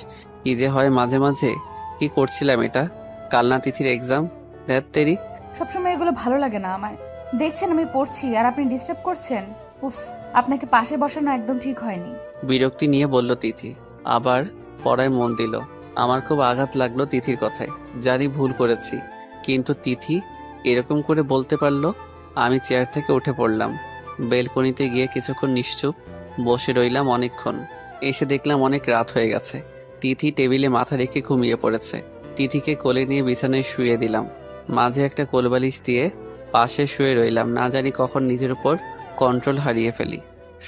কি যে হয় মাঝে মাঝে। কি করছিলাম এটা? কাল না তিথির এক্সাম? ধ্যাত তেরি। সবসময় এগুলো ভালো লাগে না আমার। দেখছেন আমি পড়ছি আর আপনি ডিস্টার্ব করছেন। উফ, আপনাকে পাশে বসানো একদম ঠিক হয়নি। বিরক্তি নিয়ে বলল তিথি। আবার পড়ায় মন দিল। আমার খুব আঘাত লাগলো তিথির কথায়। জানি ভুল করেছি, কিন্তু তিথি এরকম করে বলতে পারলো। আমি চেয়ার থেকে উঠে পড়লাম। বেলকনিতে গিয়ে কিছুক্ষণ নিশ্চুপ বসে রইলাম অনেকক্ষণ। এসে দেখলাম অনেক রাত হয়ে গেছে। তিথি টেবিলে মাথা রেখে ঘুমিয়ে পড়েছে। তিথিকে কোলে নিয়ে বিছানায় শুয়ে দিলাম। মাঝে একটা কোলবালিশ দিয়ে পাশে শুয়ে রইলাম। না জানি কখন নিজের উপর কন্ট্রোল হারিয়ে ফেলি।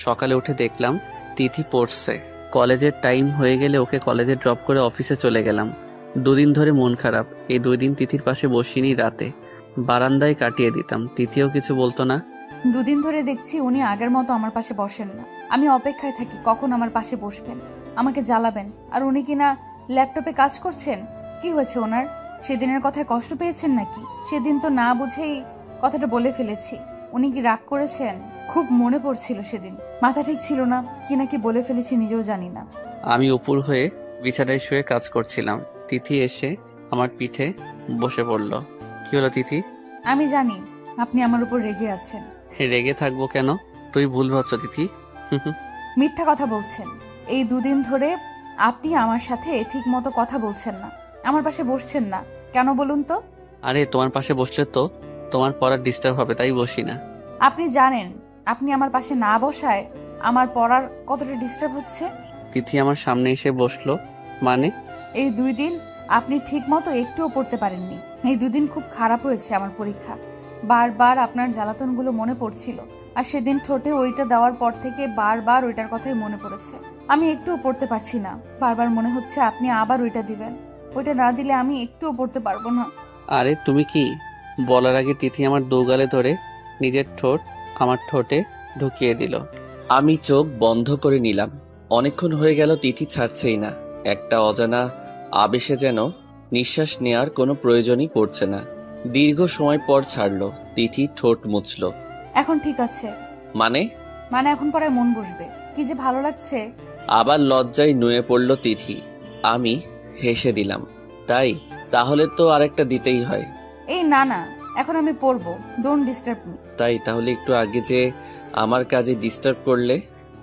সকালে উঠে দেখলাম তিথি পড়ছে। কলেজের টাইম হয়ে গেলে ওকে কলেজে ড্রপ করে অফিসে চলে গেলাম। দুদিন ধরে মন খারাপ। এই 2 দিন তিথির পাশে বসিনি, রাতে বারান্দায় কাটিয়ে দিতাম। তিথিও কিছু বলতো না। দুদিন ধরে দেখছি উনি আগের মতো আমার পাশে বসেন না। আমি অপেক্ষায় থাকি কখন আমার পাশে বসবেন, আমাকে জ্বালাবেন, আর উনি কিনা ল্যাপটপে কাজ করছেন। কি হয়েছে ওনার? সেদিনের কথায় কষ্ট পেয়েছেন নাকি? সেদিন তো না বুঝেই কথাটা বলে ফেলেছি। উনি কি রাগ করেছেন? খুব মনে পড়ছিল সেদিন। মাথা ঠিক ছিল না, কি নাকি বলে ফেলেছি নিজেও জানি না। আমি উপর হয়ে বিছানায় শুয়ে কাজ করছিলাম। তিথি এসে আমার পিঠে বসে পড়ল। কি হলো তিথি? আমি জানি আপনি আমার উপর রেগে আছেন। রেগে থাকবো কেন? তুই ভুল ভাবছ তিথি। মিথ্যা কথা বলছেন। এই 2 দিন ধরে আপনি আমার সাথে ঠিক মতো কথা বলছেন না, আমার পাশে বসছেন না। কেন বলুন তো? আরে তোমার পাশে বসলে তো তোমার পড়ার ডিস্টার্ব হবে, তাই বসি না। আপনি জানেন আপনি আমার পাশে না বসায় আমার পড়ার কতটা ডিস্টার্ব হচ্ছে। তিথি আমার সামনে এসে বসলো। মানে? এই 2 দিন আপনি ঠিক মতো একটুও পড়তে পারেননি। এই 2 দিন খুব খারাপ হয়েছে আমার পরীক্ষা। বারবার আপনার জ্বালাতনগুলো মনে পড়ছিল, আর সেদিন ঠোঁটে ওইটা দেওয়ার পর থেকে বারবার ওইটার কথাই মনে পড়েছে। আমি একটুও পড়তে পারছি না। বারবার মনে হচ্ছে আপনি আবার ওইটা দিবেন। ওইটা না দিলে আমি একটুও পড়তে পারবো না। আরে তুমি কি? বলার আগে তিথি আমার দোগালে ধরে নিজের ঠোঁট আমার ঠোঁটে ঢুকিয়ে দিল। আমি চোখ বন্ধ করে নিলাম। অনেকক্ষণ হয়ে গেল তিথি ছাড়ছেই না। একটা অজানা আবেশে যেন নিঃশ্বাস নেওয়ার কোনো প্রয়োজনই পড়ছে না। দীর্ঘ সময় পর ছাড়লো। তিথি ঠোঁট মুছল। এখন ঠিক আছে। মানে? মানে এখন পরে মন বসবে। কি যে ভালো লাগছে। আবার লজ্জায় নুয়ে পড়ল তিথি। আমি হেসে দিলাম। তাহলে তো আরেকটা দিতেই হয়। এই না না, এখন আমি পড়বো। Don't disturb me. তাহলে একটু আগে যে আমার কাজে ডিস্টার্ব করলে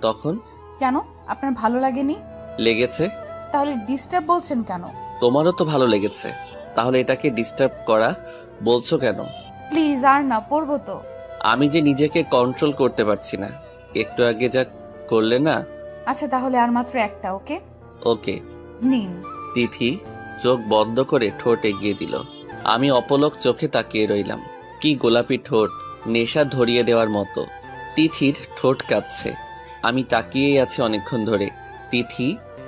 তখন? কেন? আপনার ভালো লাগেনি? লেগেছে। তাহলে ডিস্টার্ব বলছেন কেন? তোমারও তো ভালো লেগেছে, তাহলে এটাকে ডিস্টার্ব করা বলছো কেন? প্লিজ আর না, পড়বো তো। আমি যে নিজেকে কন্ট্রোল করতে পারছি না। একটু আগে যা করলে না। আচ্ছা তাহলে আর মাত্র একটা। ওকে ওকে। নিন। তিথি চোখ বন্ধ করে ঠোঁট এগিয়ে দিল। আমি অপলক চোখে তাকিয়ে রইলাম। কি গোলাপি ঠোঁট, নেশা ধরিয়ে দেওয়ার মতো। তিথির ঠোঁট কাঁপছে। আমি তাকিয়েই আছি অনেকক্ষণ ধরে। তিথি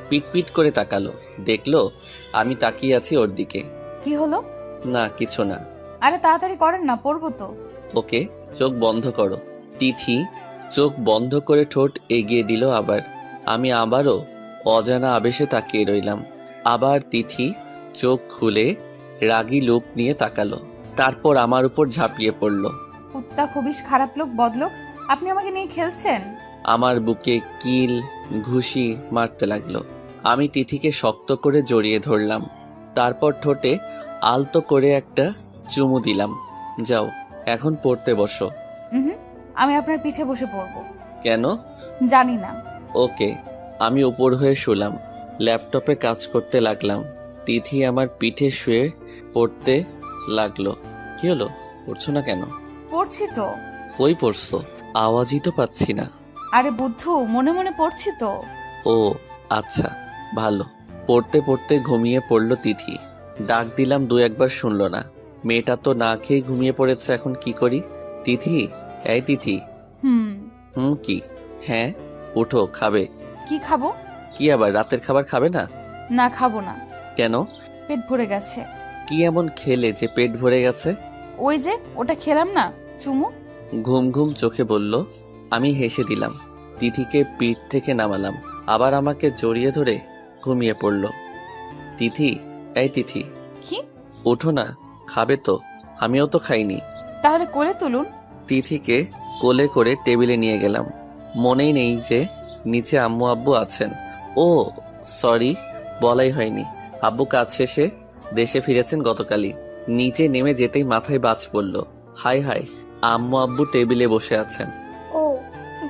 পিটপিট করে তাকালো, দেখলো আমি তাকিয়ে আছি ওর দিকে। কি হলো? না কিছু না। আরে তাড়াতাড়ি করেন না, পড়বো তো। ওকে, চোখ বন্ধ করো। তিথি চোখ বন্ধ করে ঠোঁট এগিয়ে দিল আবার। আমি আবারও অজানা আবেশে তাকিয়ে রইলাম। আবার তিথি চোখ খুলে রাগী লোক নিয়ে তাকালো, তারপর আমার উপর ঝাঁপিয়ে পড়ল। কুত্তা খবিশ খারাপ লোক বদলোক, আপনি আমাকে নিয়ে খেলছেন। আমার বুকে কিল ঘুষি মারতে লাগলো। আমি তিথিকে শক্ত করে জড়িয়ে ধরলাম। তারপর ঠোঁটে আলতো করে একটা চুমু দিলাম। যাও, এখন পড়তে বসো। আমি আপনার পিঠে বসে পড়বো। কেন? জানি না। ওকে। আমি উপর হয়ে শুলাম, ল্যাপটপে কাজ করতে লাগলাম। তিথি আমার পিঠে শুয়ে পড়তে লাগলো। কি হলো, পড়ছো না কেন? পড়ছি তো। কই পড়ছো? আওয়াজই তো পাচ্ছি না। আরে বুদ্ধু, মনে মনে পড়ছি তো। ও আচ্ছা, ভালো। পড়তে পড়তে ঘুমিয়ে পড়ল তিথি। ডাক দিলাম 2-1 শুনলো না। মেয়েটা তো না খেয়ে ঘুমিয়ে পড়েছে, এখন কি করি? তিথি, এই তিথি। কি? হ্যাঁ, উঠো, খাবে। কি খাবো? কি আবার, রাতের খাবার খাবে না? না, খাবো না। কেন? পেট ভরে গেছে। কি এমন খেলে যে পেট ভরে গেছে? ওই যে ওটা খেলাম না, চুমু। ঘুম ঘুম চোখে বলল। আমি হেসে দিলাম। তিথিকে পিঠ থেকে নামালাম, আবার আমাকে জড়িয়ে ধরে ঘুমিয়ে পড়ল। তিথি, এই তিথি। কি? ওঠো না, খাবে তো। আমিও তো খাইনি। তাহলে কোলে তুলুন। তিথিকে কোলে করে টেবিলে নিয়ে গেলাম। মনেই নেই যে নিচে আম্মু আব্বু আছেন। ও সরি, বলাই হয়নি। আব্বু কাজ শেষে দেশে ফিরেছেন গতকালই। নিচে নেমে যেতেই মাথায় বাজ পড়ল। হাই হাই, আম্মু আব্বু টেবিলে বসে আছেন। ও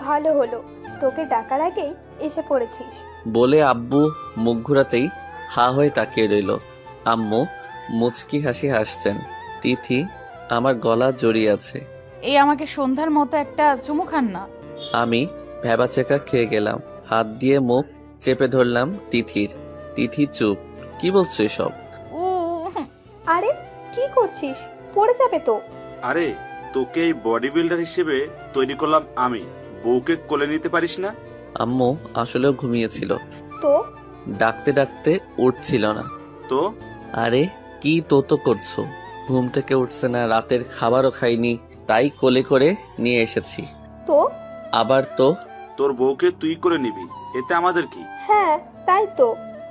ভালো হলো, তোকে ডাকার আগেই এসে পড়েছিস। বলে আব্বু মুখ ঘুরাতেই হা হয়ে তাকিয়ে রইল। আম্মু মুচকি হাসি হাসছেন। তিথি আমার গলা জড়িয়ে আছে। এই আমাকে সন্ধ্যার মতো একটা চুমু খান না। আমি ভ্যাবাচেকা খেয়ে গেলাম। হাত দিয়ে মুখ চেপে ধরলাম তিথির। তিথি চুপ। কি বলছো এসব? ও আরে কি করছিস, পড়ে যাবে তো। আরে তোকে এই বডি বিল্ডার হিসেবে তৈরি করলাম আমি, বউকে কোলে নিতে পারিস না? আম্মু আসলেও ঘুমিয়েছিল। তো ডাকতে ডাকতে উঠছিল না। তো আরে কি তো করছো? ঘুম থেকে উঠছে না, রাতের খাবারও খাইনি, তাই কোলে করে নিয়ে এসেছি। তো আবার তো? তোর বউকে তুই করে নিবি, এতে আমাদের কি? হ্যাঁ তাই তো।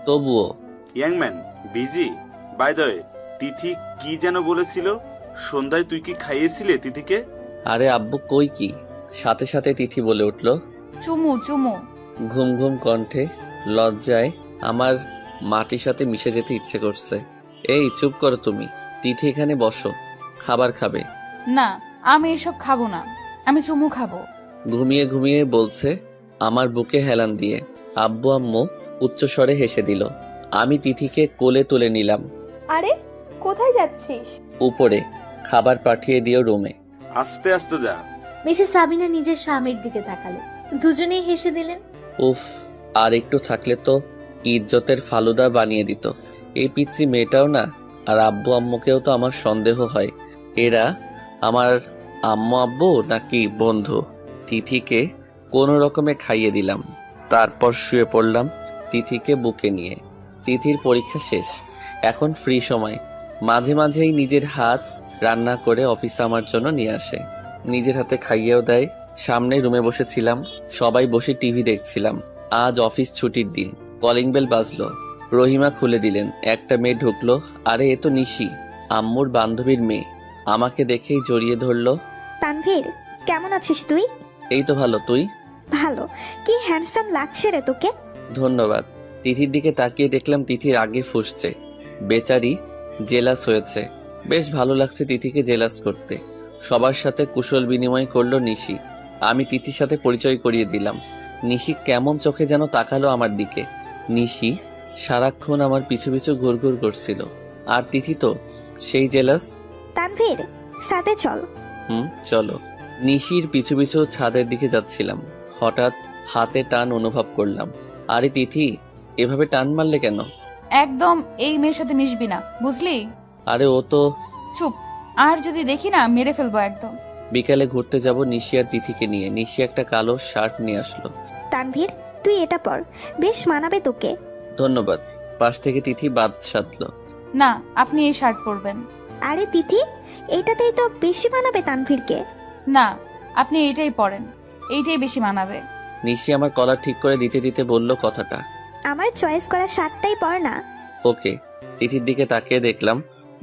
তবুও। ইয়াংম্যান বিজি। বাই দ্য ওয়ে, তিথি কি যেন বলেছিল? সন্ধ্যায় তুই কি খাইয়েছিলে তিথিকে? আরে আব্বু কই কি, সাথে সাথে তিথি বলে উঠল, চুমু চুমু। ঘুম ঘুম কণ্ঠে। লজ্জায় আমার মাটির সাথে মিশে যেতে ইচ্ছে করছে। এই চুপ করো তুমি। তিথি এখানে বসো, খাবার খাবে। না, আমি এসব খাবো না, আমি চুমু খাবো। ঘুমিয়ে ঘুমিয়ে বলছে আমার বুকে হেলান দিয়ে। আব্বু আম্মু উচ্চস্বরে হেসে দিল। আমি তিথিকে কোলে তুলে নিলাম। আরে কোথায় যাচ্ছিস? উপরে, খাবার পাঠিয়ে দিও রুমে। আস্তে আস্তে যা। মিসেস সাবিনা নিজের স্বামীর দিকে তাকালেন, দুজনেই হেসে দিলেন। উফ, আর একটু থাকলে তো ইজ্জতের ফালুদা বানিয়ে দিত। এই পিচ্চি মেয়েটাও না। আর আব্বু আম্মুকেও তো আমার সন্দেহ হয়, এরা আমার আম্মু আব্বু নাকি বন্ধু। তিথিকে কোনো রকমে খাইয়ে দিলাম, তারপর শুয়ে পড়লাম তিথিকে বুকে নিয়ে। তিথির পরীক্ষা শেষ, এখন ফ্রি সময়। মাঝে মাঝেই নিজের হাত রান্না করে অফিসে আমার জন্য নিয়ে আসে, নিজের হাতে খাইয়েও দেয়। সামনে রুমে বসেছিলাম, সবাই বসে টিভি দেখছিলাম। আজ অফিস ছুটির দিন। কলিং বেল বাজলো, রহিমা খুলে দিলেন। একটা মেয়ে ঢুকলো। আরে এ তো নিশি, আম্মুর বান্ধবীর মেয়ে। আমাকে দেখেই জড়িয়ে ধরলো। তানভীর, কেমন আছিস তুই? এই তো ভালো, তুই? ভালো। কি হ্যান্ডসাম লাগছে রে তোকে। ধন্যবাদ। তিথির দিকে তাকিয়ে দেখলাম তিথির আগে ফুঁসছে, বেচারি জেলাস হয়েছে। বেশ ভালো লাগছে তিথিকে জেলাস করতে। সবার সাথে কুশল বিনিময় করলো নিশি। আমি তিথির সাথে পরিচয় করিয়ে দিলাম। নিশি কেমন চোখে যেন তাকালো আমার দিকে। নিশি সারাক্ষণ আমার পিছু পিছু ঘুরঘুর করছিল, আর তিথি তো সেই জেলাস। তানভীর, সাথে চল। চলো। নিশির পিছু পিছু ছাদের দিকে যাচ্ছিলাম, হঠাৎ হাতে টান অনুভব করলাম। আরে তিথি, এভাবে টান মারলে কেন? একদম এই মেয়ের সাথে মিশবি না, বুঝলি? আরে ও তো। চুপ, আর যদি দেখি না মেরে ফেলবো একদম। বিকালে ঘুরতে যাব নিশি আর তিথিকে নিয়ে। নিশি একটা কালো শার্ট নিয়ে আসলো। তানভীর, তুই এটা পর, বেশ মানাবে তোকে। ধন্যবাদ। পাশ থেকে তিথি বাদ সাধলো। না, আপনি এই শার্ট পরবেন। আরে তিথি, এইটাতেই তো বেশি মানাবে তানভীরকে। না, আপনি এইটাই পরেন, এইটাই বেশি মানাবে। নিশি আমার কলার ঠিক করে দিতে দিতে বলল কথাটা। আমার চয়েস করা শার্টটাই পর না। ওকে। তিথির দিকে তাকিয়ে দেখলাম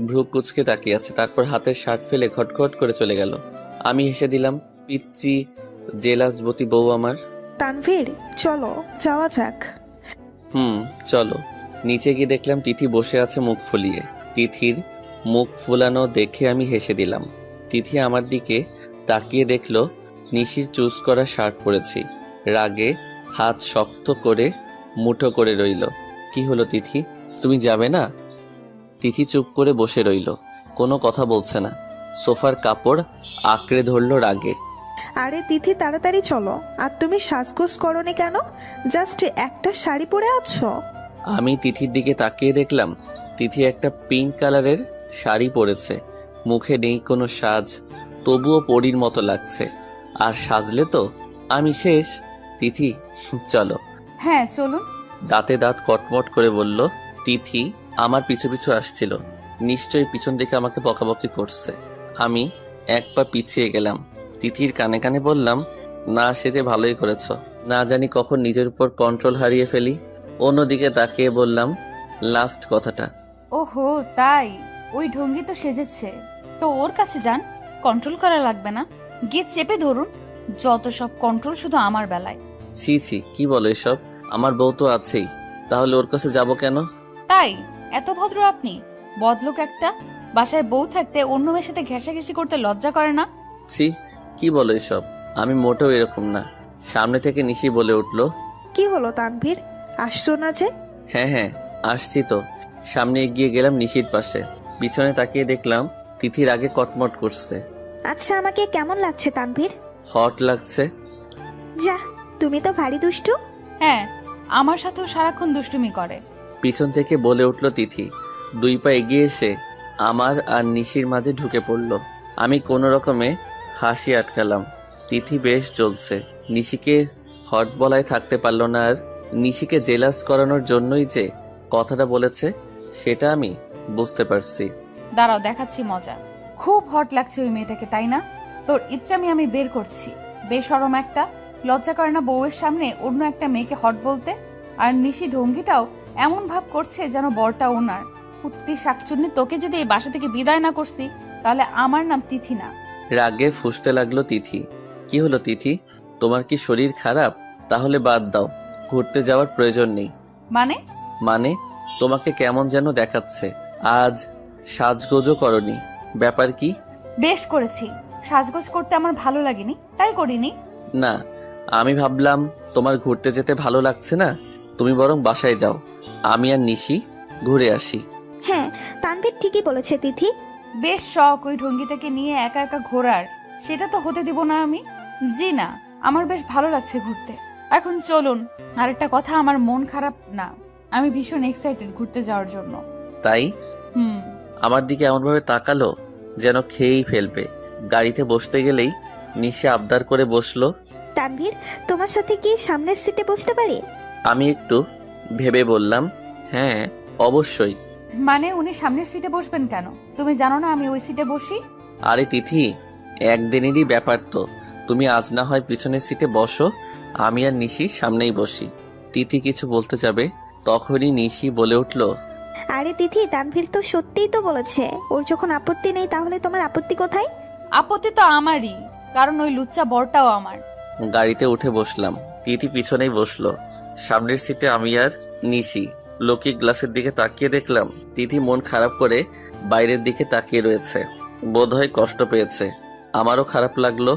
ভ্রু কুচকে তাকিয়ে আছে, তারপর হাতের শার্ট ফেলে খটখট করে চলে গেল। আমি হেসে দিলাম। পিচ্চি জেলাসবতী বউ আমার। তানভীর, চলো যাওয়া যাক। চলো। নিচে গিয়ে দেখলাম তিথি বসে আছে মুখ ফুলিয়ে। তিথির মুখ ফুলানো দেখে আমি হেসে দিলাম। তিথি আমার দিকে তাকিয়ে দেখলো নিশির চুজ করা শার্ট পরেছি। রাগে হাত শক্ত করে মুঠো করে রইল। কি হলো তিথি, তুমি যাবে না? তিথি চুপ করে বসে রইল, কোনো কথা বলছে না। সোফার কাপড় আঁকড়ে ধরলো রাগে। আরে তিথি, তাড়াতাড়ি চলো। আর তুমি সাজগোজ করনি কেন? জাস্ট একটা শাড়ি পরে আছো। আমি তিথির দিকে তাকিয়ে দেখলাম তিথি একটা পিঙ্ক কালারের শাড়ি পরেছে। মুখে নেই কোনো সাজ, তবুও পরীর মতো লাগছে। আর সাজলে তো আমি শেষ। তিথি, চলো। হ্যাঁ, চলুন। দাঁতে দাঁত কটমট করে বলল তিথি। আমার পিছু পিছু আসছিল, নিশ্চয়ই পিছন দিকে আমাকে বকাবকি করছে। আমি এক পা পিছিয়ে গেলাম। তিথির কানে কানে বললাম, না সেজে ভালোই করেছ, না জানি কখন নিজের উপর কন্ট্রোল হারিয়ে ফেলি। অন্যদিকে তাকিয়ে বললাম লাস্ট কথাটা। ওহো, তাই? ওই ঢঙ্গি তো সেজেছে, তো ওর কাছে যান, কন্ট্রোল করা লাগবে না, গিয়ে চেপে ধরুন। যত সব কন্ট্রোল শুধু আমার বেলায়। ছি ছি, কি বলো এসব? আমার বউ তো আছেই, তাহলে ওর কাছে যাব কেন? তাই এত ভদ্র আপনি? বদলোক একটা। বাসায় বউ থাকতে অন্য মেয়ের সাথে ঘেঁষাঘেঁষি করতে লজ্জা করে না? ছি, কি বলো এসব? আমি মোটেও এরকম না। সামনে থেকে নিশি বলে উঠলো, কি হলো তানভীর, আসছো না যে? হ্যাঁ, আসছি তো। সামনে এগিয়ে গেলাম নিশির পাশে। পিছনে তাকিয়ে দেখলাম তিথির আগে কটমট করছে। আচ্ছা, আমাকে কেমন লাগছে তানভীর? হট লাগছে। যা, তুমি তো ভারী দুষ্টু। হ্যাঁ, আমার সাথেও সারাক্ষণ দুষ্টুমি করে। পিছন থেকে বলে উঠল তিথি। 2 পা এগিয়ে এসে আমার আর নিশির মাঝে ঢুকে পড়ল। আমি কোনো রকমে হাসি আটকালাম। তিথি বেশ জ্বলছে। নিশিকে হট বলায় থাকতে পারল না। আর নিশিকে জেলাস করানোর জন্যই যে কথাটা বলেছে সেটা আমি বুঝতে পারছি। দাঁড়াও, দেখাচ্ছি মজা। খুব হট লাগছে ওই মেয়েটাকে, তাই না? তোর ইচ্ছামি আমি বের করছি। বেশরম একটা, লজ্জা করে না বউয়ের সামনে অন্য একটা মেয়েকে হট বলতে? আর নিশি ঢঙ্গিটাও এমন ভাব করছে যেন বরটা ওনার। কুত্তি শাকচুন্নি, তোকে যদি এই বাসা থেকে বিদায় না করছি তাহলে আমার নাম তিথি না। রাগে ফুঁসতে লাগলো তিথি। কি হলো তিথি, তোমার কি শরীর খারাপ? তাহলে বাদ দাও, ঘুরতে যাওয়ার প্রয়োজন নেই। মানে? মানে তোমাকে কেমন যেন দেখাচ্ছে, আজ সাজগোজও করনি, ব্যাপার কি? বেশ করেছি, সাজগোজ করতে আমার ভালো লাগেনি তাই করিনি। না, আমি ভাবলাম তোমার ঘুরতে যেতে ভালো লাগছে না, তুমি বরং বাসায় যাও, আমি আর নিশি ঘুরে আসি। হ্যাঁ, তানভীর ঠিকই বলেছে তিথি। বেশ শখ ওই ঢঙ্গিটাকে নিয়ে একা একা ঘোরার, সেটা তো হতে দিব না আমি। জি না, আমার বেশ ভালো লাগছে ঘুরতে। এখন চলুন। আরেকটা কথা, আমার মন খারাপ না, আমি ভীষণ এক্সাইটেড ঘুরতে যাওয়ার জন্য। তাই? হুম। আমার দিকে এমনভাবে তাকালো যেন খেয়েই ফেলবে। গাড়িতে বসতে গেলেই নিশি আবদার করে বসলো। তানভীর, তোমার সাথে কি সামনের সিটে বসতে পারি? আমি একটু ভেবে বললাম, হ্যাঁ অবশ্যই। মানে উনি সামনের সিটে বসবেন কেন? তুমি জানো না আমি ওই সিটে বসি? আরে তিথি, একদিনেরই ব্যাপার তো, তুমি আজ না হয় পিছনের সিটে বসো, আমি আর নিশি সামনেই বসি। তিথি কিছু বলতে যাবে, তখনই নিশি বলে উঠল, আরে তিথি, তানভীর তো সত্যিই তো বলেছে, ওর যখন আপত্তি নেই তাহলে তোমার আপত্তি কোথায়? আপত্তি তো আমারই, কারণ ওই লুচ্চা বরটাও আমার। গাড়িতে উঠে বসলাম। তিথি পিছনেই বসলো, সামনের সিটে আমি আর নিশি। লক্ষ্মী গ্লাসের দিকে তাকিয়ে দেখলাম তিথি মন খারাপ করে বাইরের দিকে তাকিয়ে রয়েছে, বোধহয় কষ্ট পেয়েছে। আমারও খারাপ লাগলো।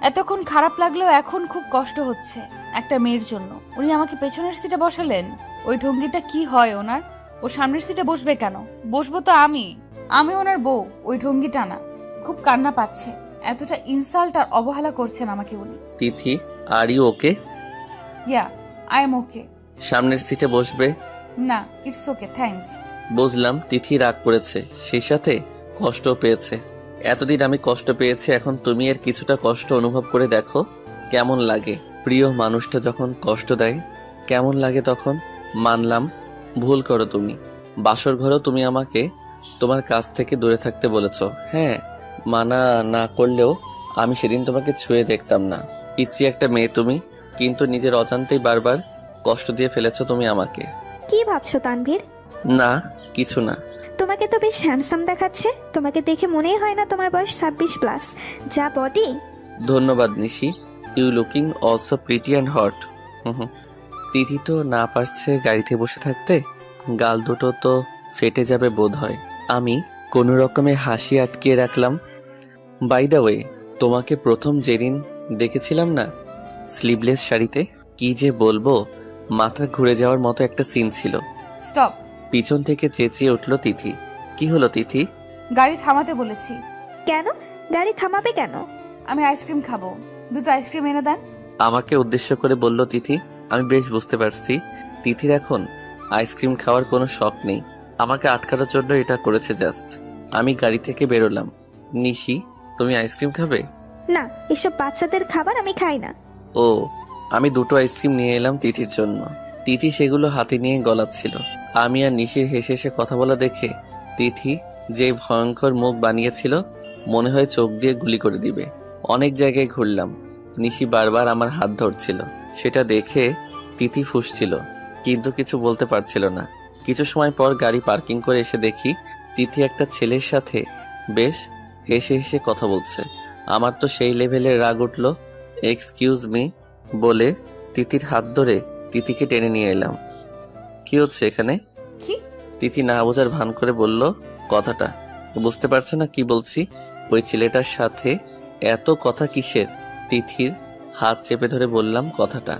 এতক্ষণ খারাপ লাগলেও এখন খুব কষ্ট হচ্ছে একটা মেয়ের জন্য। উনি আমাকে পেছনের সিটে বসালেন, ওই ঢঙ্গিটা কি হয় ওনার? ও সামনের সিটে বসবে কেন? বসবো তো আমি ওনার বউ, ওই ঢঙ্গিটা না। খুব কান্না পাচ্ছে, এতটা ইনসাল্ট আর অবহেলা করছেন আমাকে উনি। Tithi, are you okay? Yeah, I am okay. সামনের সিটে বসবে? না, ইটস ওকে, থ্যাঙ্কস। বুঝলাম তিথি রাগ করেছে, সেই সাথে কষ্ট পেয়েছে। এতদিন আমি কষ্ট পেয়েছি, এখন তুমি এর কিছুটা কষ্ট অনুভব করে দেখো কেমন লাগে। প্রিয় মানুষটা যখন কষ্ট দেয় কেমন লাগে তখন। মানলাম ভুল করো তুমি, বাসর ঘরেও তুমি আমাকে তোমার কাছ থেকে দূরে থাকতে বলেছো। হ্যাঁ, মানা না করলেও আমি সেদিন তোমাকে ছুঁয়ে দেখতাম না। পিচ্ছি একটা মেয়ে তুমি, কিন্তু নিজের অজান্তেই বারবার কষ্ট দিয়ে ফেলেছো তুমি আমাকে। কি ভাবছো তানভীর? না, কিছু না। তোমাকে তো বেশ হ্যান্ডসাম দেখাচ্ছে, তোমাকে দেখে মনেই হয় না তোমার বয়স 26+। যা বডি! ধন্যবাদ Nishi, you looking also pretty and hot. Tithi তো না পারছে গাড়িতে বসে থাকতে, গাল দুটো তো ফেটে যাবে বোধ হয়। আমি কোনো রকমে হাসি আটকিয়ে রাখলাম। বাই দ্য ওয়ে, তোমাকে প্রথম যেদিন দেখেছিলাম না স্লিভলেস শাড়িতে, কি যে বলবো, মাথা ঘুরে যাওয়ার মতো একটা সিন ছিল। স্টপ। পিছন থেকে চেঁচিয়ে উঠল তিথি। কি হলো তিথি? গাড়ি থামাতে বলেছি। কেন? গাড়ি থামাবে কেন? আমি আইসক্রিম খাবো, দুটো আইসক্রিম এনে দেন। আমাকে উদ্দেশ্য করে বলল তিথি। আমি বেশ বুঝতে পারছি তিথির এখন আইসক্রিম খাওয়ার কোনো শখ নেই, আমাকে আটকানোর জন্য এটা করেছে জাস্ট। আমি গাড়ি থেকে বেরোলাম। নিশি, তুমি আইসক্রিম খাবে? না, এসব বাচ্চাদের খাবার আমি খাই না। ও, আমি দুটো আইসক্রিম নিয়ে এলাম তিথির জন্য। তিথি সেগুলো হাতে নিয়ে গলাচ্ছিল। আমি আর নিশির হেসে হেসে কথা বলা দেখে তিথি যে ভয়ঙ্কর মুখ বানিয়েছিল, মনে হয় চোখ দিয়ে গুলি করে দিবে। অনেক জায়গায় ঘুরলাম, নিশি বারবার আমার হাত ধরছিল, সেটা দেখে তিথি ফুঁসছিল, কিন্তু কিছু বলতে পারছিল না। কিছু সময় পর গাড়ি পার্কিং করে এসে দেখি তিথি একটা ছেলের সাথে বেশ হেসে হেসে কথা বলছে। আমার তো সেই লেভেলের রাগ উঠল। এক্সকিউজ মি বলে তিথির হাত ধরে তিথিকে টেনে নিয়ে এলাম। কি হচ্ছে এখানে? কি? তিথি না বোঝার ভান করে বলল কথাটা। বুঝতে পারছো না কি বলছি? ওই ছেলেটার সাথে এত কথা কিসের? তিথির হাত চেপে ধরে বললাম কথাটা।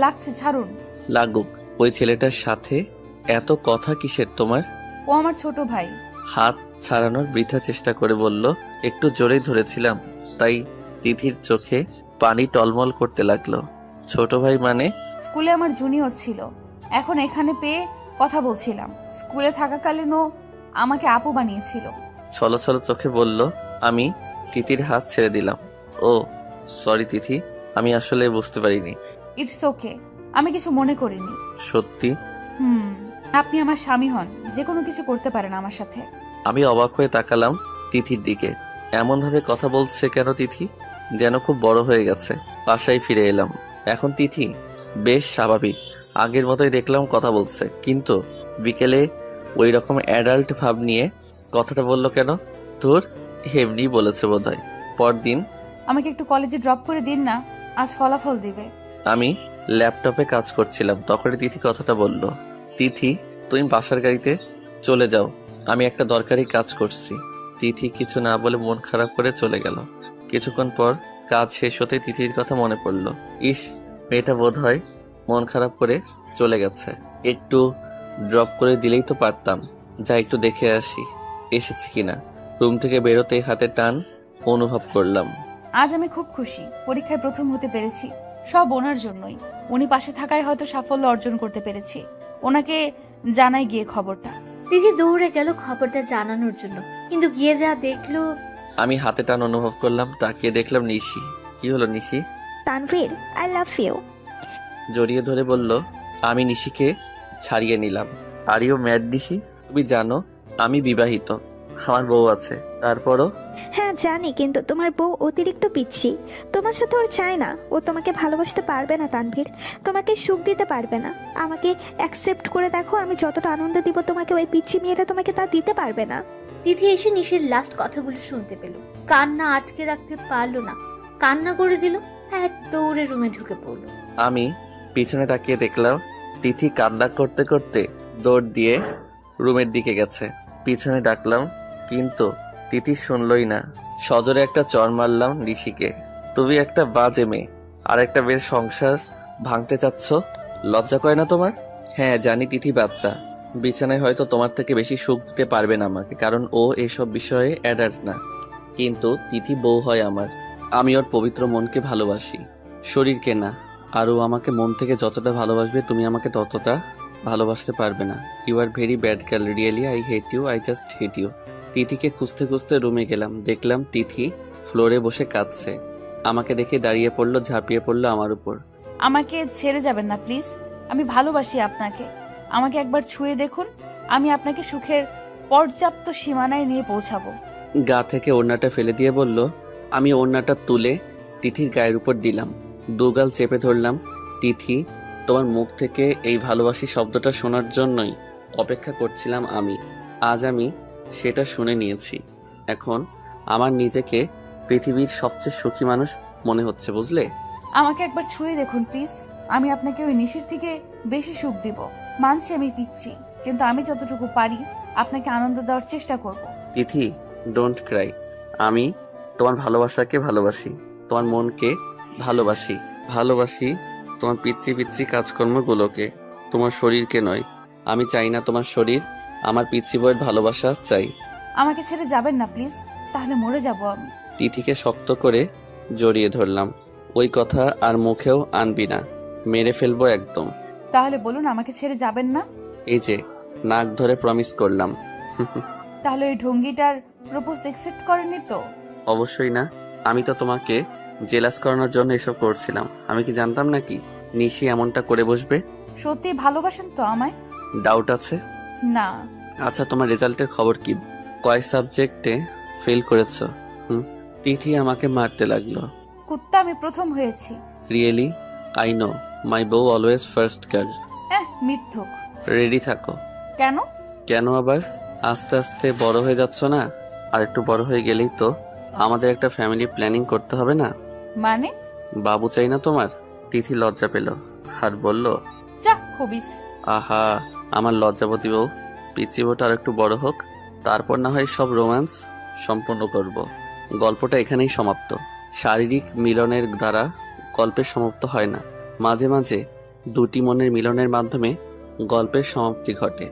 লাগছে, ছাড়ুন। লাগুক, ওই ছেলেটার সাথে এত কথা কিসের তোমার? ও আমার ছোট ভাই। হাত ছাড়ানোর বৃথা চেষ্টা করে বলল। একটু জোরেই ধরেছিলাম, তাই তিথির চোখে পানি টলমল করতে লাগলো। ছোট ভাই মানে? স্কুলে আমার জুনিয়র ছিল, এখন এখানে পেয়ে কথা বলছিলাম। স্কুলে থাকাকালীন ও আমাকে আপু বানিয়েছিল। ছলো ছলো চোখে বলল। আমি তিথির হাত ছেড়ে দিলাম। ও সরি তিথি, আমি আসলে বুঝতে পারিনি। ইটস ওকে, আমি কিছু মনে করিনি। সত্যি? আপনি আমার স্বামী হন, যে কোনো কিছু করতে পারেন আমার সাথে। আমি অবাক হয়ে তাকালাম তিথির দিকে। এমন ভাবে কথা বলছে কেন তিথি, যেন খুব বড় হয়ে গেছে। বাসায় ফিরে এলাম। এখন তিথি বেশ স্বাভাবিক, আগের মতোই দেখলাম কথা বলছে, কিন্তু বিকেলে ওই রকম অ্যাডাল্ট ভাব নিয়ে কথাটা বললো কেন? তোর এমনি বলেছে বোধহয়। পরদিন আমাকে একটু কলেজে ড্রপ করে দিন না, আজ ফলাফল দিবে। আমি ল্যাপটপে কাজ করছিলাম, তখনই তিথি কথাটা বলল। তিথি, তুমি বাসার গাড়িতে চলে যাও, আমি একটা দরকারি কাজ করছি। তিথি কিছু না বলে মন খারাপ করে চলে গেল। কিছুক্ষণ পর কাজ শেষ হতে তিথির কথা মনে পড়ল। ইস, মেয়েটা বোধ হয় মন খারাপ করে চলে গেছে, একটু ড্রপ করে দিলেই তো পারতাম। যা একটু দেখে আসি এসেছি কিনা। রুম থেকে বেরোতে হাতে টান অনুভব করলাম। আজ আমি খুব খুশি, পরীক্ষায় প্রথম হতে পেরেছি। সব ওনার জন্যই। উনি পাশে থাকায় হয়তো সাফল্য অর্জন করতে পেরেছি। ওনাকে জানাই গিয়ে খবরটা। তিথি দৌড়ে গেল খবরটা জানানোর জন্য, কিন্তু গিয়ে যা দেখলো। আমি হাতে টান অনুভব করলাম, তাকিয়ে দেখলাম নিশি। কি হলো Nishi? Tanvir, I love you. জড়িয়ে ধরে বলল। আমি নিশিকে ছাড়িয়ে নিলাম। Are you mad Nishi? তুমি জানো আমি বিবাহিত, আমার বউ আছে। তারপরও? হ্যাঁ জানি, কিন্তু তোমার বউ অতিরিক্ত পিচ্ছি। তোমার সাথে ওর চায় না। ও তোমাকে ভালোবাসতে পারবে না তানভীর, তোমাকে সুখ দিতে পারবে না। আমাকে অ্যাকসেপ্ট করে দেখো, আমি যতটা আনন্দ দিব তোমাকে, ওই পিচ্ছি মেয়েটা তোমাকে তা দিতে পারবে না। তিথি এসে নিশির লাস্ট কথাগুলো শুনতে পেল। কান্না আটকে রাখতে পারলো না, কান্না করে দিল। এক দৌড়ে রুমে ঢুকে পড়লো। আমি পিছনে তাকিয়ে দেখলাম তিথি কান্না করতে করতে দৌড় দিয়ে রুমের দিকে গেছে। পিছনে ডাকলাম, কিন্তু তিথি শুনলই না। সজোরে একটা চড় মারলাম নিশিকে। তুমি একটা বাজে মেয়ে, আর একটা মেয়ের সংসার ভাঙতে চাচ্ছ, লজ্জা করে না তোমার? হ্যাঁ জানি তিথি বাচ্চা, বিছানায় হয়তো তোমার থেকে বেশি সুখ দিতে পারবে না আমাকে, কারণ ও এসব বিষয়ে অ্যাডাল্ট না। কিন্তু তিথি বউ হয় আমার। আমি ওর পবিত্র মনকে ভালোবাসি, শরীরকে না। আর ও আমাকে মন থেকে যতটা ভালোবাসবে তুমি আমাকে ততটা ভালোবাসতে পারবে না। You are very bad girl, really I hate you, I just hate you. তিথিকে খুঁজতে খুঁজতে রুমে গেলাম, দেখলাম তিথি ফ্লোরে বসে কাঁদছে। আমাকে দেখে দাঁড়িয়ে পড়লো, ঝাঁপিয়ে পড়লো আমার উপর। আমাকে ছেড়ে যাবেন না প্লিজ, আমি ভালোবাসি আপনাকে। আমাকে একবার ছুঁয়ে দেখুন, আমি আপনাকে সুখের পর্যাপ্ত সীমানায় নিয়ে পৌঁছাবো। গা থেকে ওড়নাটা ফেলে দিয়ে বলল। আমি ওড়নাটা তুলে তিথির গায়ের উপর দিলাম, দুগাল চেপে ধরলাম। তিথি, তোমার মুখ থেকে এই ভালোবাসি শব্দটা শোনার জন্যই অপেক্ষা করছিলাম আমি। আজ আমি সেটা শুনে নিয়েছি। এখন আমার নিজেকে পৃথিবীর সবচেয়ে সুখী মানুষ মনে হচ্ছে, বুঝলে? আমাকে একবার ছুঁয়ে দেখুন প্লিজ, আমি আপনাকে ওই নিশির থেকে বেশি সুখ দিব। মানছি আমি পিচ্ছি, কিন্তু আমি যতটুকু পারি আপনাকে আনন্দ দেওয়ার চেষ্টা করব। তিথি, ডোন্ট ক্রাই। আমি তোমার ভালোবাসাকে ভালোবাসি, তোমার মনকে ভালোবাসি, ভালোবাসি তোমার পিচ্ছি পিচ্ছি কাজকর্মগুলোকে, তোমার শরীরকে নয়। আমি চাই না তোমার শরীর, আমার পিচ্ছি বইয়ের ভালোবাসা চাই। আমাকে ছেড়ে যাবেন না প্লিজ, তাহলে মরে যাব আমি। তিথিকে শক্ত করে জড়িয়ে ধরলাম। ওই কথা আর মুখেও আনবি না, মেরে ফেলবো একদম। তাহলে বলুন আমাকে ছেড়ে যাবেন না। এই যে নাক ধরে প্রমিস করলাম। তাহলে ওই ঢঙ্গিটার প্রপোজ অ্যাকসেপ্ট করেননি তো? অবশ্যই না, আমি তো তোমাকে জেলাস করানোর জন্য এসব করছিলাম। আমি কি জানতাম নাকি নিশি এমনটা করে বসবে? সত্যি ভালোবাসেন তো আমায়? ডাউট আছে? না। আচ্ছা, তোমার রেজাল্টের খবর কি? কয় সাবজেক্টে ফেল করেছো? তিথি আমাকে মারতে লাগলো। কুত্তা, আমি প্রথম হয়েছি। রিয়েলি? আই নো, মাই বউ অলওয়েজ ফার্স্ট গার্ল। মিথ্যুক। রেডি থাকো। কেন? কেন আবার? আস্তে আস্তে বড় হয়ে যাচ্ছ না? আর একটু বড় হয়ে গেলেই তো আমাদের একটা ফ্যামিলি প্ল্যানিং করতে হবে না? মানে? বাবু চাই না তোমার? তিথি লজ্জা পেল আর বলল, যা খবিস। আহা, আমার লজ্জাবতী বউ। পিচ্ছি বউটা আর একটু বড় হোক, তারপর না হয় সব রোম্যান্স সম্পূর্ণ করব। গল্পটা এখানেই সমাপ্ত। শারীরিক মিলনের দ্বারা গল্পের সমাপ্ত হয় না, মাঝে মাঝে দুটি মনের মিলনের মাধ্যমে গল্পের সমাপ্তি ঘটে।